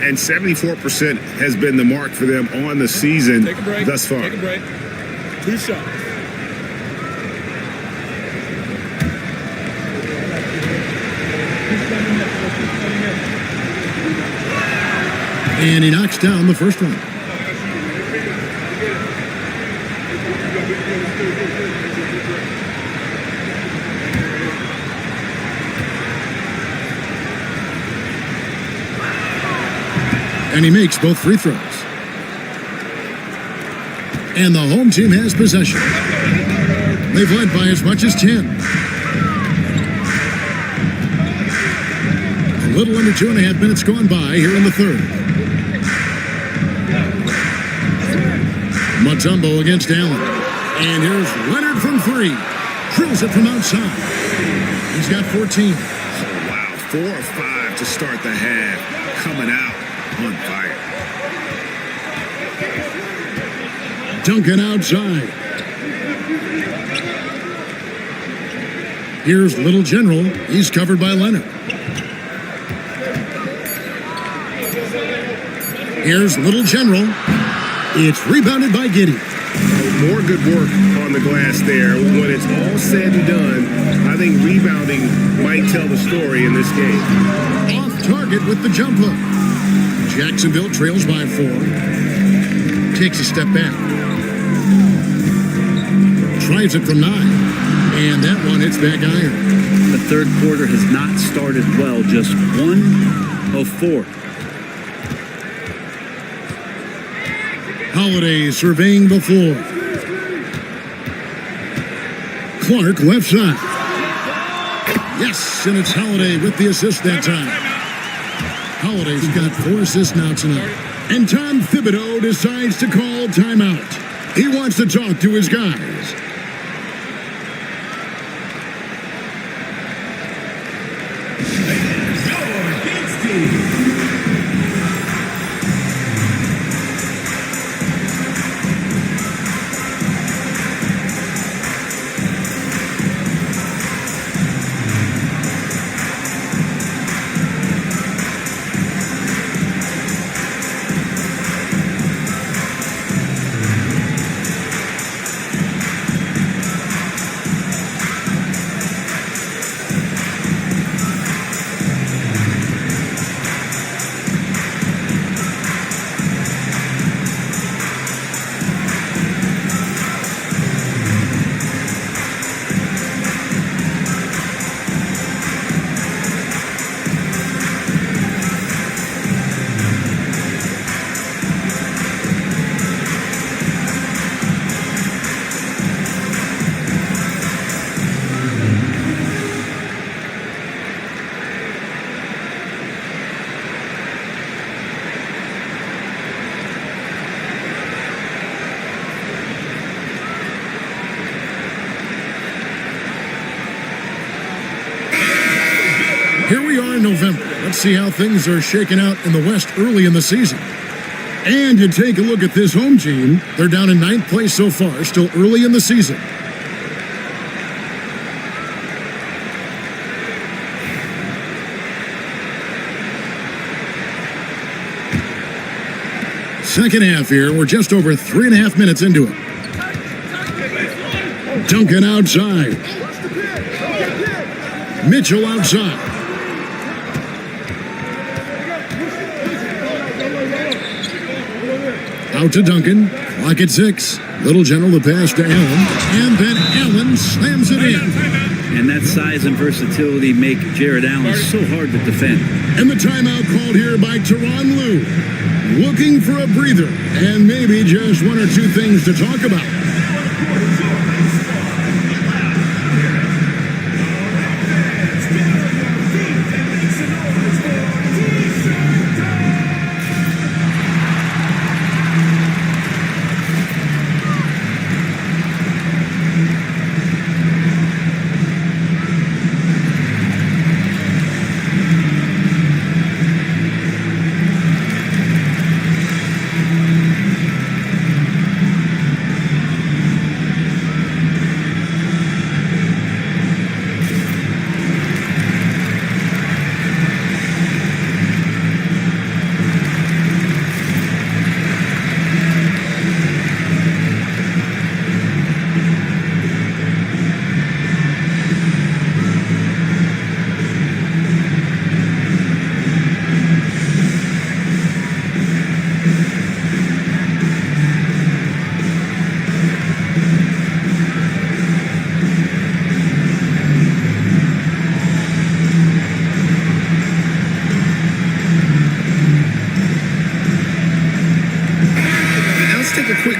And 74% has been the mark for them on the season thus far. Take a break. 2 shots. And he knocks down the first one. And he makes both free throws. And the home team has possession. They've led by as much as 10. A little under 2.5 minutes gone by here in the third. Mutombo against Allen. And here's Leonard from 3. Drills it from outside. He's got 14. Wow, 4 or 5 to start the half. Coming out on fire. Duncan outside. Here's Little General. He's covered by Leonard. Here's Little General. It's rebounded by Giddey. More good work on the glass there. When it's all said and done, I think rebounding might tell the story in this game. Off target with the jump hook. Jacksonville trails by 4. Takes a step back. Tries it from 9. And that one hits back iron. The third quarter has not started well. Just 1 of 4. Holiday surveying the floor. Clark left side. Yes, and it's Holiday with the assist that time. Holiday's got 4 assists now tonight. And Tom Thibodeau decides to call timeout. He wants to talk to his guys. Here we are in November. Let's see how things are shaking out in the West early in the season. And you take a look at this home team. They're down in 9th place so far, still early in the season. Second half here. We're just over 3.5 minutes into it. Duncan outside. Mitchell outside. Out to Duncan. Clock at 6. Little General the pass to Allen. And then Allen slams it in. And that size and versatility make Jared Allen so hard to defend. And the timeout called here by Tyronn Lue. Looking for a breather. And maybe just 1 or 2 things to talk about.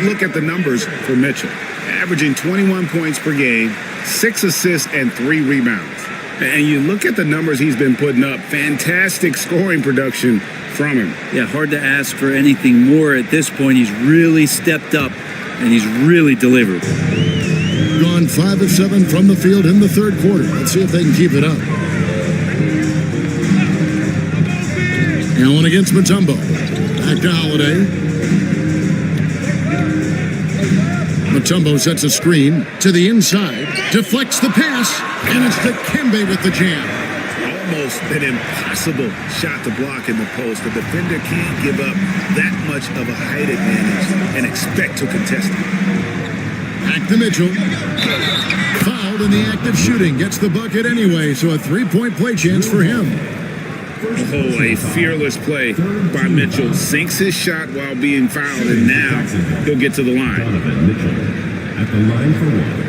Look at the numbers for Mitchell. Averaging 21 points per game, 6 assists, and 3 rebounds. And you look at the numbers he's been putting up, fantastic scoring production from him. Yeah, hard to ask for anything more at this point. He's really stepped up, and he's really delivered. Gone 5 of 7 from the field in the third quarter. Let's see if they can keep it up. Allen against Mutombo. Back to Holiday. Mutombo sets a screen to the inside, deflects the pass, and it's Dikembe with the jam. Almost an impossible shot to block in the post. The defender can't give up that much of a height advantage and expect to contest it. Back to Mitchell. Fouled in the act of shooting. Gets the bucket anyway, so a three-point play chance for him. Oh, a fearless play by Mitchell. Sinks his shot while being fouled, and now he'll get to the line. Donovan Mitchell at the line for one.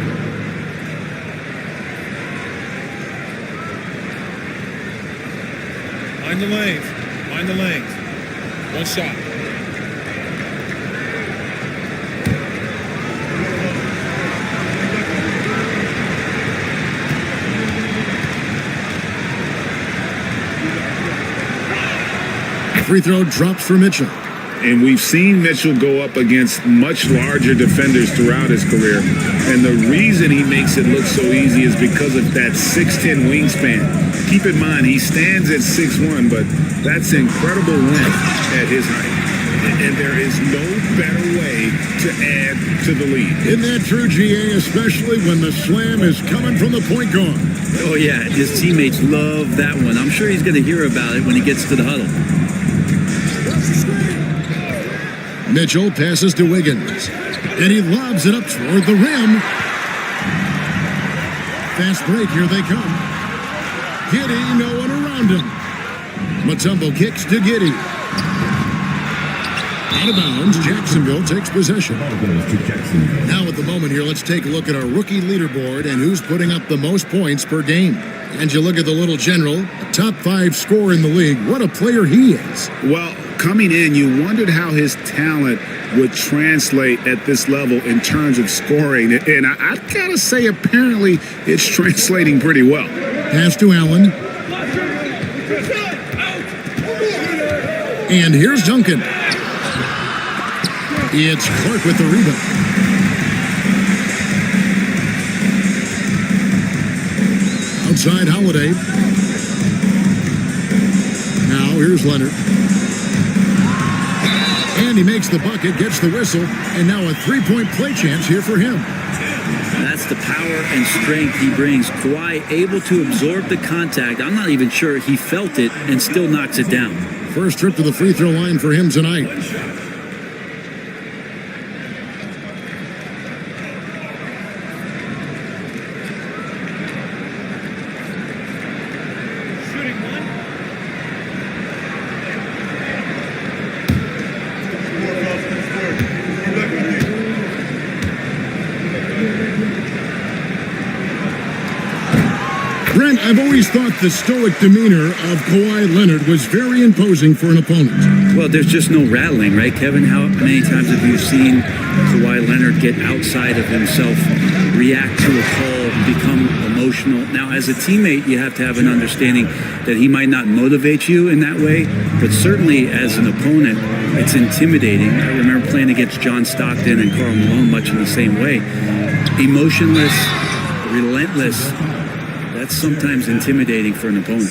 Mind the lanes. Mind the lanes. One shot. Free throw drops for Mitchell. And we've seen Mitchell go up against much larger defenders throughout his career. And the reason he makes it look so easy is because of that 6'10" wingspan. Keep in mind, he stands at 6'1", but that's incredible length at his height. And there is no better way to add to the lead. Isn't that true, GA, especially when the slam is coming from the point guard? Oh, yeah, his teammates love that one. I'm sure he's going to hear about it when he gets to the huddle. Mitchell passes to Wiggins, and he lobs it up toward the rim. Fast break, here they come. Giddey, no one around him. Mutombo kicks to Giddey. Out of bounds, Jacksonville takes possession. Now at the moment here, let's take a look at our rookie leaderboard and who's putting up the most points per game. And you look at the little general, a top 5 scorer in the league. What a player he is. Well, coming in, you wondered how his talent would translate at this level in terms of scoring. And I gotta say, apparently, it's translating pretty well. Pass to Allen. And here's Duncan. It's Clark with the rebound. Outside Holiday. Now here's Leonard. And he makes the bucket, gets the whistle, and now a three-point play chance here for him. That's the power and strength he brings. Kawhi able to absorb the contact. I'm not even sure he felt it and still knocks it down. First trip to the free throw line for him tonight. Brent, I've always thought the stoic demeanor of Kawhi Leonard was very imposing for an opponent. Well, there's just no rattling, right, Kevin? How many times have you seen Kawhi Leonard get outside of himself, react to a call, become emotional? Now, as a teammate, you have to have an understanding that he might not motivate you in that way, but certainly as an opponent, it's intimidating. I remember playing against John Stockton and Karl Malone much in the same way. Emotionless, relentless. That's sometimes intimidating for an opponent.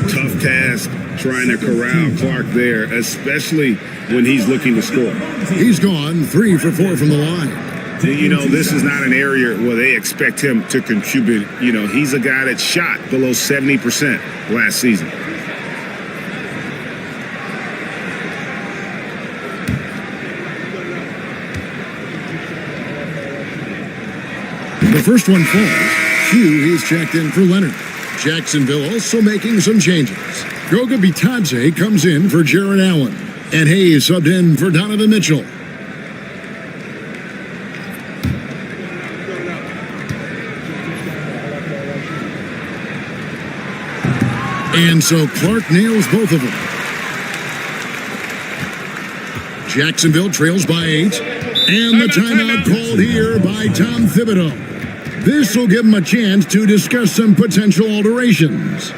Tough task trying to corral Clark there, especially when he's looking to score. He's gone 3 for 4 from the line. You know, this is not an area where they expect him to contribute. You know, he's a guy that shot below 70% last season. The first one falls. Hugh, he's checked in for Leonard. Jacksonville also making some changes. Goga Bitadze comes in for Jared Allen. And Hayes subbed in for Donovan Mitchell. And so Clark nails both of them. Jacksonville trails by 8. And the timeout called here by Tom Thibodeau. This will give them a chance to discuss some potential alterations.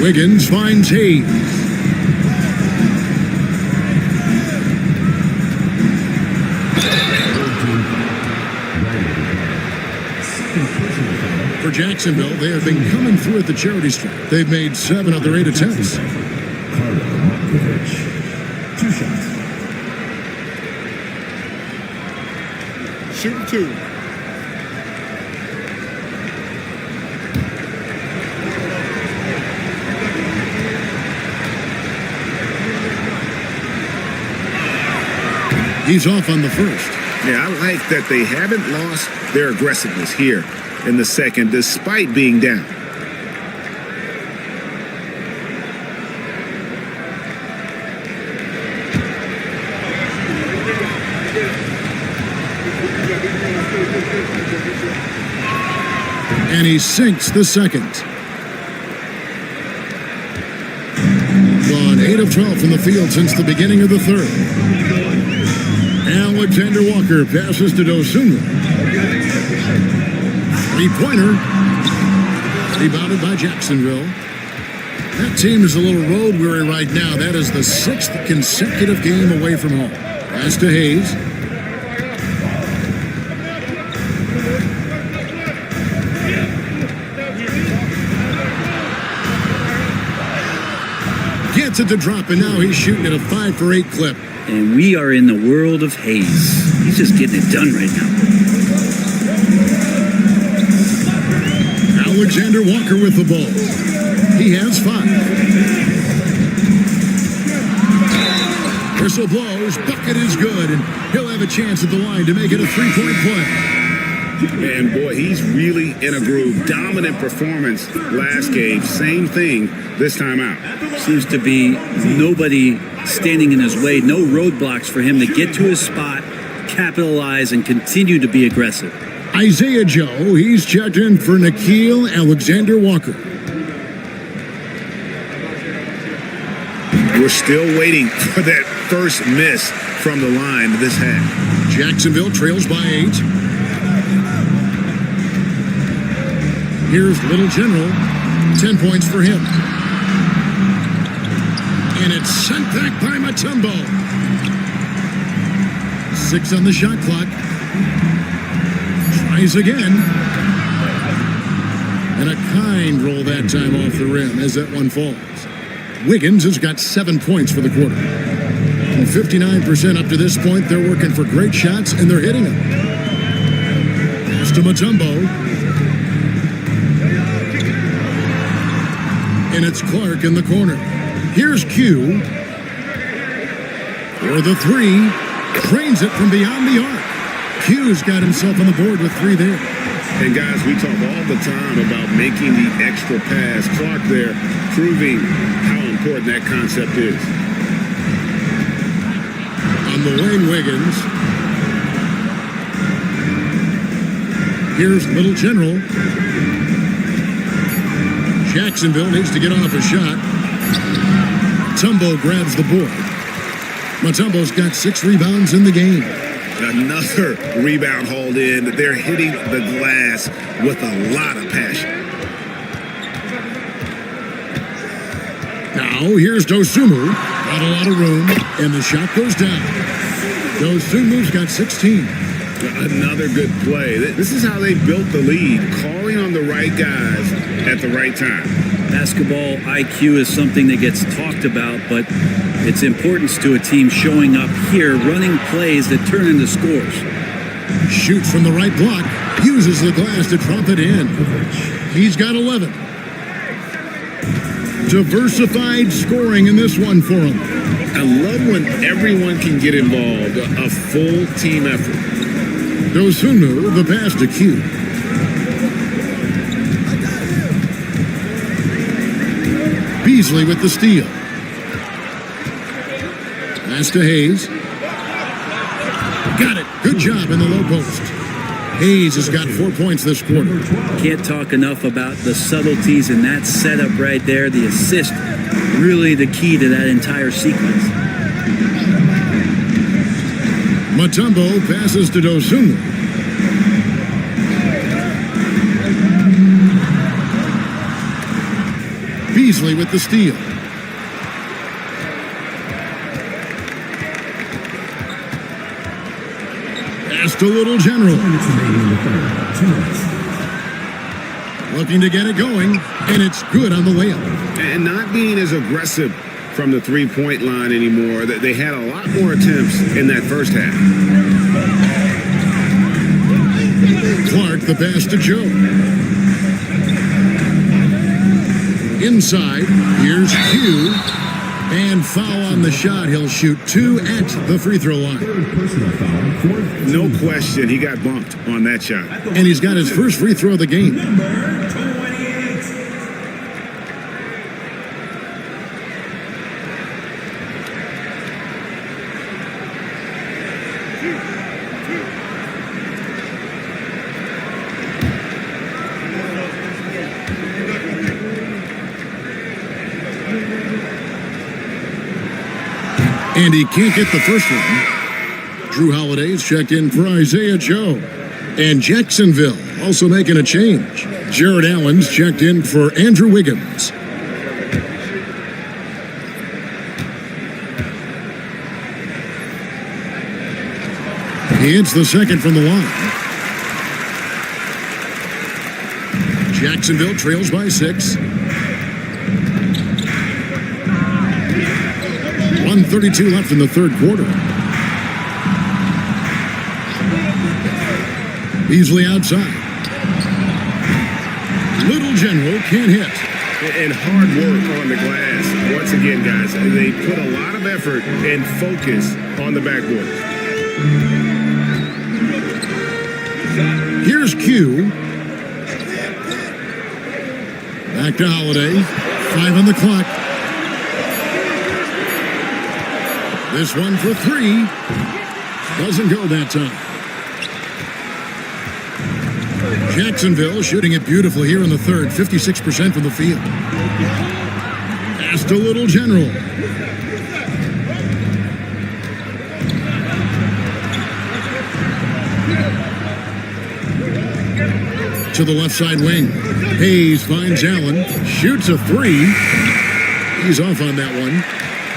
Wiggins finds Hayes. For Jacksonville, they have been coming through at the charity stripe. They've made 7 of their 8 attempts. Carter Markovich. 2 shots. Shooting 2. He's off on the first. Yeah, I like that they haven't lost their aggressiveness here in the second, despite being down. And he sinks the second. Gone 8 of 12 from the field since the beginning of the third. Alexander Walker passes to Dosunmu. 3-pointer. Rebounded by Jacksonville. That team is a little road weary right now. That is the 6th consecutive game away from home. Pass to Hayes. Gets it to drop, and now he's shooting at a 5 for 8 clip. And we are in the world of Hayes. He's just getting it done right now. Alexander Walker with the ball. He has 5. Whistle blows, bucket is good, and he'll have a chance at the line to make it a 3-point play. And boy, he's really in a groove. Dominant performance last game. Same thing this time out. Seems to be nobody standing in his way. No roadblocks for him to get to his spot, capitalize, and continue to be aggressive. Isaiah Joe, he's checked in for Nickeil Alexander Walker. We're still waiting for that first miss from the line this half. Jacksonville trails by 8. Here's Little General. 10 points for him. And it's sent back by Mutombo. 6 on the shot clock. Tries again. And a kind roll that time off the rim as that one falls. Wiggins has got 7 points for the quarter. And 59% up to this point. They're working for great shots, and they're hitting them. Pass to Mutombo. And it's Clark in the corner. Here's Q. For the 3. Drains it from beyond the arc. Q's got himself on the board with 3 there. And guys, we talk all the time about making the extra pass. Clark there proving how important that concept is. On the lane, Wiggins. Here's Little General. Jacksonville needs to get off a shot. Mutombo grabs the board. Mutombo's got 6 rebounds in the game. Another rebound hauled in. They're hitting the glass with a lot of passion. Now, here's Dosunmu. Not a lot of room, and the shot goes down. Dosumu's got 16. Another good play. This is how they built the lead, calling on the right guys at the right time. Basketball IQ is something that gets talked about, but its importance to a team showing up here, running plays that turn into scores. Shoots from the right block, uses the glass to drop it in. He's got 11. Diversified scoring in this one for him. I love when everyone can get involved, a full team effort. Dosunmu, the pass to Q. Beasley with the steal. Pass to Hayes. Got it. Good job in the low post. Hayes has got 4 points this quarter. Can't talk enough about the subtleties in that setup right there. The assist, really the key to that entire sequence. Mutombo passes to Dosunmu. Beasley with the steal. Pass to Little General. Looking to get it going, and it's good on the layup. And not being as aggressive from the three-point line anymore. They had a lot more attempts in that first half. Clark, the pass to Joe. Inside, here's Q. And foul on the shot. He'll shoot 2 at the free throw line. No question, he got bumped on that shot. And he's got his first free throw of the game. And he can't get the first one. Drew Holiday's checked in for Isaiah Joe. And Jacksonville also making a change. Jared Allen's checked in for Andrew Wiggins. He hits the second from the line. Jacksonville trails by 6. 1:32 left in the third quarter. Beasley outside. Little General can't hit. And hard work on the glass. Once again, guys, they put a lot of effort and focus on the backboard. Here's Q. Back to Holiday. 5 on the clock. This one for 3. Doesn't go that time. Jacksonville shooting it beautifully here in the third. 56% from the field. Pass to Little General. To the left side wing. Hayes finds Allen. Shoots a 3. He's off on that one.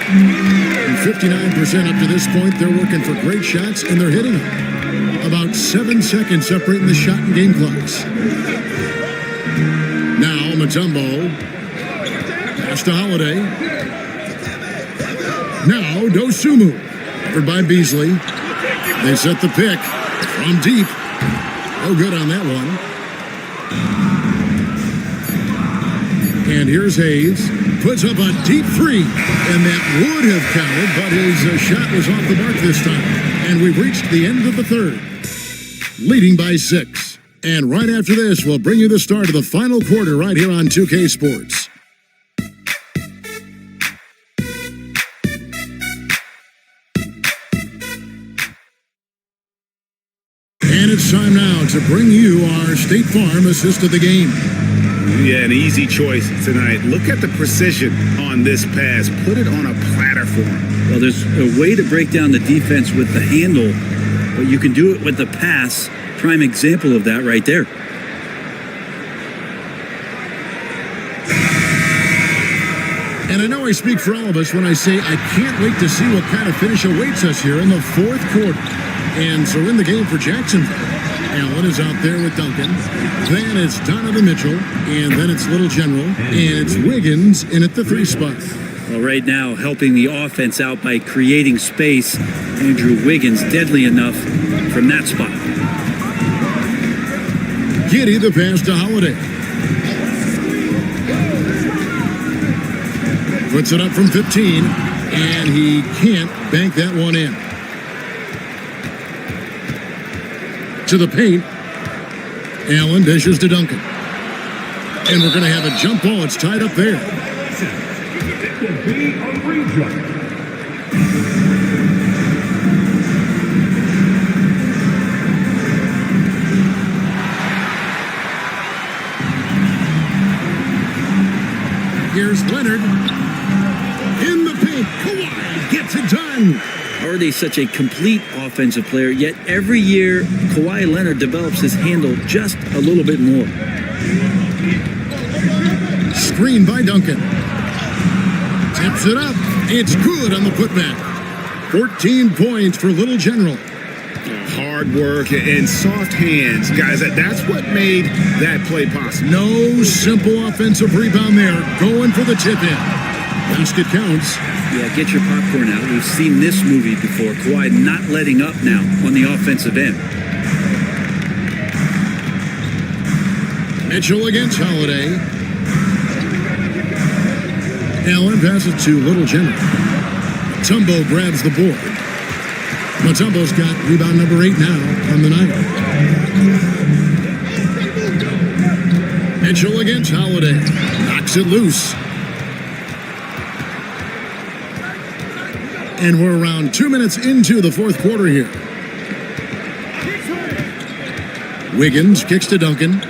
And 59% up to this point. They're working for great shots, and they're hitting them. About 7 seconds separating the shot and game clocks. Now Mutombo. Pass to Holiday. Now Dosunmu. Covered by Beasley. They set the pick from deep. No good on that one. And here's Hayes. Puts up a deep 3. And that would have counted, but his shot was off the mark this time. And we've reached the end of the third. Leading by 6. And right after this, we'll bring you the start of the final quarter right here on 2K Sports. And it's time now to bring you our State Farm assist of the game. Yeah, an easy choice tonight. Look at the precision on this pass. Put it on a platter for him. Well, there's a way to break down the defense with the handle, but you can do it with the pass. Prime example of that right there. And I know I speak for all of us when I say I can't wait to see what kind of finish awaits us here in the fourth quarter. And so in the game for Jacksonville, Allen is out there with Duncan. Then it's Donovan Mitchell. And then it's Little General. And it's Wiggins in at the 3 spot. Well, right now, helping the offense out by creating space. Andrew Wiggins, deadly enough from that spot. Giddey the pass to Holiday. Puts it up from 15. And he can't bank that one in. To the paint. Allen dishes to Duncan. And we're going to have a jump ball. It's tied up there. It will be a rejump. Here's Leonard. In the paint. Kawhi gets it done. Already such a complete offensive player, yet every year Kawhi Leonard develops his handle just a little bit more. screen by Duncan. Tips it up. It's good on the putback. 14 points for Little General. Hard work and soft hands, guys. That's what made that play possible. No simple offensive rebound there. Going for the tip-in. Basket counts. Yeah, get your popcorn out. We've seen this movie before. Kawhi not letting up now on the offensive end. Mitchell against Holiday. Allen passes to Little General. Mutombo grabs the board. Mutombo's got rebound number 8 now on the night. Mitchell against Holiday. Knocks it loose. And we're around 2 minutes into the fourth quarter here. Wiggins kicks to Duncan.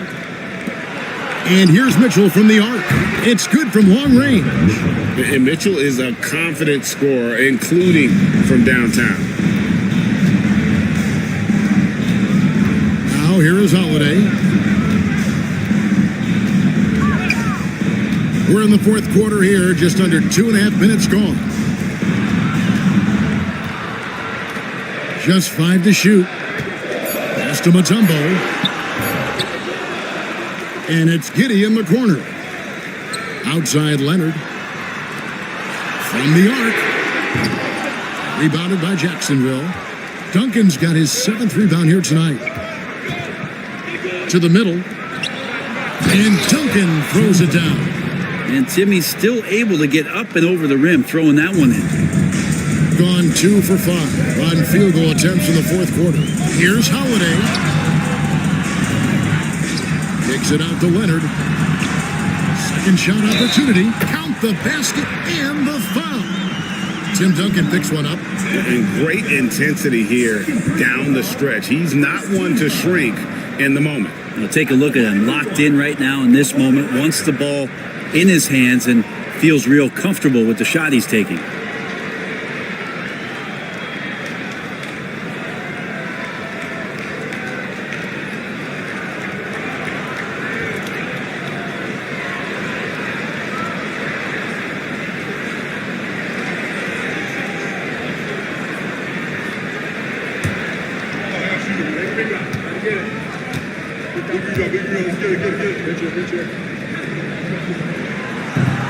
And here's Mitchell from the arc. It's good from long range. And Mitchell is a confident scorer, including from downtown. Now here is Holiday. We're in the fourth quarter here, just under 2.5 minutes gone. Just 5 to shoot. Pass to Mutombo. And it's Giddey in the corner. Outside Leonard. From the arc. Rebounded by Jacksonville. Duncan's got his 7th rebound here tonight. To the middle. And Duncan throws it down. And Timmy's still able to get up and over the rim, throwing that one in. Gone 2 for 5 on field goal attempts in the fourth quarter. Here's Holiday. Kicks it out to Leonard. Second shot opportunity. Count the basket and the foul. Tim Duncan picks one up. And great intensity here down the stretch. He's not one to shrink in the moment. Now take a look at him. Locked in right now in this moment. Wants the ball in his hands and feels real comfortable with the shot he's taking.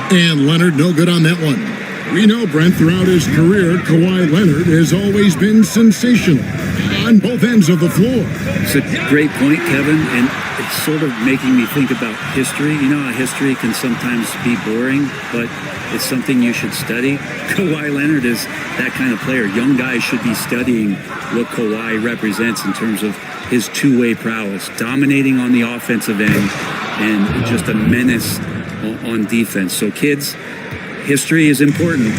And Leonard no good on that one. We know, Brent, throughout his career, Kawhi Leonard has always been sensational on both ends of the floor. It's a great point, Kevin, and it's sort of making me think about history. You know how history can sometimes be boring, but it's something you should study. Kawhi Leonard is that kind of player. Young guys should be studying what Kawhi represents in terms of his two-way prowess, dominating on the offensive end and just a menace on defense. So kids, history is important.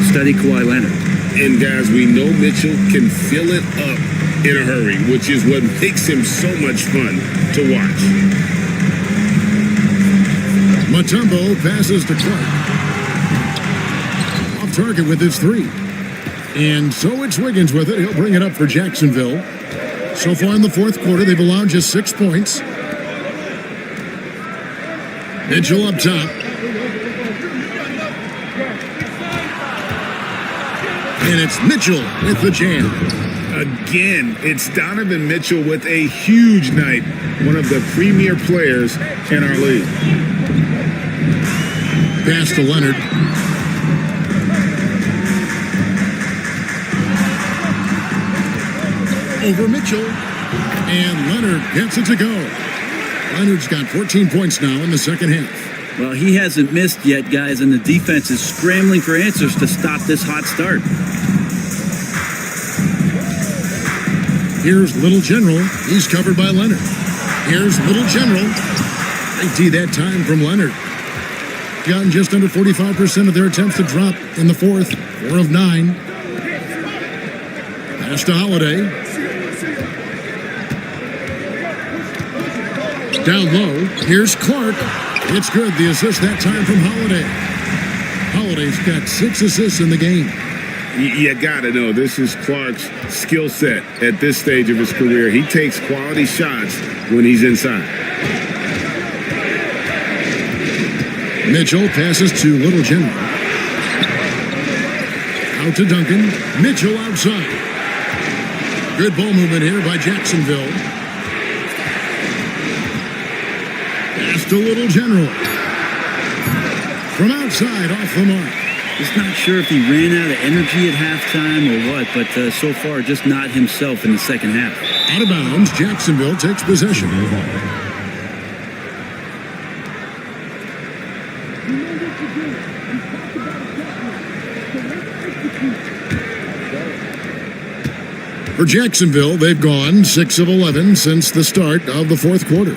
Study Kawhi Leonard. And guys, we know Mitchell can fill it up in a hurry, which is what makes him so much fun to watch. Mutombo passes to Clark. Off target with his 3. And so it's Wiggins with it. He'll bring it up for Jacksonville. So far in the fourth quarter, they've allowed just 6 points. Mitchell up top. And it's Mitchell with the jam. Again, it's Donovan Mitchell with a huge night. One of the premier players in our league. Pass to Leonard. Over Mitchell. And Leonard gets it to go. Leonard's got 14 points now in the second half. Well, he hasn't missed yet, guys, and the defense is scrambling for answers to stop this hot start. Here's Little General. He's covered by Leonard. Here's Little General. Great D that time from Leonard. Gotten just under 45% of their attempts to drop in the fourth. 4 of 9. Pass to Holiday. Down low. Here's Clark. It's good. The assist that time from Holiday. Holiday's got 6 assists in the game. You gotta know, this is Clark's skill set at this stage of his career. He takes quality shots when he's inside. Mitchell passes to Little General. Out to Duncan. Mitchell outside. Good ball movement here by Jacksonville. Pass to Little General. From outside, off the mark. Just not sure if he ran out of energy at halftime or what, but so far just not himself in the second half. Out of bounds, Jacksonville takes possession. For Jacksonville, they've gone 6 of 11 since the start of the fourth quarter.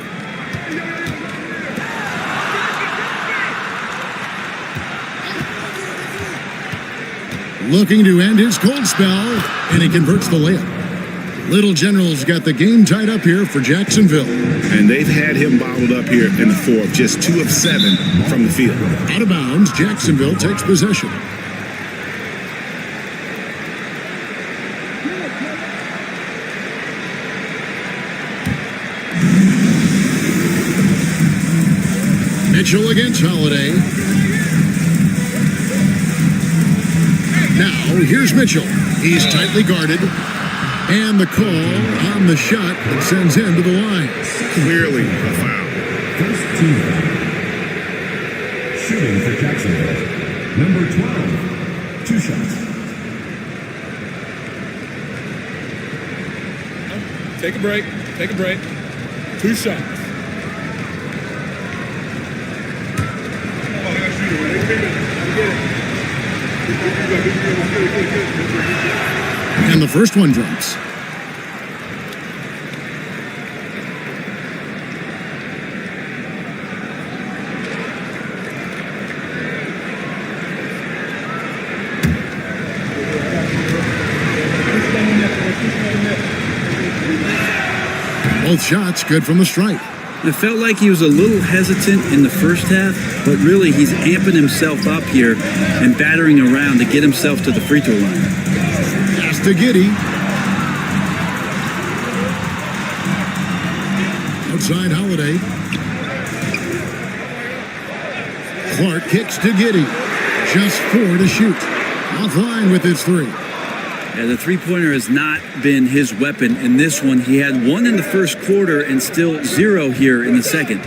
Looking to end his cold spell, and he converts the layup. Little General's got the game tied up here for Jacksonville. And they've had him bottled up here in the fourth, just 2 of 7 from the field. Out of bounds, Jacksonville takes possession. Mitchell against Holiday. Now, here's Mitchell. He's tightly guarded. And the call on the shot that sends him to the line. Clearly a foul. First team foul. Shooting for Jacksonville. Number 12. 2 shots. Take a break. Take a break. 2 shots. And the first one drops. Both shots good from the stripe. It felt like he was a little hesitant in the first half, but really he's amping himself up here and battering around to get himself to the free throw line. Pass to Giddey. Outside Holiday. Clark kicks to Giddey. Just 4 to shoot. Offline with his 3. Yeah, the three-pointer has not been his weapon in this one. He had 1 in the first quarter and still 0 here in the second.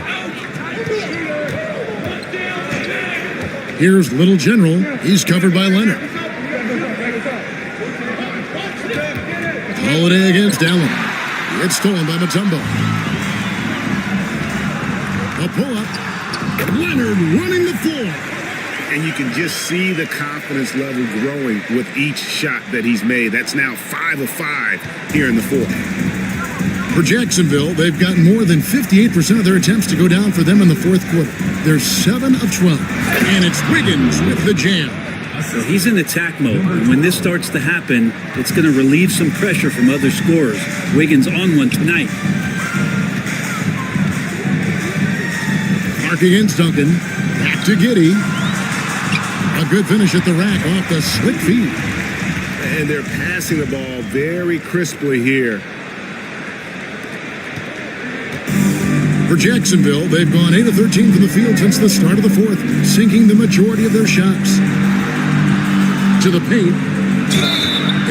Here's Little General. He's covered by Leonard. Holiday against Allen. It's stolen by Mutombo. A pull-up. Leonard running the floor. And you can just see the confidence level growing with each shot that he's made. That's now 5 of 5 here in the fourth. For Jacksonville, they've got more than 58% of their attempts to go down for them in the fourth quarter. They're 7 of 12. And it's Wiggins with the jam. So he's in attack mode. And when this starts to happen, it's going to relieve some pressure from other scorers. Wiggins on one tonight. Clark against Duncan. Back to Giddey. A good finish at the rack off the slick feed. And they're passing the ball very crisply here. For Jacksonville, they've gone 8 of 13 from the field since the start of the fourth, sinking the majority of their shots. To the paint.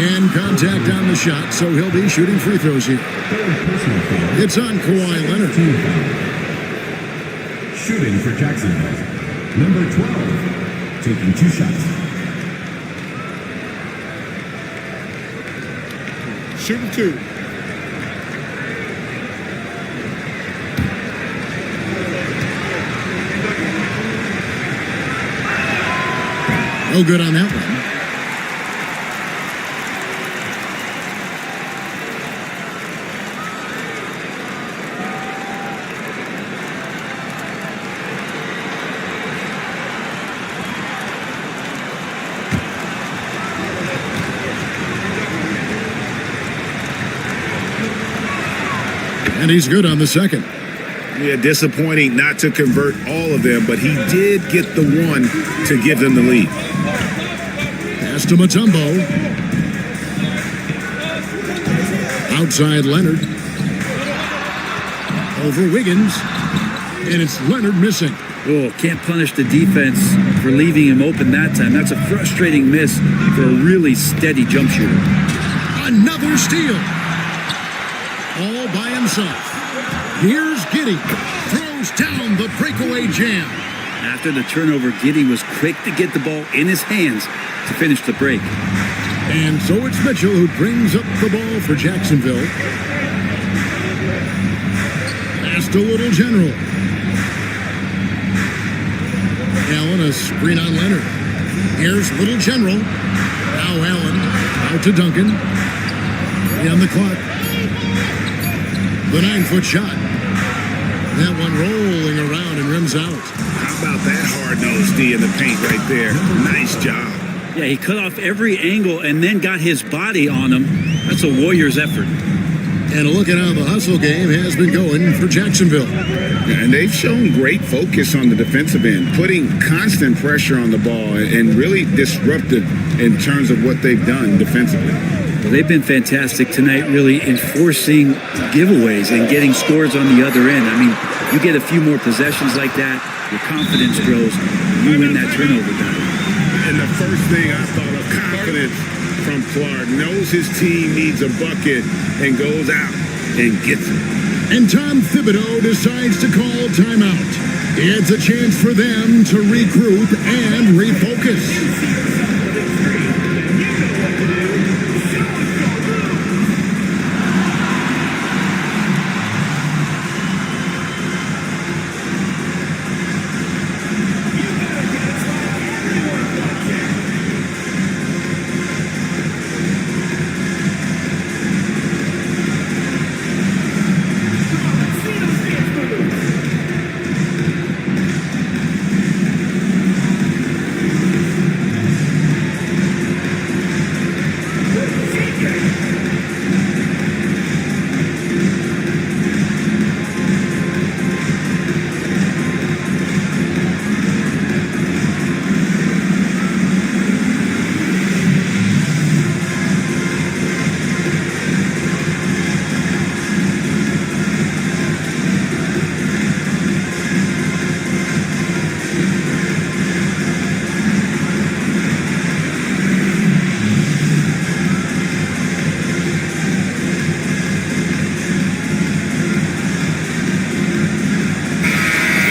And contact on the shot, so he'll be shooting free throws here. It's on Kawhi Leonard. Shooting for Jacksonville. Number 12. Taking 2 shots. Shooting 2. No good on that one. And he's good on the second. Yeah, disappointing not to convert all of them, but he did get the one to give them the lead. Pass to Mutombo. Outside Leonard. Over Wiggins. And it's Leonard missing. Oh, can't punish the defense for leaving him open that time. That's a frustrating miss for a really steady jump shooter. Another steal. All by himself. Here's Giddey. Throws down the breakaway jam. After the turnover, Giddey was quick to get the ball in his hands to finish the break. And so it's Mitchell who brings up the ball for Jacksonville. Pass to Little General. Allen, a screen on Leonard. Here's Little General. Now Allen out to Duncan. On the clock. The 9-foot shot. That one rolling around and rims out. How about that hard-nosed D in the paint right there? Nice job. Yeah, he cut off every angle and then got his body on him. That's a Warriors effort. And a look at how the hustle game has been going for Jacksonville. And they've shown great focus on the defensive end, putting constant pressure on the ball and really disruptive in terms of what they've done defensively. Well, they've been fantastic tonight, really enforcing giveaways and getting scores on the other end. I mean, you get a few more possessions like that, your confidence grows, you win that turnover battle. And the first thing I thought of, confidence from Clark. Knows his team needs a bucket and goes out and gets it. And Tom Thibodeau decides to call timeout. It's a chance for them to regroup and refocus.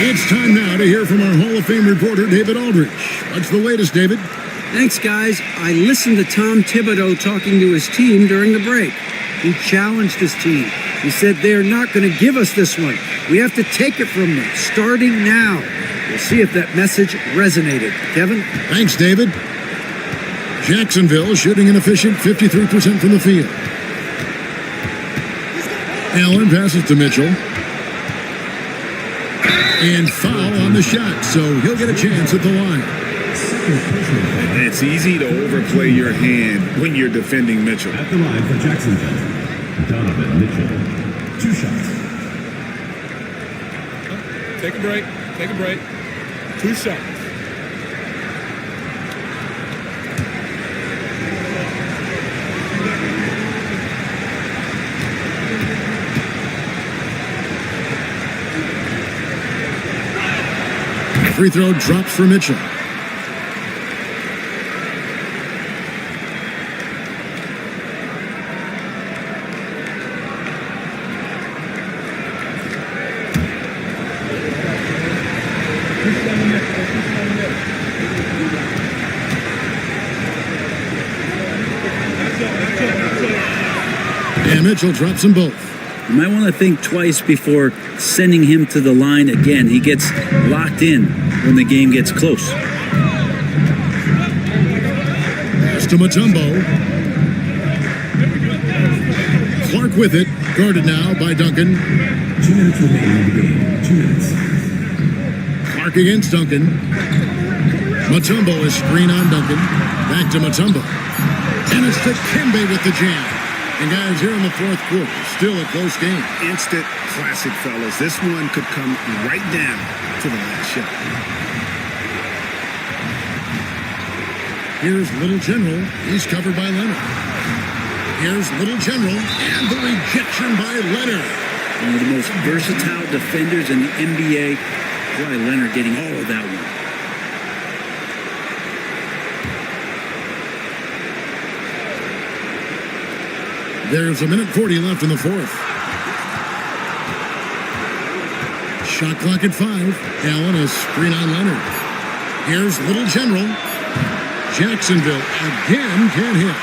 It's time now to hear from our Hall of Fame reporter, David Aldrich. What's the latest, David? Thanks, guys. I listened to Tom Thibodeau talking to his team during the break. He challenged his team. He said they're not going to give us this one. We have to take it from them, starting now. We'll see if that message resonated. Kevin? Thanks, David. Jacksonville shooting an efficient 53% from the field. Allen passes to Mitchell. And foul on the shot, so he'll get a chance at the line. It's easy to overplay your hand when you're defending Mitchell. At the line for Jacksonville, Donovan Mitchell. 2 shots. Take a break. Take a break. 2 shots. Free throw drops for Mitchell. And Mitchell drops them both. You might want to think twice before sending him to the line again. He gets locked in when the game gets close. Pass to Mutombo. Clark with it. Guarded now by Duncan. 2 minutes remaining in the game. 2 minutes. Clark against Duncan. Mutombo is screen on Duncan. Back to Mutombo. And it's to Kimbe with the jam. And guys, here in the fourth quarter, still a close game. Instant classic, fellas. This one could come right down to the last shot. Here's Little General. He's covered by Leonard. Here's Little General. And the rejection by Leonard. One of the most versatile defenders in the NBA. Kawhi Leonard getting all of that one. There's a minute 40 left in the fourth. Shot clock at 5. Allen, a screen on Leonard. Here's Little General. Jacksonville again can't hit.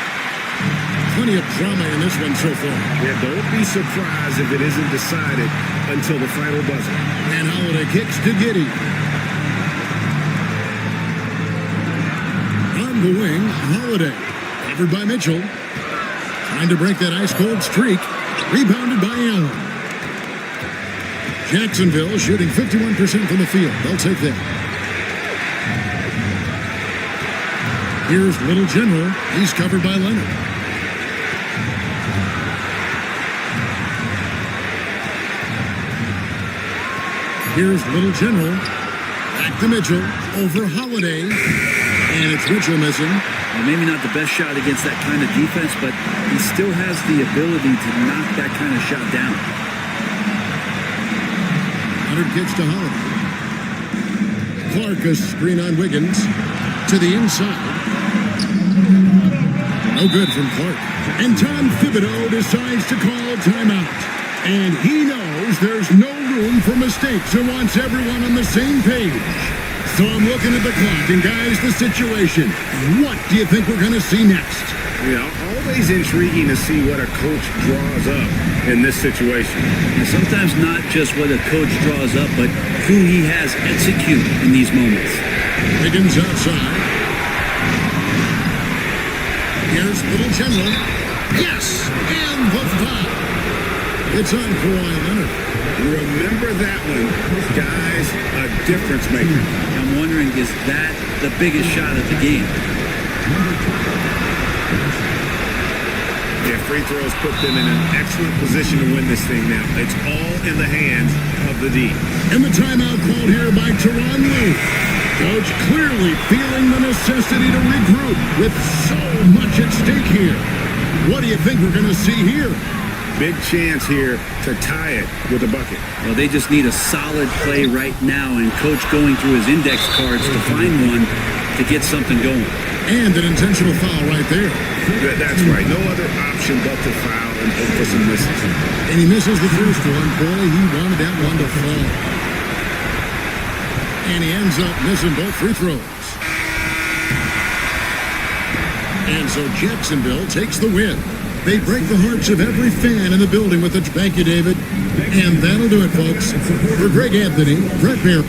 Plenty of drama in this one so far. Yeah, don't be surprised if it isn't decided until the final buzzer. And Holiday kicks to Giddey. On the wing, Holiday. Covered by Mitchell. Trying to break that ice-cold streak. Rebounded by Allen. Jacksonville shooting 51% from the field. They'll take that. Here's Little General. He's covered by Leonard. Here's Little General. Back to Mitchell. Over Holiday. And it's Mitchell missing. Well, maybe not the best shot against that kind of defense, but he still has the ability to knock that kind of shot down. Leonard gets to Holiday. Clark a screen on Wiggins. To the inside. No good from Clark. And Tom Thibodeau decides to call a timeout. And he knows there's no room for mistakes and wants everyone on the same page. So I'm looking at the clock, and guys, the situation. What do you think we're going to see next? Yeah, always intriguing to see what a coach draws up in this situation. And sometimes not just what a coach draws up, but who he has execute in these moments. Wiggins outside. Here's Little General. Yes! And the foul. It's on Kawhi Leonard. Remember that one. This guy's a difference maker. I'm wondering, is that the biggest shot of the game? Yeah, free throws put them in an excellent position to win this thing now. It's all in the hands of the D. And the timeout called here by Tyronn Lue. Coach clearly feeling the necessity to regroup with so much at stake here. What do you think we're going to see here? Big chance here to tie it with a bucket. Well, they just need a solid play right now, and Coach going through his index cards to find one to get something going. And an intentional foul right there. That's right. No other option but to foul and hope for some misses. And he misses the first one. Boy, he wanted that one to fall. And he ends up missing both free throws. And so Jacksonville takes the win. They break the hearts of every fan in the building with it. Thank you, David. And that'll do it, folks. For Greg Anthony, Brett Bear.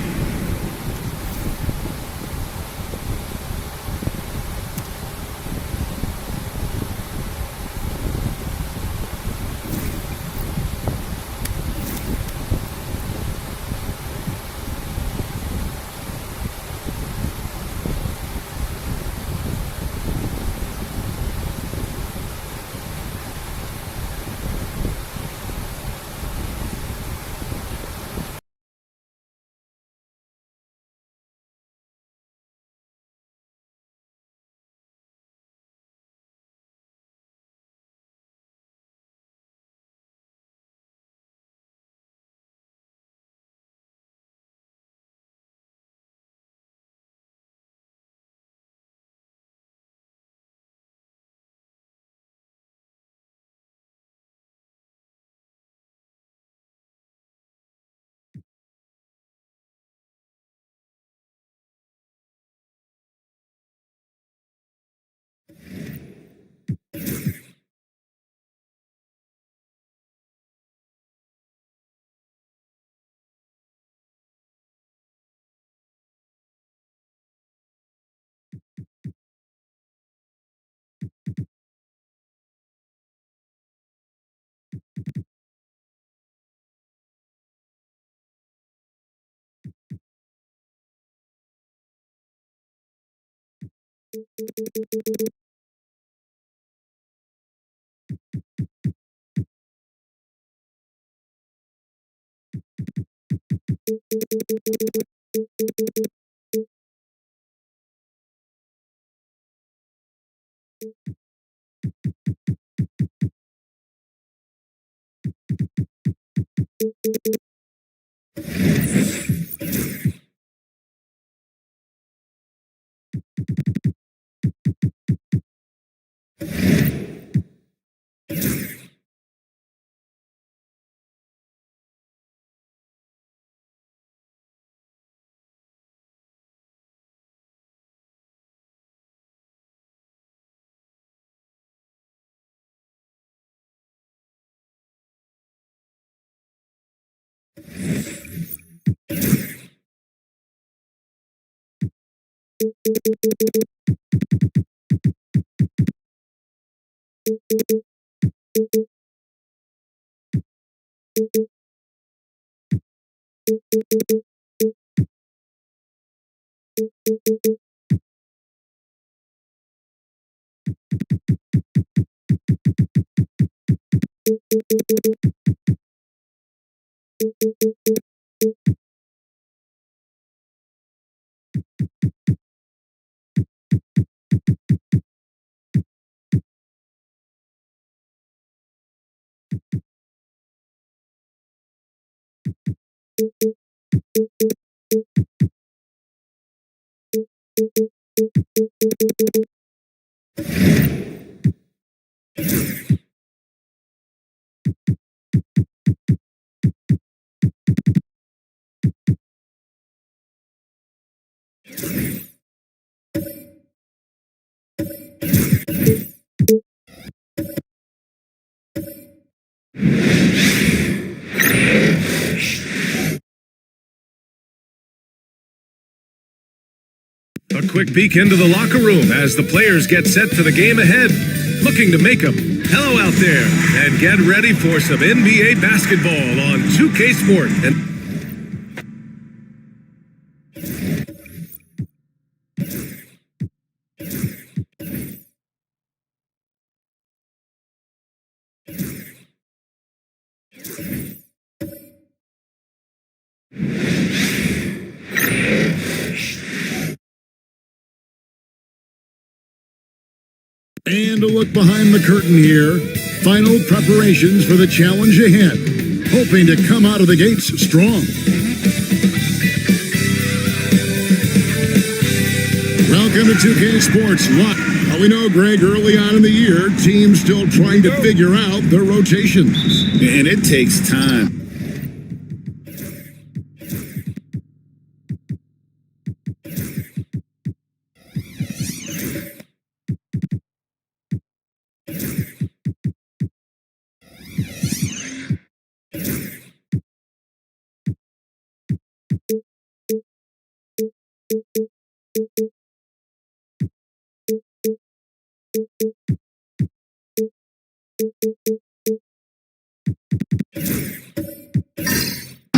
A quick peek into the locker room as the players get set for the game ahead. Looking to make them. Hello out there, and get ready for some NBA basketball on 2K Sport. And a look behind the curtain here. Final preparations for the challenge ahead. Hoping to come out of the gates strong. Welcome to 2K Sports Live. Now we know, Greg, early on in the year, teams still trying to figure out their rotations. And it takes time.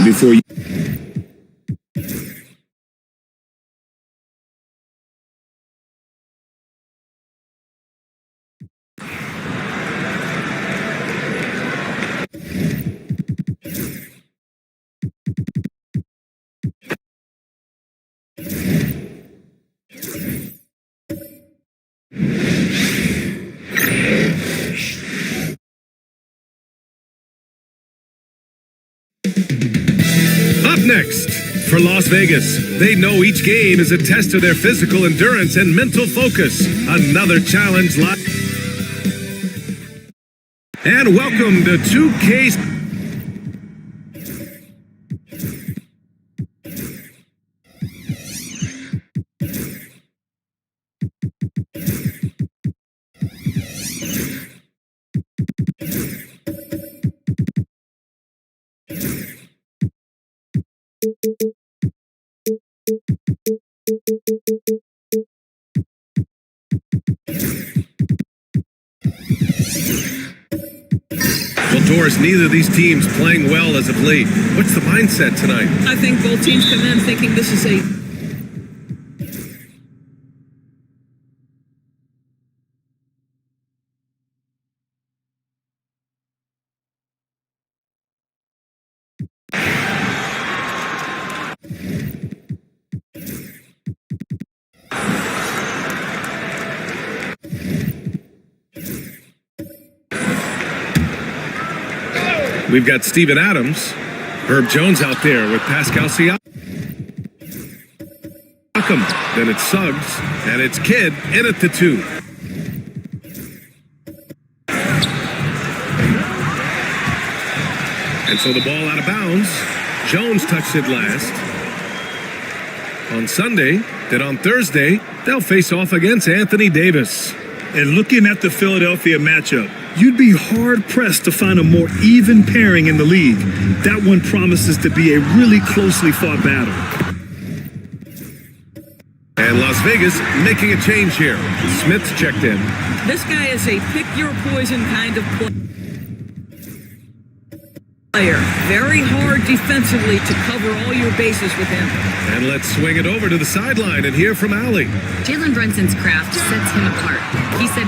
Before you Up next, for Las Vegas, they know each game is a test of their physical endurance and mental focus. Another challenge live. And welcome to 2K. Well, Doris, neither of these teams playing well as of late. What's the mindset tonight? I think both teams come in thinking this is a We've got Steven Adams. Herb Jones out there with Pascal Siakam. Then it's Suggs, and it's Kidd in at the 2. And so the ball out of bounds. Jones touched it last. On Sunday, then on Thursday, they'll face off against Anthony Davis. And looking at the Philadelphia matchup, you'd be hard-pressed to find a more even pairing in the league. That one promises to be a really closely fought battle. And Las Vegas making a change here. Smith's checked in. This guy is a pick-your-poison kind of player. Very hard defensively to cover all your bases with him. And let's swing it over to the sideline and hear from Allie. Jalen Brunson's craft sets him apart. He said,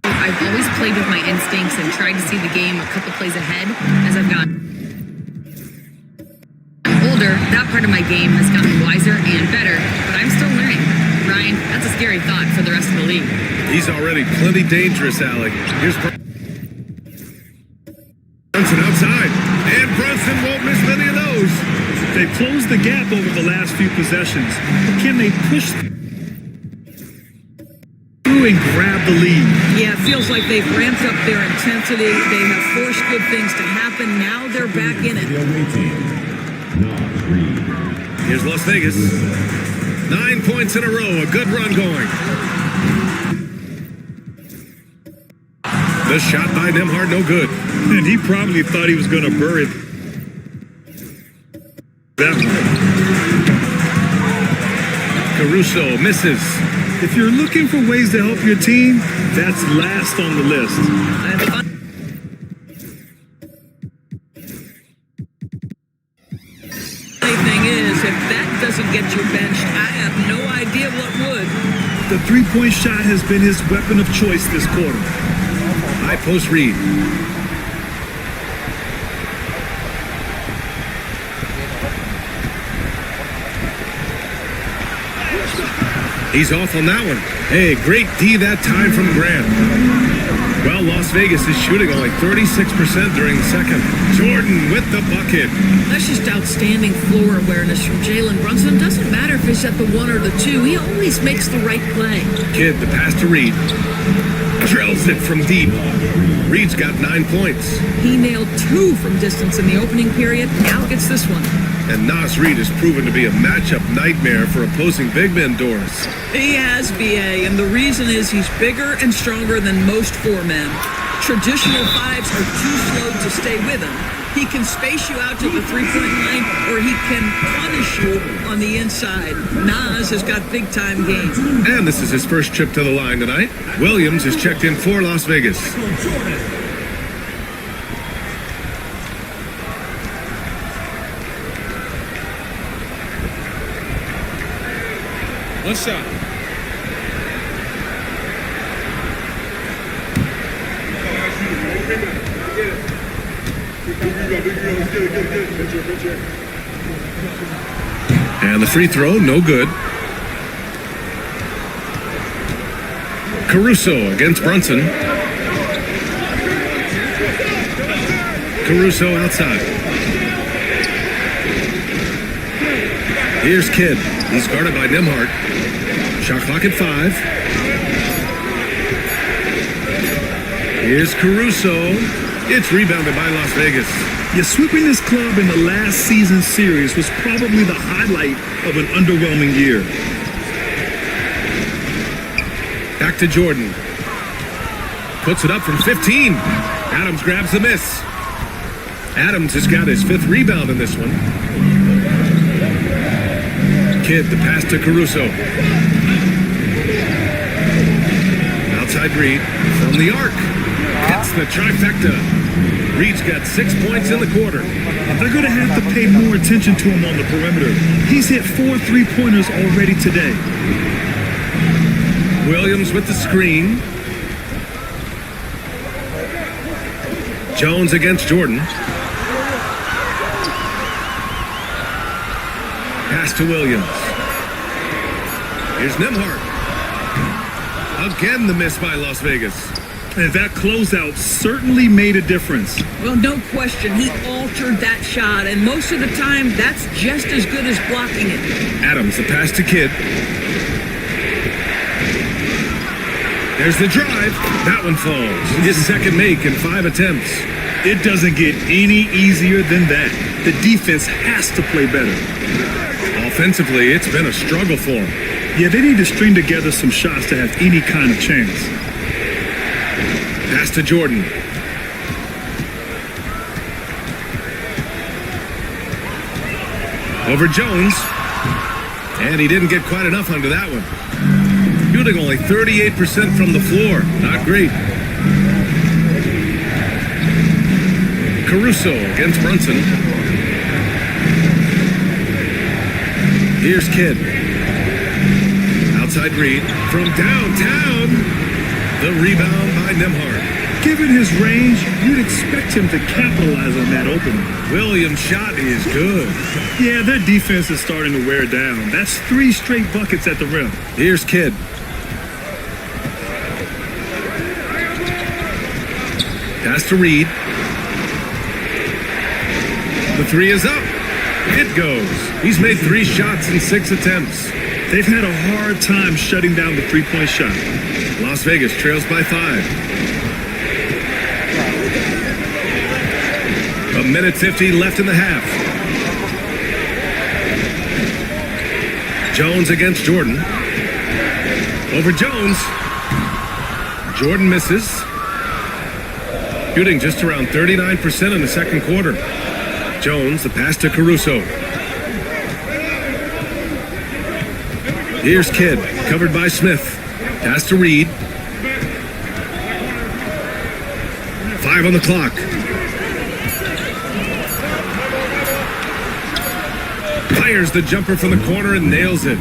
I've always played with my instincts and tried to see the game a couple plays ahead as I've gotten older. That part of my game has gotten wiser and better, but I'm still learning. Ryan, that's a scary thought for the rest of the league. He's already plenty dangerous, Allie. Here's Brunson outside, and Brunson won't miss many of those. They've closed the gap over the last few possessions. Can they push through and grab the lead? Yeah, it feels like they've ramped up their intensity. They have forced good things to happen. Now they're back in it. Here's Las Vegas. 9 points in a row, a good run going. The shot by Nembhard, no good. And he probably thought he was going to bury that one. Caruso misses. If you're looking for ways to help your team, that's last on the list. The thing is, if that doesn't get you benched, I have no idea what would. The three-point shot has been his weapon of choice this quarter. High post read. He's off on that one. Hey, great D that time from Grant. Well, Las Vegas is shooting only 36% during the second. Jordan with the bucket. That's just outstanding floor awareness from Jalen Brunson. Doesn't matter if he's at the 1 or the 2. He always makes the right play. Kidd, the pass to Reed. Drills it from deep. Reed's got 9 points. He nailed 2 from distance in the opening period. Now gets this one. And Nas Reed has proven to be a matchup nightmare for opposing big men, Doris. He has, BA, and the reason is he's bigger and stronger than most 4 men. Traditional 5s are too slow to stay with him. He can space you out to the three-point line, or he can punish you on the inside. Nas has got big-time game. And this is his first trip to the line tonight. Williams is checked in for Las Vegas. One shot. And the free throw, no good. Caruso against Brunson. Caruso outside. Here's Kidd. He's guarded by Nembhard. Shot clock at 5. Here's Caruso. It's rebounded by Las Vegas. Yeah, sweeping this club in the last season's series was probably the highlight of an underwhelming year. Back to Jordan. Puts it up from 15. Adams grabs the miss. Adams has got his 5th rebound in this one. Kidd, the pass to Caruso. Outside Reed from the arc. Hits the trifecta. Reed's got 6 points in the quarter. They're going to have to pay more attention to him on the perimeter. He's hit 4 3-pointers already today. Williams with the screen. Jones against Jordan. Pass to Williams. Here's Nembhard. Again the miss by Las Vegas. And that closeout certainly made a difference. Well, no question, he altered that shot, and most of the time, that's just as good as blocking it. Adams, the pass to Kidd. There's the drive. That one falls. His second make in 5 attempts. It doesn't get any easier than that. The defense has to play better. Offensively, it's been a struggle for him. Yeah, they need to string together some shots to have any kind of chance. Pass to Jordan. Over Jones. And he didn't get quite enough under that one. Shooting only 38% from the floor. Not great. Caruso against Brunson. Here's Kidd. Outside Reed. From downtown. The rebound by Nembhard. Given his range, you'd expect him to capitalize on that opening. Williams' shot is good. Yeah, their defense is starting to wear down. That's 3 straight buckets at the rim. Here's Kidd. Pass to Reed. The 3 is up. It goes. He's made 3 shots in 6 attempts. They've had a hard time shutting down the 3-point shot. Las Vegas trails by 5. 1:50 left in the half. Jones against Jordan. Over Jones. Jordan misses. Shooting just around 39% in the second quarter. Jones, the pass to Caruso. Here's Kidd, covered by Smith. Pass to Reed. 5 on the clock. Fires the jumper from the corner and nails it.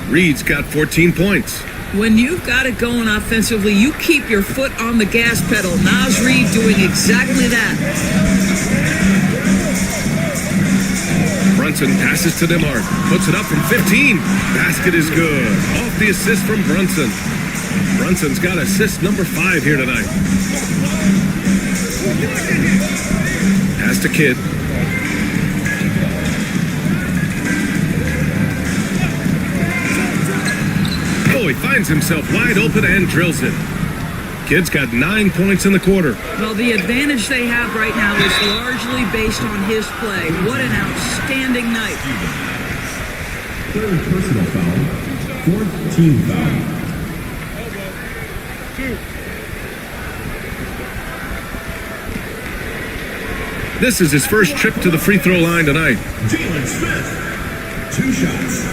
Reed's got 14 points. When you've got it going offensively, you keep your foot on the gas pedal. Naz Reid doing exactly that. Brunson passes to Nembhard. Puts it up from 15. Basket is good. Off the assist from Brunson. Brunson's got assist number 5 here tonight. Pass to Kidd. Oh, he finds himself wide open and drills it. Kidd's got 9 points in the quarter. Well, the advantage they have right now is largely based on his play. What an outstanding night. Third personal foul. Fourth team foul. This is his first trip to the free throw line tonight. Jalen Smith. 2 shots.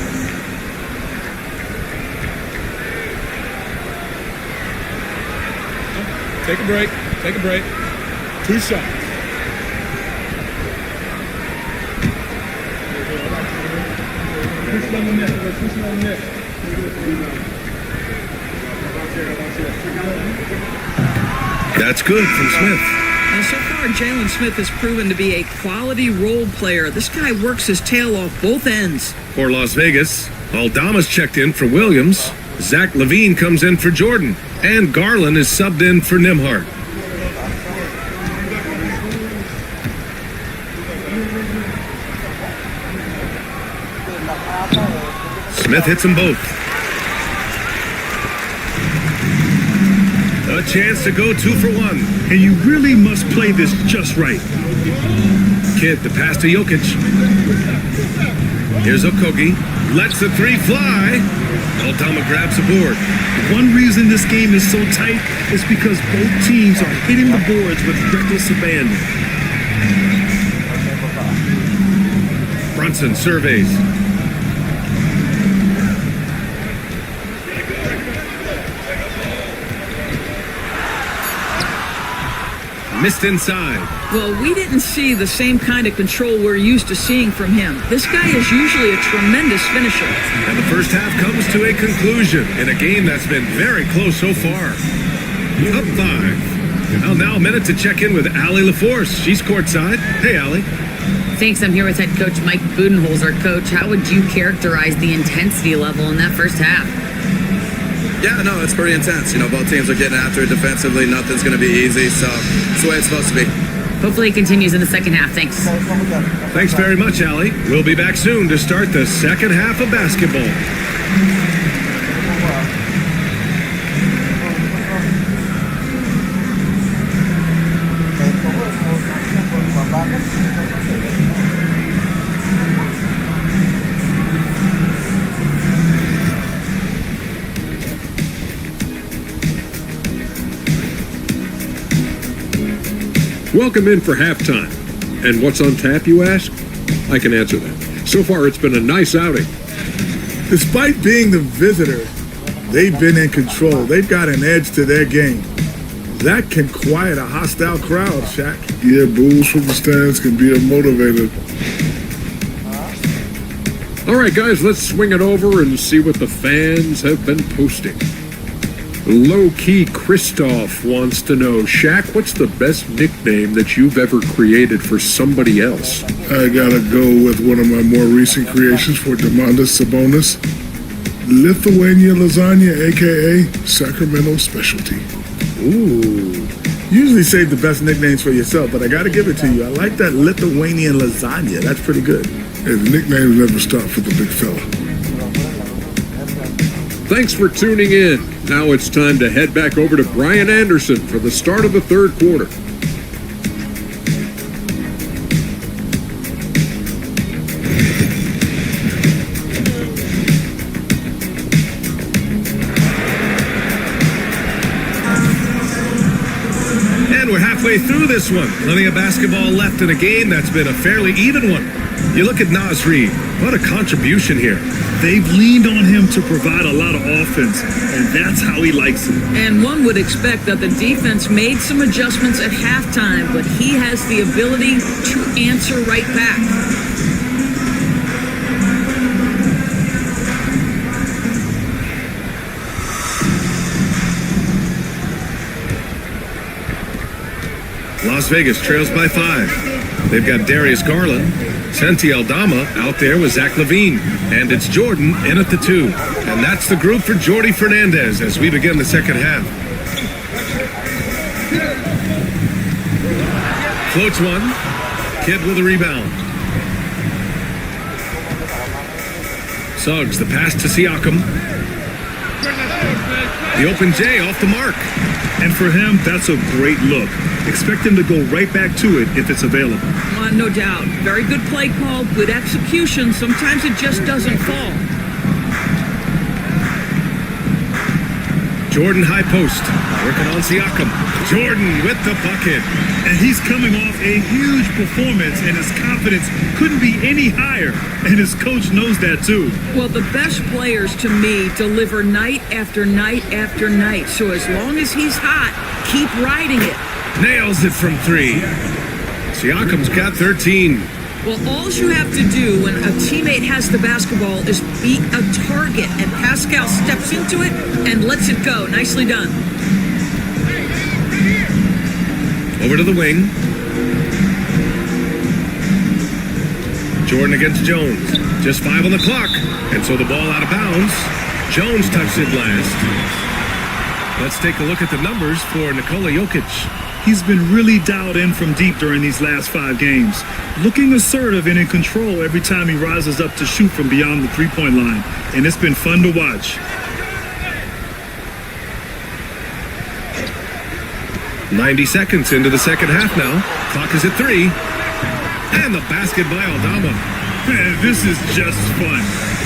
Take a break. Take a break. 2 shots. That's good from Smith. Now, so far, Jalen Smith has proven to be a quality role player. This guy works his tail off both ends. For Las Vegas, Aldama's checked in for Williams. Zach LaVine comes in for Jordan. And Garland is subbed in for Nembhard. Smith hits them both. A chance to go 2 for 1. And you really must play this just right. Kidd, the pass to Jokic. Here's Okogie. Lets the 3 fly. Aldama grabs the board. One reason this game is so tight is because both teams are hitting the boards with reckless abandon. Brunson surveys. Missed inside. Well, we didn't see the same kind of control we're used to seeing from him. This guy is usually a tremendous finisher. And the first half comes to a conclusion in a game that's been very close so far. Up 5. Well, now a minute to check in with Allie LaForce. She's courtside. Hey, Allie. Thanks. I'm here with head coach Mike Budenholzer. Coach, how would you characterize the intensity level in that first half? Yeah, no, it's pretty intense. Both teams are getting after it defensively. Nothing's going to be easy, so it's the way it's supposed to be. Hopefully it continues in the second half. Thanks. Thanks very much, Allie. We'll be back soon to start the second half of basketball. Welcome in for halftime. And what's on tap, you ask? I can answer that. So far, it's been a nice outing. Despite being the visitor, they've been in control. They've got an edge to their game. That can quiet a hostile crowd, Shaq. Yeah, boos from the stands can be a motivator. All right, guys, let's swing it over and see what the fans have been posting. Low-key Christoph wants to know, Shaq, what's the best nickname that you've ever created for somebody else? I gotta go with one of my more recent creations for Domantas Sabonis. Lithuania lasagna, aka Sacramento specialty. Ooh. Usually save the best nicknames for yourself, but I gotta give it to you. I like that Lithuanian lasagna. That's pretty good. Hey, the nicknames never stop for the big fella. Thanks for tuning in. Now it's time to head back over to Brian Anderson for the start of the third quarter. And we're halfway through this one. Plenty of basketball left in a game that's been a fairly even one. You look at Naz Reid. What a contribution here. They've leaned on him to provide a lot of offense, and that's how he likes it. And one would expect that the defense made some adjustments at halftime, but he has the ability to answer right back. Las Vegas trails by 5. They've got Darius Garland. Santi Aldama out there with Zach LaVine. And it's Jordan in at the 2. And that's the group for Jordi Fernandez as we begin the second half. Floats one. Kidd with a rebound. Suggs, the pass to Siakam. The open J off the mark. And for him, that's a great look. Expect him to go right back to it if it's available. No doubt. Very good play call, good execution. Sometimes it just doesn't fall. Jordan high post. Working on Siakam. Jordan with the bucket. And he's coming off a huge performance, and his confidence couldn't be any higher. And his coach knows that too. Well, the best players to me deliver night after night after night. So as long as he's hot, keep riding it. Nails it from 3. Siakam's got 13. Well, all you have to do when a teammate has the basketball is beat a target, and Pascal steps into it and lets it go. Nicely done. Over to the wing. Jordan against Jones. Just 5 on the clock. And so the ball out of bounds. Jones touched it last. Let's take a look at the numbers for Nikola Jokic. He's been really dialed in from deep during these last 5 games. Looking assertive and in control every time he rises up to shoot from beyond the three-point line. And it's been fun to watch. 90 seconds into the second half now. Clock is at 3. And the basket by Aldama. Man, this is just fun.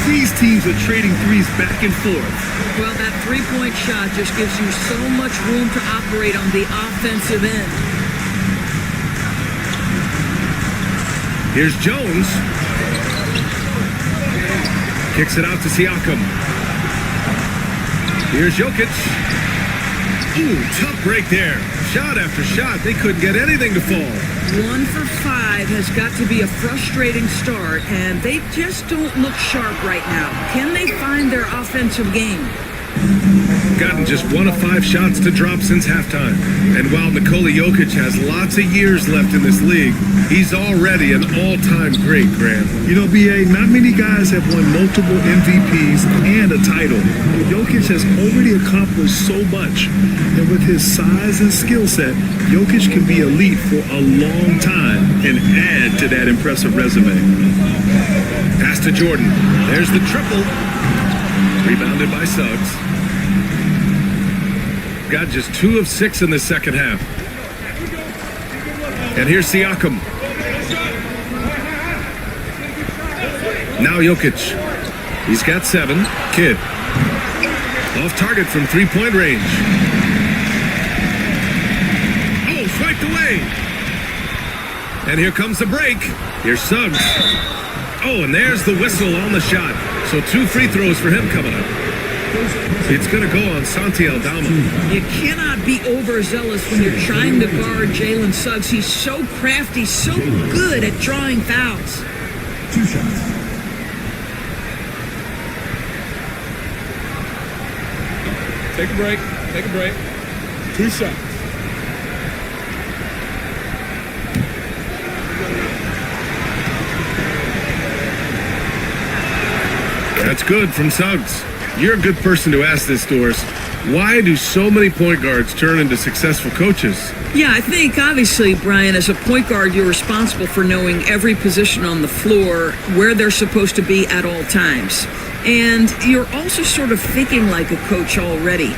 These teams are trading threes back and forth. Well, that three-point shot just gives you so much room to operate on the offensive end. Here's Jones. Kicks it out to Siakam. Here's Jokic. Ooh, tough break there. Shot after shot. They couldn't get anything to fall. 1 for 5 has got to be a frustrating start, and they just don't look sharp right now. Can they find their offensive game? Gotten just 1 of 5 shots to drop since halftime. And while Nikola Jokic has lots of years left in this league, he's already an all-time great, Grant. You know, BA, not many guys have won multiple MVPs and a title. Jokic has already accomplished so much. And with his size and skill set, Jokic can be elite for a long time and add to that impressive resume. Pass to Jordan. There's the triple. Rebounded by Suggs. Got just 2 of 6 in the second half. And here's Siakam. Now Jokic. He's got 7. Kidd. Off target from 3-point range. Oh, swiped away. And here comes the break. Here's Suggs. Oh, and there's the whistle on the shot. So 2 free throws for him coming up. It's going to go on Santi Aldama. You cannot be overzealous when you're trying to guard Jalen Suggs. He's so crafty, so good at drawing fouls. 2 shots. Take a break. Take a break. 2 shots. That's good from Suggs. You're a good person to ask this, Doris. Why do so many point guards turn into successful coaches? Yeah, I think obviously, Brian, as a point guard, you're responsible for knowing every position on the floor, where they're supposed to be at all times. And you're also sort of thinking like a coach already.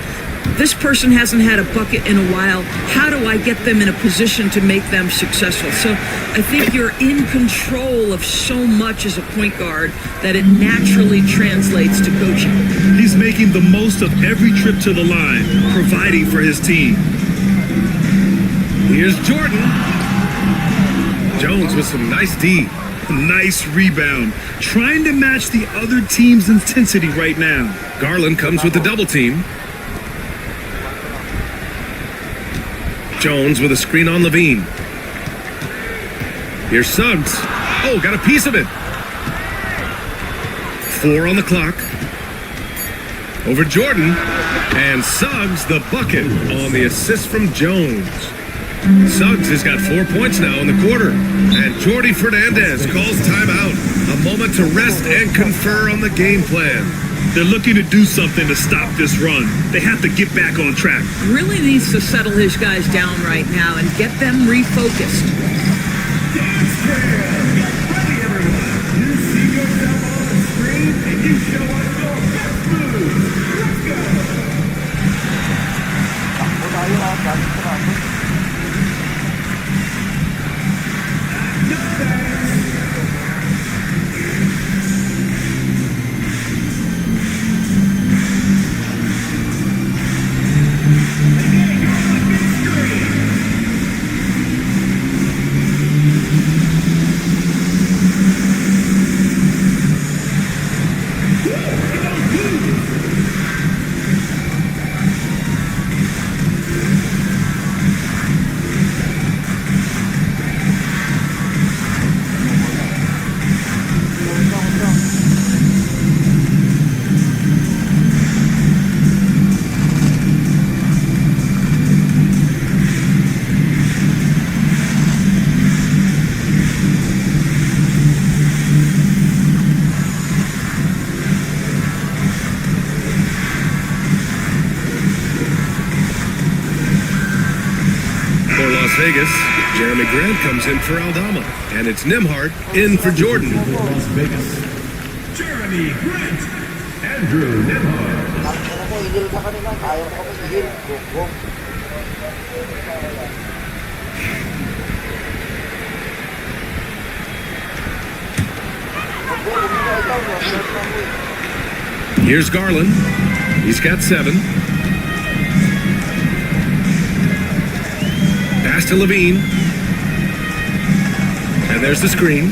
This person hasn't had a bucket in a while. How do I get them in a position to make them successful? So I think you're in control of so much as a point guard that it naturally translates to coaching. He's making the most of every trip to the line, providing for his team. Here's Jordan. Jones with some nice D. Nice rebound. Trying to match the other team's intensity right now. Garland comes with the double team. Jones with a screen on Levine. Here's Suggs. Oh, got a piece of it. 4 on the clock. Over Jordan. And Suggs the bucket on the assist from Jones. Suggs has got 4 points now in the quarter. And Jordi Fernandez calls timeout. A moment to rest and confer on the game plan. They're looking to do something to stop this run. They have to get back on track. Really needs to settle his guys down right now and get them refocused. Dance Fam! Ready, everyone? You see yourself on the screen and you show us your best moves. Let's go! Vegas, Jeremy Grant comes in for Aldama, and it's Nembhard in for Jordan. Las Vegas, Jeremy Grant, Andrew Nembhard. Here's Garland. He's got 7. Pass to Levine. And there's the screen.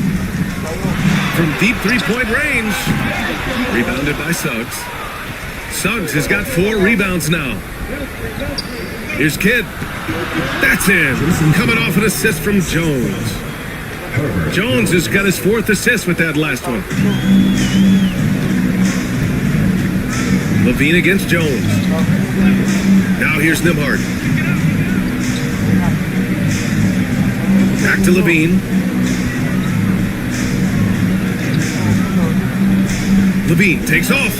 From deep 3-point range. Rebounded by Suggs. Suggs has got 4 rebounds now. Here's Kidd. That's in. Coming off an assist from Jones. Jones has got his 4th assist with that last one. Levine against Jones. Now here's Nembhard. Back to Levine. Levine takes off.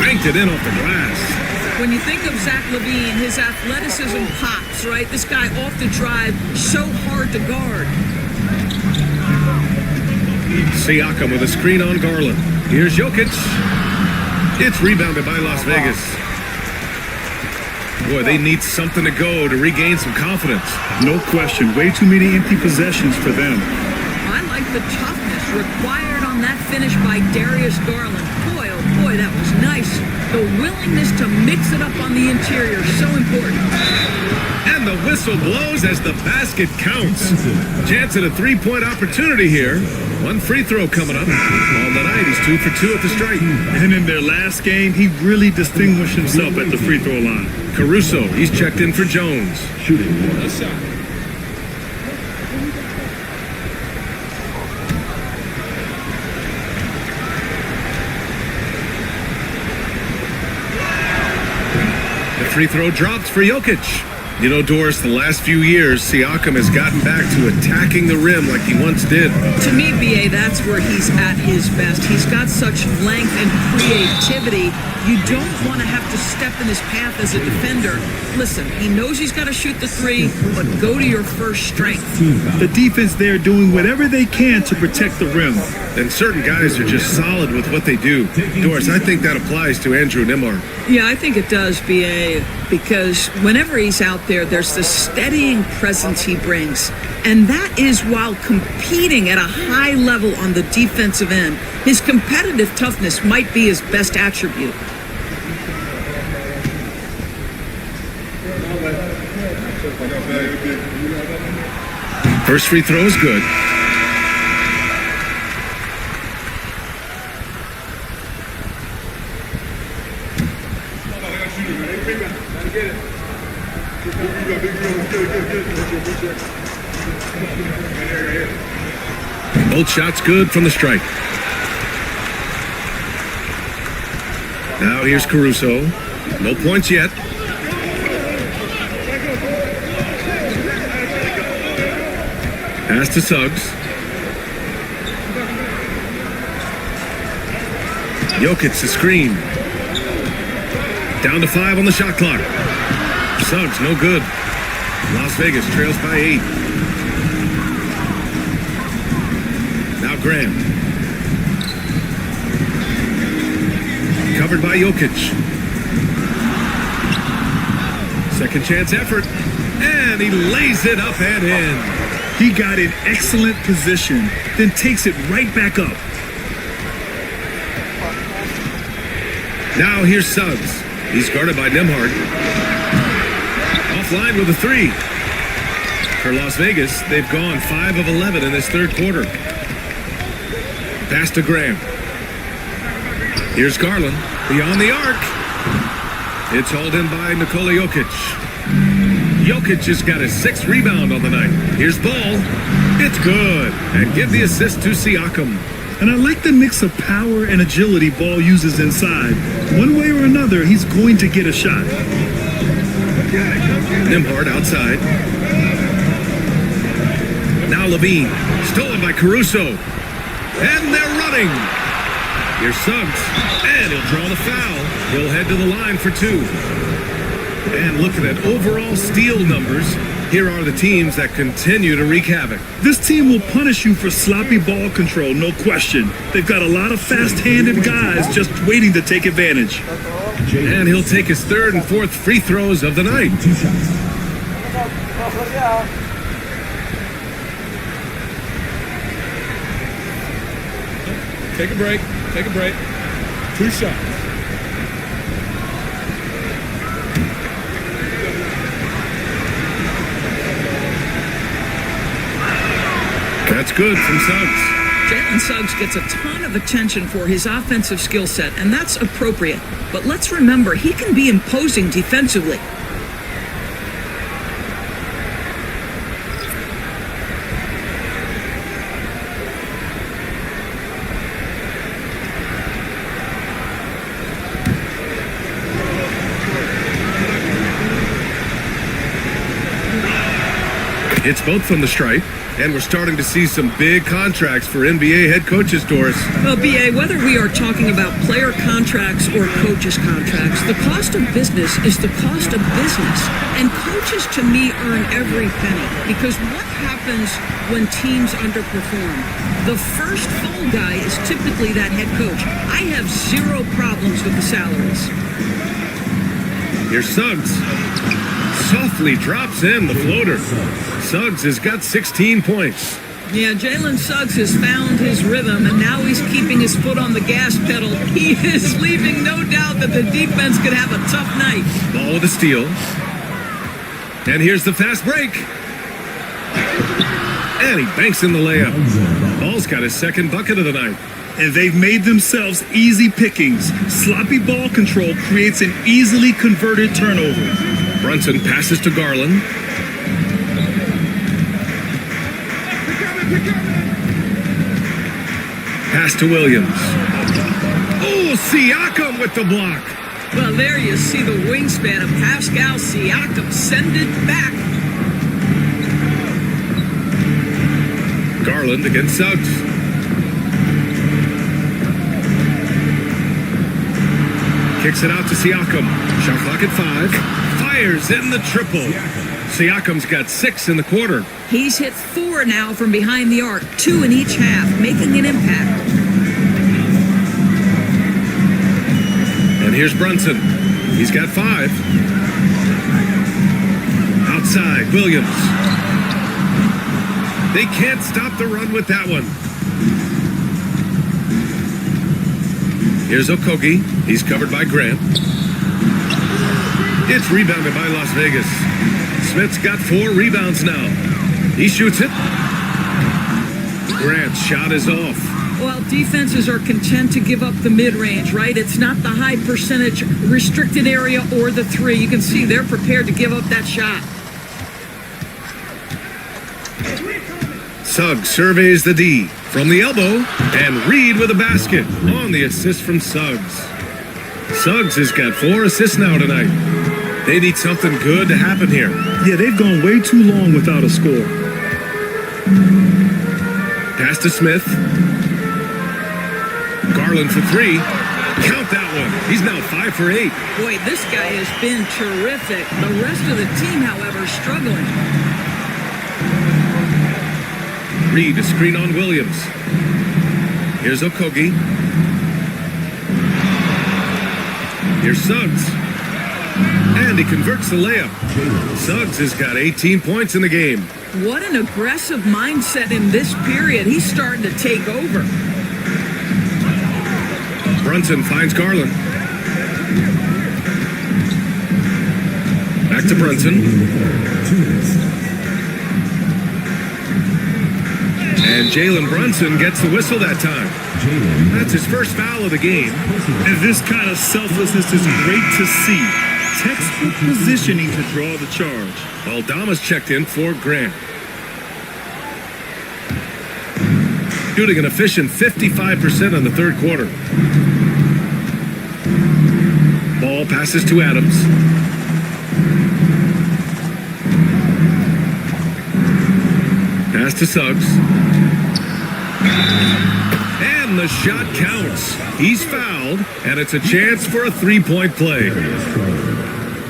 Banked it in off the glass. When you think of Zach Levine, his athleticism pops, right? This guy off the drive, so hard to guard. Siakam with a screen on Garland. Here's Jokic. It's rebounded by Las Vegas. Boy, they need something to go to regain some confidence. No question. Way too many empty possessions for them. I like the toughness required on that finish by Darius Garland. Boy, oh boy, that was nice. The willingness to mix it up on the interior, so important. And the whistle blows as the basket counts. Chance at a three-point opportunity here. One free throw coming up. On the night, he's 2 for 2 at the strike. And in their last game, he really distinguished himself at the free throw line. Caruso, he's checked in for Jones. Shooting one. The free throw drops for Jokic. You know, Doris, the last few years, Siakam has gotten back to attacking the rim like he once did. To me, BA, that's where he's at his best. He's got such length and creativity. You don't want to have to step in his path as a defender. Listen, he knows he's got to shoot the three, but go to your first strength. The defense there doing whatever they can to protect the rim. And certain guys are just solid with what they do. Doris, I think that applies to Andrew Nembhard. Yeah, I think it does, BA, because whenever he's out there, there's the steadying presence he brings. And that is while competing at a high level on the defensive end. His competitive toughness might be his best attribute. First free throw is good. Both shots good from the strike. Now here's Caruso. No points yet. Pass to Suggs. Jokic the screen. Down to 5 on the shot clock. Suggs no good. Las Vegas trails by 8. Now Graham. Covered by Jokic. Second chance effort. And he lays it up and in. He got in excellent position, then takes it right back up. Now here's Suggs. He's guarded by Nembhard. Offline with a 3. For Las Vegas, they've gone 5 of 11 in this third quarter. Pass to Graham. Here's Garland. Beyond the arc. It's hauled in by Nikola Jokic. Jokic just got his 6th rebound on the night. Here's Ball. It's good. And give the assist to Siakam. And I like the mix of power and agility Ball uses inside. One way or another, he's going to get a shot. Nembhard outside. Now Levine. Stolen by Caruso. And they're running. Here's Suggs. And he'll draw the foul. He'll head to the line for 2. And looking at overall steal numbers, here are the teams that continue to wreak havoc. This team will punish you for sloppy ball control, no question. They've got a lot of fast-handed guys just waiting to take advantage. And he'll take his 3rd and 4th free throws of the night. Take a break. Take a break. 2 shots. That's good from Suggs. Jalen Suggs gets a ton of attention for his offensive skill set, and that's appropriate. But let's remember, he can be imposing defensively. Hits both from the stripe. And we're starting to see some big contracts for NBA head coaches, Doris. Well, BA, whether we are talking about player contracts or coaches' contracts, the cost of business is the cost of business. And coaches, to me, earn every penny. Because what happens when teams underperform? The first fall guy is typically that head coach. I have zero problems with the salaries. Here's Suggs. Softly drops in the floater. Suggs has got 16 points. Yeah, Jalen Suggs has found his rhythm, and now he's keeping his foot on the gas pedal. He is leaving no doubt that the defense could have a tough night. Ball with a steal. And here's the fast break. And he banks in the layup. Ball's got his second bucket of the night. And they've made themselves easy pickings. Sloppy ball control creates an easily converted turnover. Brunson passes to Garland. Pass to Williams. Oh, Siakam with the block. Well, there you see the wingspan of Pascal Siakam. Send it back. Garland against Suggs. Kicks it out to Siakam. Shot clock at 5. Fires in the triple. Siakam's got 6 in the quarter. He's hit 4 now from behind the arc, 2 in each half, making an impact. And here's Brunson. He's got 5. Outside, Williams. They can't stop the run with that one. Here's Okogie. He's covered by Grant. It's rebounded by Las Vegas. Smith's got 4 rebounds now. He shoots it. Grant's shot is off. Well, defenses are content to give up the mid-range, right? It's not the high percentage restricted area or the 3. You can see they're prepared to give up that shot. Suggs surveys the D from the elbow, and Reed with a basket on the assist from Suggs. Suggs has got 4 assists now tonight. They need something good to happen here. Yeah, they've gone way too long without a score. Pass to Smith. Garland for 3. Count that one. He's now 5 for 8. Boy, this guy has been terrific. The rest of the team, however, struggling. Reed, a screen on Williams. Here's Okogie. Here's Suggs. And he converts the layup. Suggs has got 18 points in the game. What an aggressive mindset in this period. He's starting to take over. Brunson finds Garland. Back to Brunson. And Jalen Brunson gets the whistle that time. That's his first foul of the game. And this kind of selflessness is great to see. Textbook positioning to draw the charge. Aldama's checked in for Grant. Shooting an efficient 55% in the third quarter. Ball passes to Adams. Pass to Suggs. And the shot counts. He's fouled, and it's a chance for a three-point play.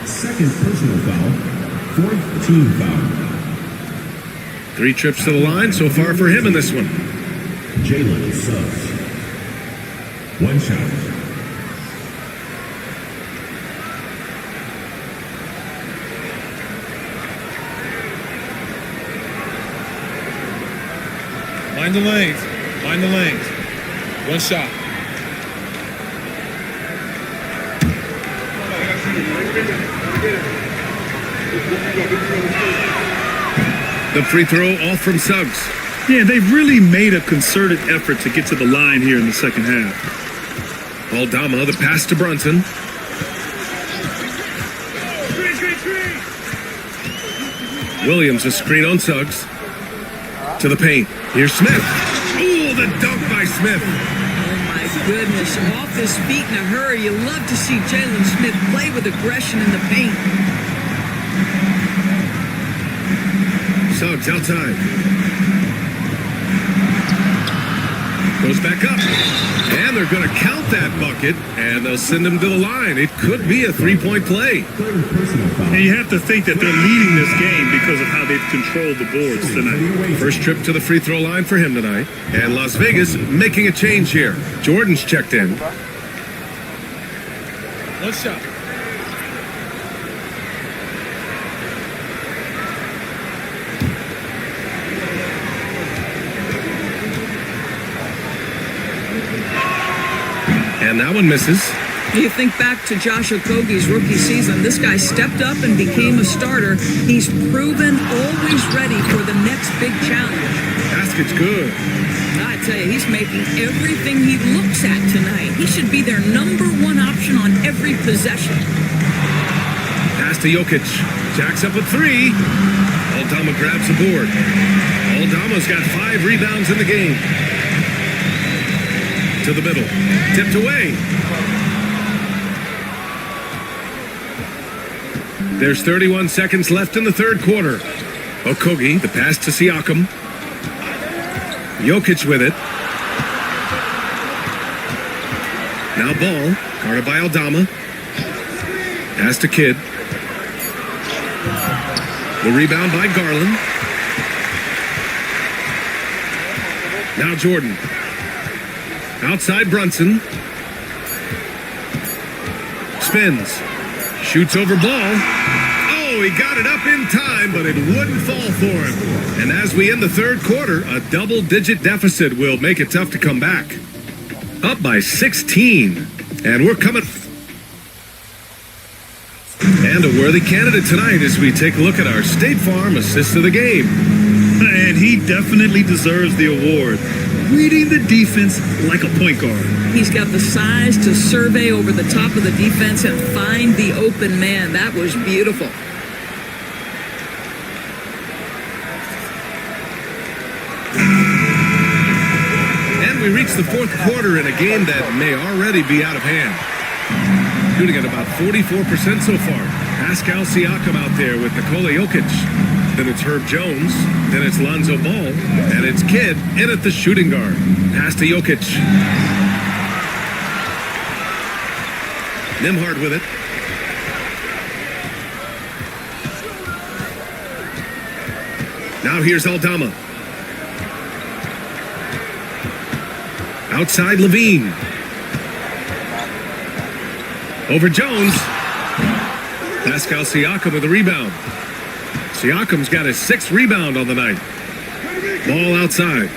Second personal foul, 4th team foul. 3 trips to the line so far for him in this one. Jalen Suggs. 1 shot. Mind the lanes. Mind the lanes. 1 shot. The free throw off from Suggs. Yeah, they've really made a concerted effort to get to the line here in the second half. Aldama, the pass to Brunson. Williams, a screen on Suggs. To the paint. Here's Smith. Oh, the dunk by Smith. Oh, my goodness. Off his feet in a hurry. You love to see Jalen Smith play with aggression in the paint. Suggs outside. Goes back up. And they're going to count that bucket, and they'll send him to the line. It could be a three-point play. And you have to think that they're leading this game because of how they've controlled the boards tonight. First trip to the free throw line for him tonight. And Las Vegas making a change here. Jordan's checked in. One shot. And that one misses. You think back to Josh Okogie's rookie season. This guy stepped up and became a starter. He's proven always ready for the next big challenge. Basket's good. I tell you, he's making everything he looks at tonight. He should be their number one option on every possession. Pass to Jokic. Jacks up a three. Aldama grabs the board. Aldama's got 5 rebounds in the game. To the middle. Tipped away. There's 31 seconds left in the third quarter. Okogie, the pass to Siakam. Jokic with it. Now ball. Guarded by Aldama. Pass to Kidd. The rebound by Garland. Now Jordan. Outside Brunson. Spins. Shoots over ball. Oh, he got it up in time, but it wouldn't fall for him. And as we end the third quarter, a double-digit deficit will make it tough to come back. Up by 16. And we're coming... And a worthy candidate tonight as we take a look at our State Farm assist of the game. And he definitely deserves the award. Reading the defense like a point guard. He's got the size to survey over the top of the defense and find the open man. That was beautiful. And we reach the fourth quarter in a game that may already be out of hand. Shooting at about 44% so far. Pascal Siakam out there with Nikola Jokic. Then it's Herb Jones. Then it's Lonzo Ball. And it's Kidd in at the shooting guard. Pass to Jokic. Nembhard with it. Now here's Aldama. Outside Levine. Over Jones. Pascal Siakam with the rebound. Siakam's got his 6th rebound on the night. Ball outside.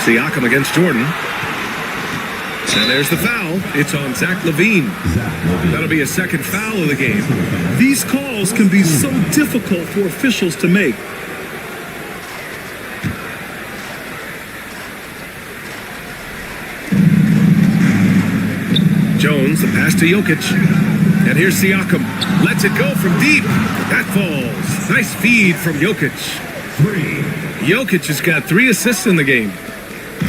Siakam against Jordan. And there's the foul. It's on Zach Levine. That'll be a second foul of the game. These calls can be so difficult for officials to make. Jones, the pass to Jokic. And here's Siakam. Lets it go from deep. That falls. Nice feed from Jokic. Jokic has got 3 assists in the game.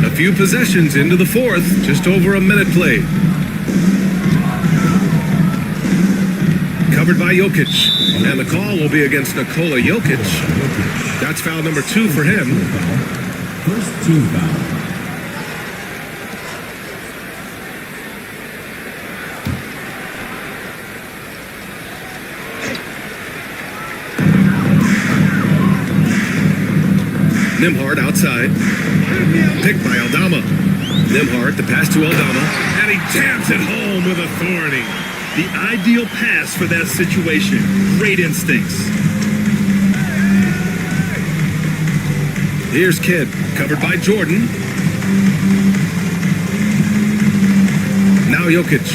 A few possessions into the fourth. Just over a minute played. Covered by Jokic. And the call will be against Nikola Jokic. That's foul number 2 for him. First team foul. Nembhard outside. Picked by Aldama. Nembhard, the pass to Aldama. And he jams it home with authority. The ideal pass for that situation. Great instincts. Here's Kidd, covered by Jordan. Now Jokic.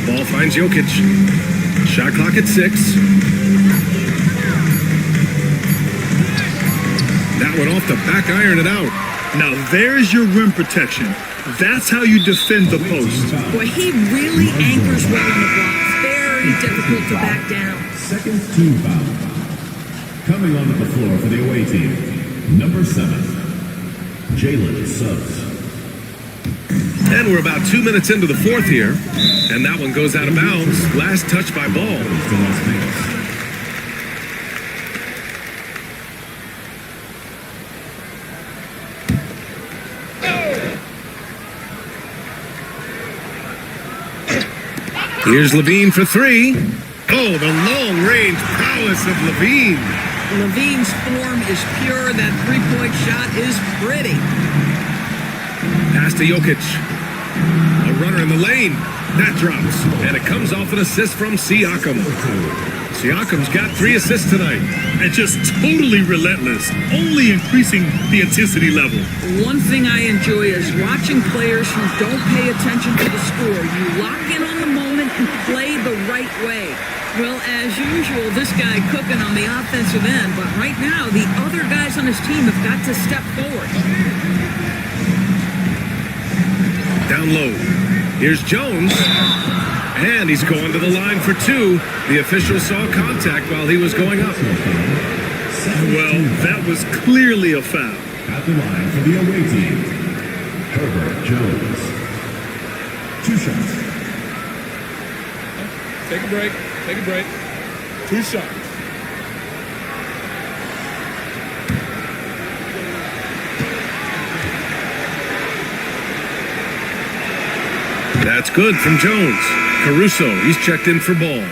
Ball finds Jokic. Shot clock at 6. That one off the back, iron it out. Now there's your rim protection. That's how you defend the post. Boy, he really anchors well on the blocks. Very difficult to back down. Second team foul. Coming onto the floor for the away team, number 7, Jalen Suggs. And we're about 2 minutes into the fourth here. And that one goes out of bounds. Last touch by Ball. To Las Vegas. Here's Levine for three. Oh, the long-range prowess of Levine. Levine's form is pure. That three-point shot is pretty. Pass to Jokic. A runner in the lane. That drops. And it comes off an assist from Siakam. Siakam's got 3 assists tonight. And just totally relentless, only increasing the intensity level. One thing I enjoy is watching players who don't pay attention to the score. You lock in on the moment and play the right way. Well, as usual, this guy cooking on the offensive end, but right now, the other guys on his team have got to step forward. Down low. Here's Jones. And he's going to the line for 2. The official saw contact while he was going up. Well, that was clearly a foul. At the line for the away team, Herbert Jones. 2 shots. Take a break. Take a break. 2 shots. That's good from Jones. Caruso, he's checked in for Ball.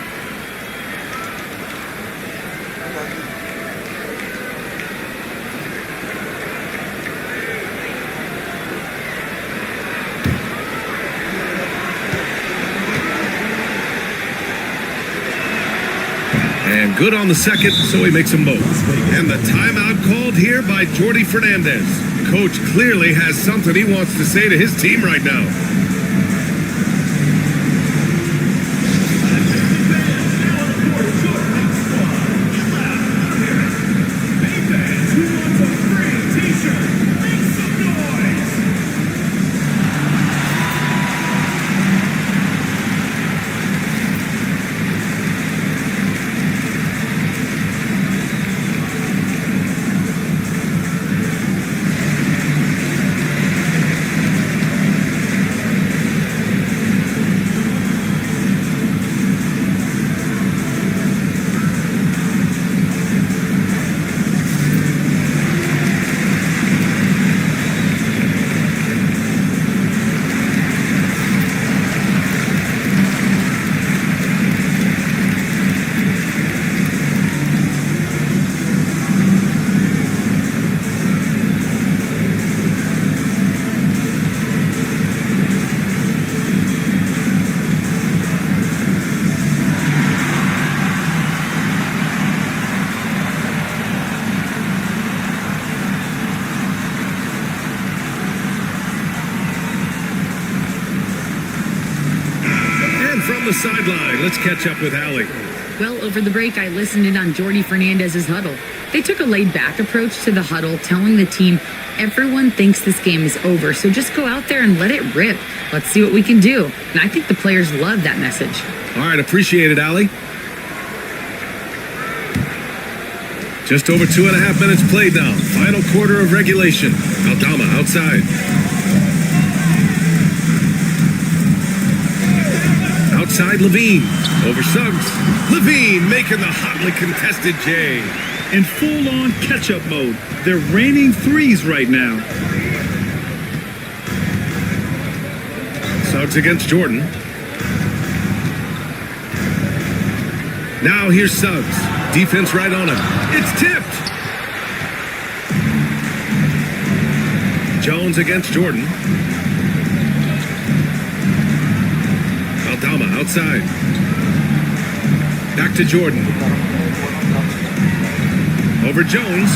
And good on the second, so he makes them both. And the timeout called here by Jordi Fernandez. Coach clearly has something he wants to say to his team right now. From the sideline, let's catch up with Allie. Well, over the break, I listened in on Jordi Fernandez's huddle. They took a laid-back approach to the huddle, telling the team, everyone thinks this game is over, so just go out there and let it rip. Let's see what we can do. And I think the players love that message. All right, appreciate it, Allie. Just over 2.5 minutes played now. Final quarter of regulation. Aldama outside. Outside Levine. Over Suggs. Levine making the hotly contested J. In full-on catch-up mode. They're raining threes right now. Suggs against Jordan. Now here's Suggs. Defense right on him. It's tipped. Jones against Jordan. Aldama outside. Back to Jordan. Over Jones.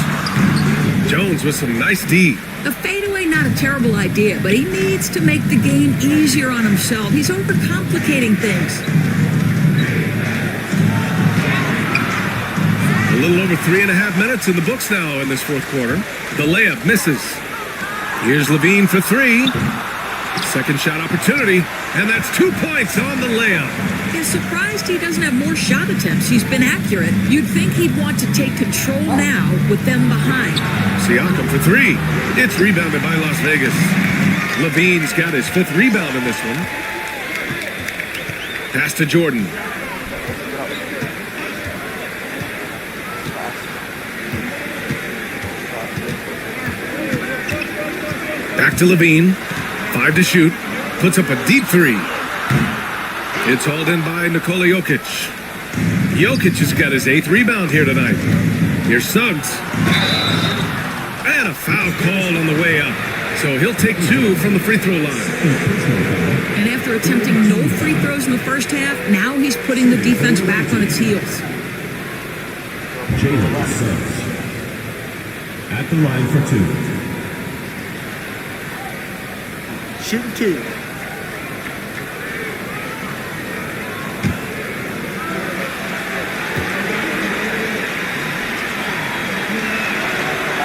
Jones with some nice D. The fadeaway, not a terrible idea, but he needs to make the game easier on himself. He's overcomplicating things. A little over 3.5 minutes in the books now in this fourth quarter. The layup misses. Here's Levine for 3. Second shot opportunity, and that's 2 points on the layup. Yeah, surprised he doesn't have more shot attempts. He's been accurate. You'd think he'd want to take control now with them behind. Siakam for 3. It's rebounded by Las Vegas. Levine's got his 5th rebound in this one. Pass to Jordan. Back to Levine. 5 to shoot. Puts up a deep 3. It's hauled in by Nikola Jokic. Jokic has got his 8th rebound here tonight. Here's Suggs. And a foul called on the way up. So he'll take 2 from the free throw line. And after attempting no free throws in the first half, now he's putting the defense back on its heels. Jalen Suggs at the line for 2. Shooting 2.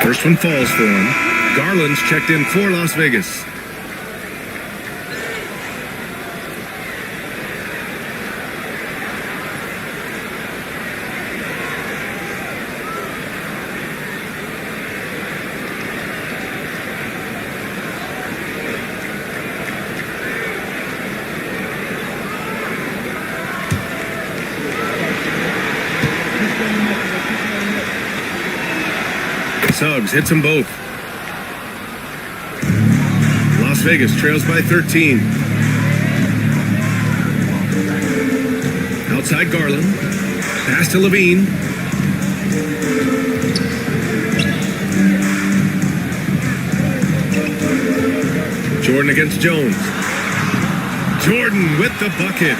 First one falls for him. Garland's checked in for Las Vegas. Suggs hits them both. Las Vegas trails by 13. Outside Garland. Pass to Levine. Jordan against Jones. Jordan with the bucket.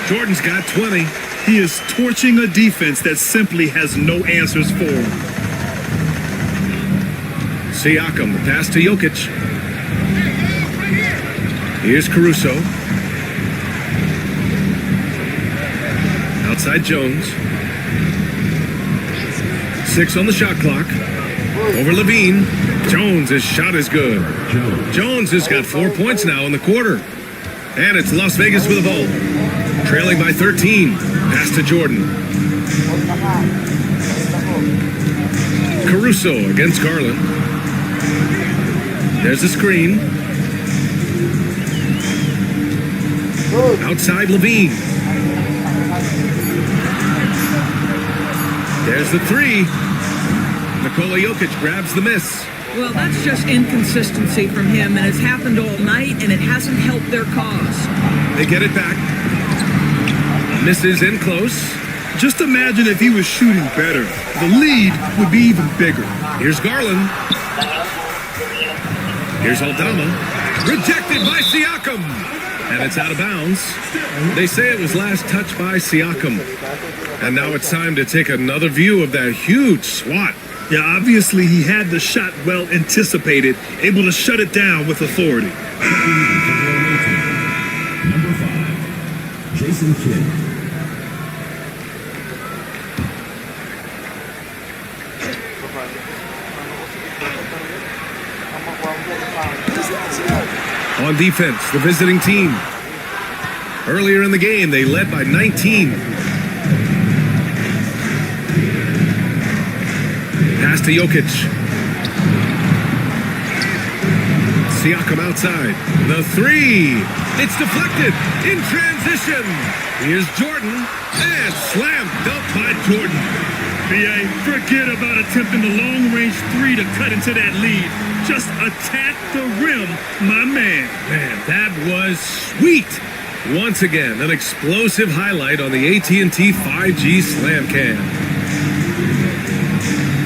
Jordan's got 20. He is torching a defense that simply has no answers for him. Siakam, the pass to Jokic. Here's Caruso. Outside Jones. 6 on the shot clock. Over Levine. Jones, his shot is good. Jones has got 4 points now in the quarter. And it's Las Vegas with the ball. Trailing by 13. Pass to Jordan. Caruso against Garland. There's the screen. Outside Levine. There's the 3. Nikola Jokic grabs the miss. Well, that's just inconsistency from him, and it's happened all night, and it hasn't helped their cause. They get it back. Misses in close. Just imagine if he was shooting better. The lead would be even bigger. Here's Garland. Here's Aldama. Rejected by Siakam. And it's out of bounds. They say it was last touched by Siakam. And now it's time to take another view of that huge swat. Yeah, obviously he had the shot well anticipated, able to shut it down with authority. Number 5, Jason Kidd. On defense, the visiting team. Earlier in the game, they led by 19. Pass to Jokic. Siakam outside. The 3. It's deflected in transition. Here's Jordan. And slam dunk by Jordan. B.A., forget about attempting the long-range 3 to cut into that lead. Just attack the rim, my man. Man, that was sweet. Once again, an explosive highlight on the AT&T 5G Slam Cam.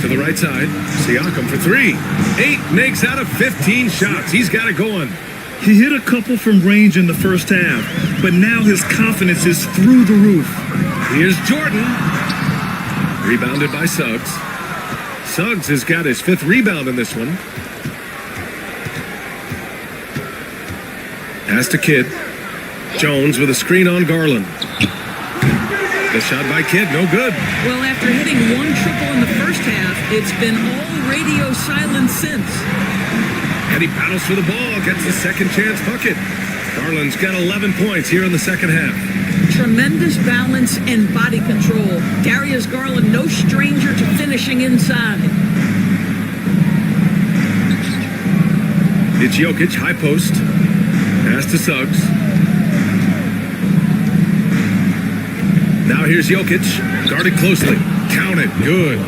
To the right side, Siakam for 3. 8 makes out of 15 shots. He's got it going. He hit a couple from range in the first half, but now his confidence is through the roof. Here's Jordan. Rebounded by Suggs. Suggs has got his 5th rebound in this one. Pass to Kidd. Jones with a screen on Garland. The shot by Kidd, no good. Well, after hitting 1 triple in the first half, it's been all radio silence since. And he battles for the ball, gets the second chance bucket. Garland's got 11 points here in the second half. Tremendous balance and body control. Darius Garland, no stranger to finishing inside. It's Jokic, high post. Pass to Suggs. Now here's Jokic, guarded closely. Count it, good.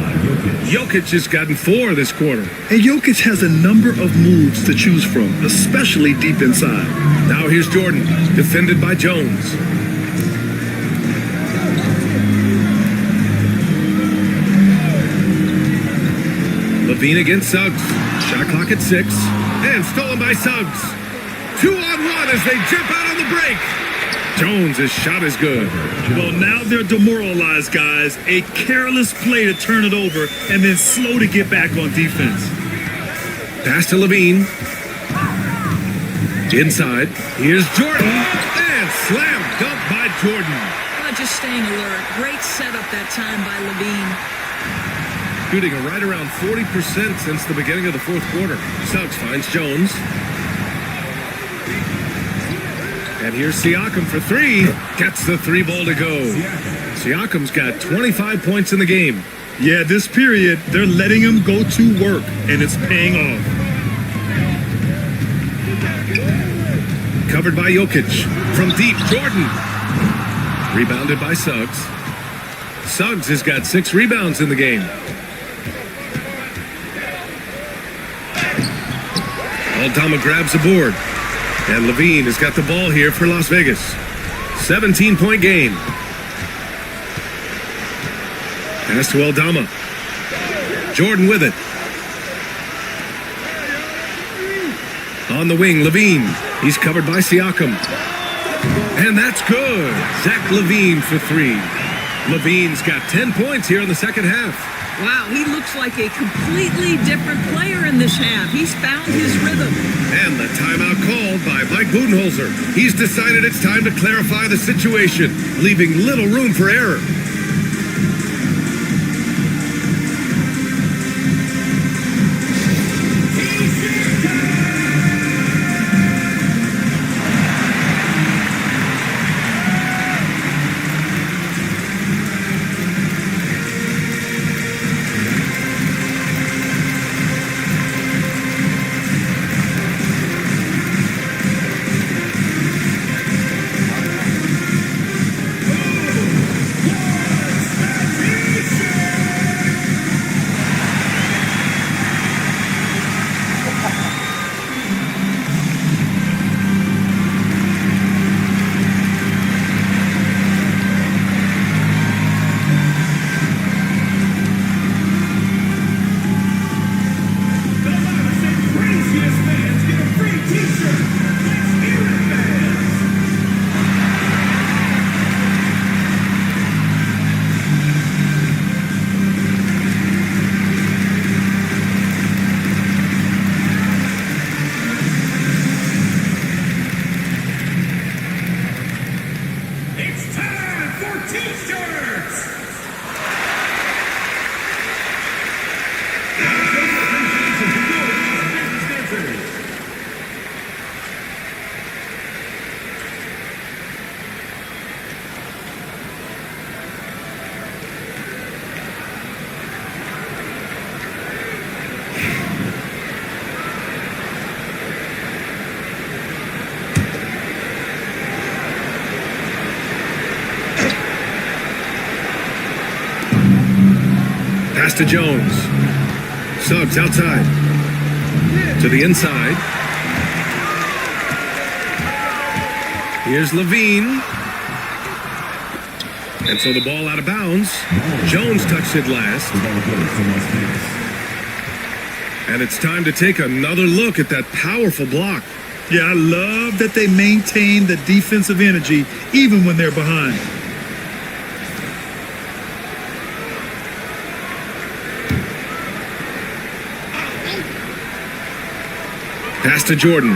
Jokic has gotten 4 this quarter. And Jokic has a number of moves to choose from, especially deep inside. Now here's Jordan, defended by Jones. Levine against Suggs. Shot clock at 6. And stolen by Suggs. 2-on-1 as they jump out on the break. Jones' shot is good. Well, now they're demoralized, guys. A careless play to turn it over and then slow to get back on defense. Pass to Levine. Inside. Here's Jordan. And slam dunk by Jordan. Just staying alert. Great setup that time by Levine. Shooting a right around 40% since the beginning of the fourth quarter. Suggs finds Jones. And here's Siakam for 3. Gets the 3 ball to go. Siakam's got 25 points in the game. Yeah, this period, they're letting him go to work, and it's paying off. Covered by Jokic. From deep, Jordan. Rebounded by Suggs. Suggs has got 6 rebounds in the game. Aldama grabs the board. And Levine has got the ball here for Las Vegas. 17-point game. Pass to Aldama. Jordan with it. On the wing, Levine. He's covered by Siakam. And that's good. Zach Levine for 3. Levine's got 10 points here in the second half. Wow, he looks like a completely different player in this half. He's found his rhythm. And the timeout called by Mike Budenholzer. He's decided it's time to clarify the situation, leaving little room for error. Pass to Jones. Suggs outside. To the inside. Here's Levine. And so the ball out of bounds. Jones touched it last. And it's time to take another look at that powerful block. Yeah, I love that they maintain the defensive energy even when they're behind. Pass to Jordan.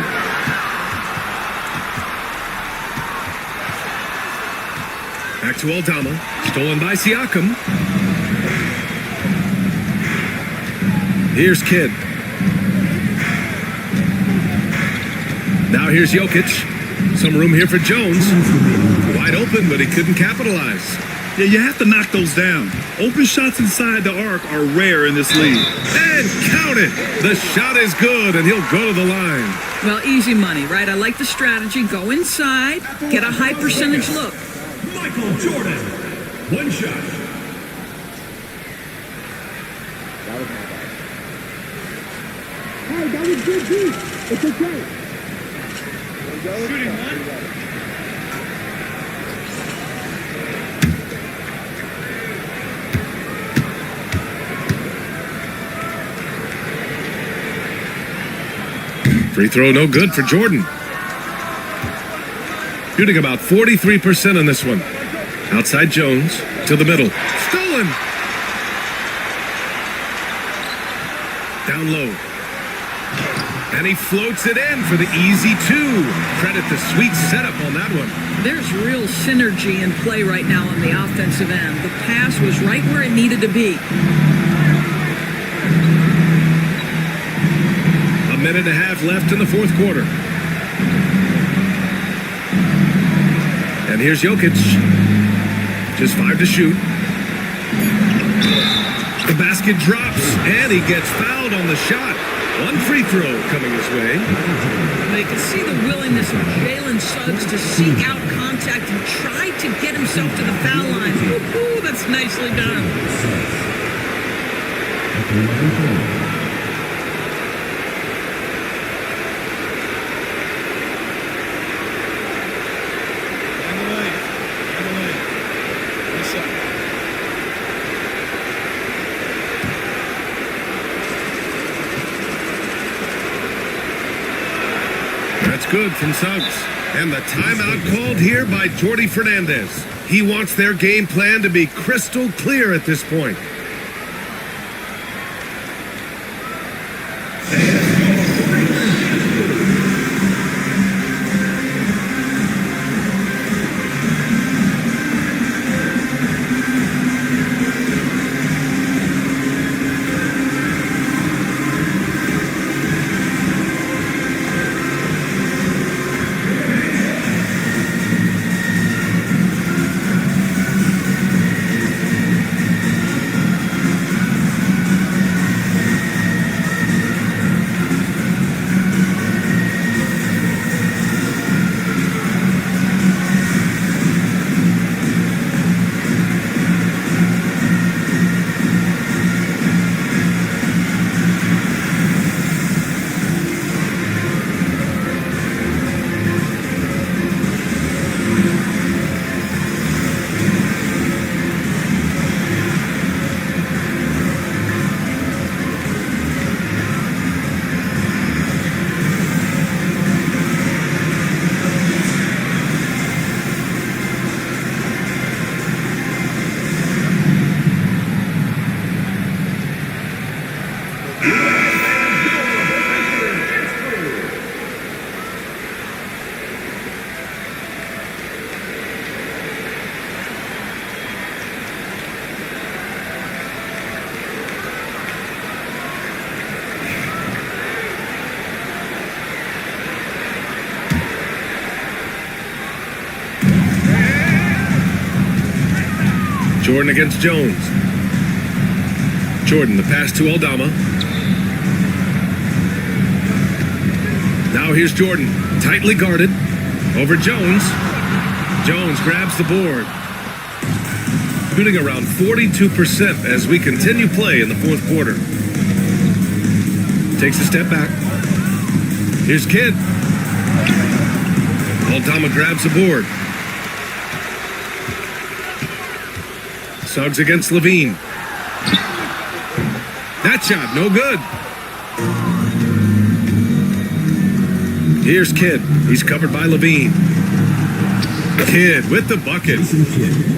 Back to Aldama. Stolen by Siakam. Here's Kidd. Now here's Jokic. Some room here for Jones. Wide open, but he couldn't capitalize. Yeah, you have to knock those down. Open shots inside the arc are rare in this league. And count it. The shot is good, and he'll go to the line. Well, easy money, right? I like the strategy. Go inside, get a high percentage look. Michael Jordan. One shot. Hey, that was good deep. It's okay. Shooting one. Free throw no good for Jordan. Shooting about 43% on this one. Outside Jones to the middle. Stolen. Down low. And he floats it in for the easy two. Credit the sweet setup on that one. There's real synergy in play right now on the offensive end. The pass was right where it needed to be. A minute and a half left in the fourth quarter. And here's Jokic. Just 5 to shoot. The basket drops, and he gets fouled on the shot. One free throw coming his way. They can see the willingness of Jalen Suggs to seek out contact and try to get himself to the foul line. Ooh, that's nicely done. That's good from Suggs. And the timeout called here by Jordi Fernandez. He wants their game plan to be crystal clear at this point. Jordan against Jones. Jordan, the pass to Aldama. Now here's Jordan, tightly guarded, over Jones. Jones grabs the board. Shooting around 42% as we continue play in the fourth quarter. Takes a step back. Here's Kidd. Aldama grabs the board. Suggs against Levine. That shot, no good. Here's Kidd. He's covered by Levine. Kidd with the bucket.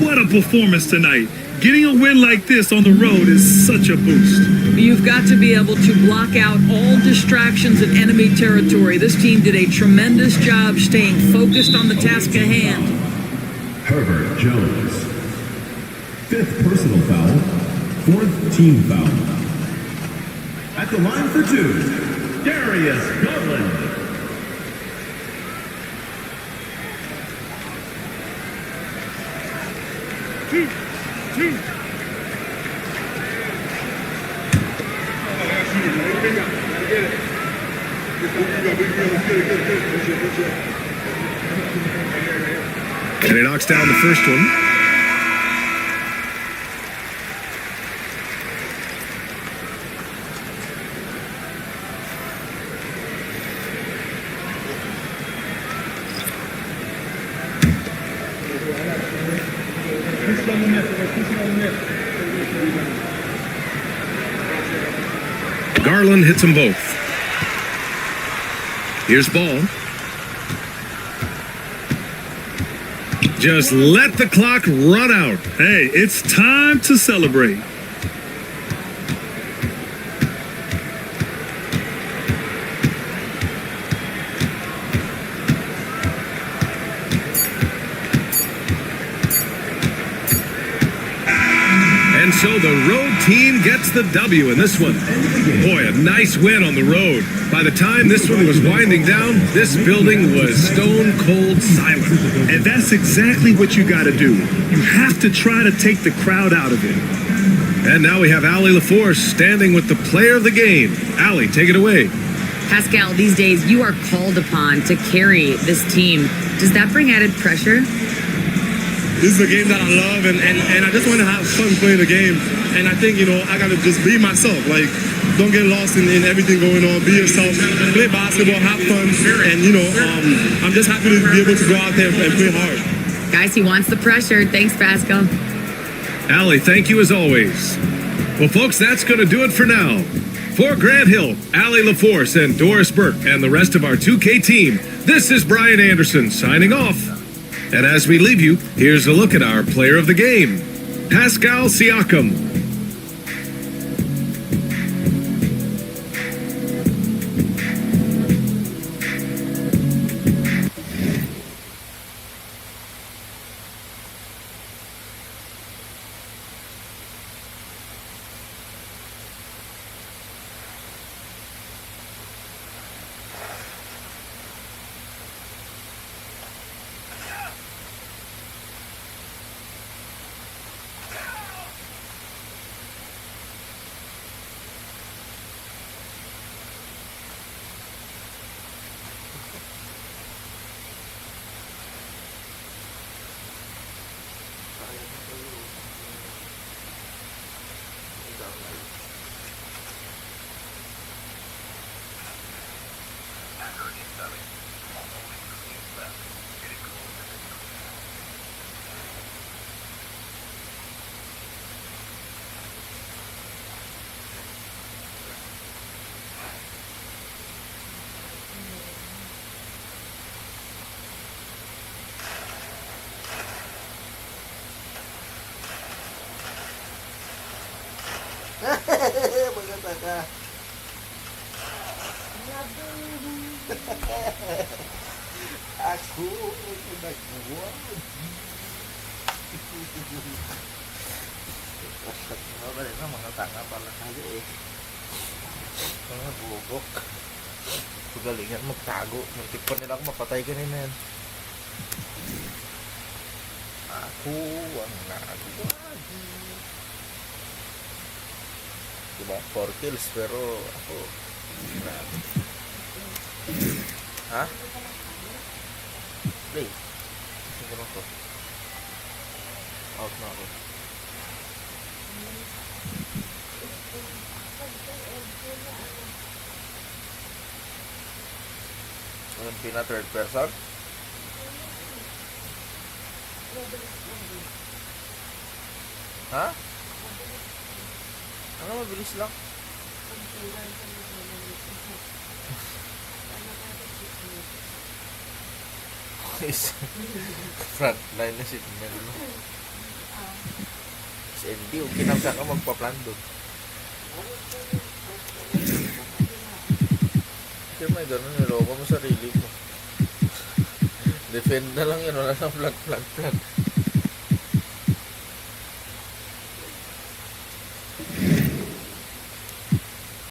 What a performance tonight. Getting a win like this on the road is such a boost. You've got to be able to block out all distractions in enemy territory. This team did a tremendous job staying focused on the task at hand. Herbert Jones. 5th personal foul. 4th team foul. At the line for 2, Darius Garland. And he knocks down the first one. Garland hits them both. Here's ball. Just let the clock run out. Hey, it's time to celebrate. And so the road team gets the W in this one. Boy, a nice win on the road. By the time this one was winding down, this building was stone cold silent. And that's exactly what you got to do. You have to try to take the crowd out of it. And now we have Allie LaForce standing with the player of the game. Allie, take it away. Pascal, these days you are called upon to carry this team. Does that bring added pressure? This is a game that I love, and I just want to have fun playing the game. And I think, I got to just be myself. Like, don't get lost in everything going on. Be yourself. Play basketball, have fun. And, I'm just happy to be able to go out there and play hard. Guys, he wants the pressure. Thanks, Pascal. Allie, thank you as always. Well, folks, that's going to do it for now. For Grant Hill, Allie LaForce, and Doris Burke, and the rest of our 2K team, this is Brian Anderson signing off. And as we leave you, here's a look at our player of the game, Pascal Siakam. Maganda ka. Aku nagkuha. Mga tanga pala kayo eh. Mga bubok. Pagalingan magtago. Muntik nila ako mapatay kanina yan. Aku ang nagawa. Diba? 4 kills pero ako grabe. Ha? Play. Siguro ko. Out na ako. Ang pina third person? Ha? Ano mabilis lang? Frontline na si Tinelo. Si NB, kinamsa ka magpa-plan doon. Kasi may ganun, niloko mo sarili mo. Defend na lang yun, wala lang flag.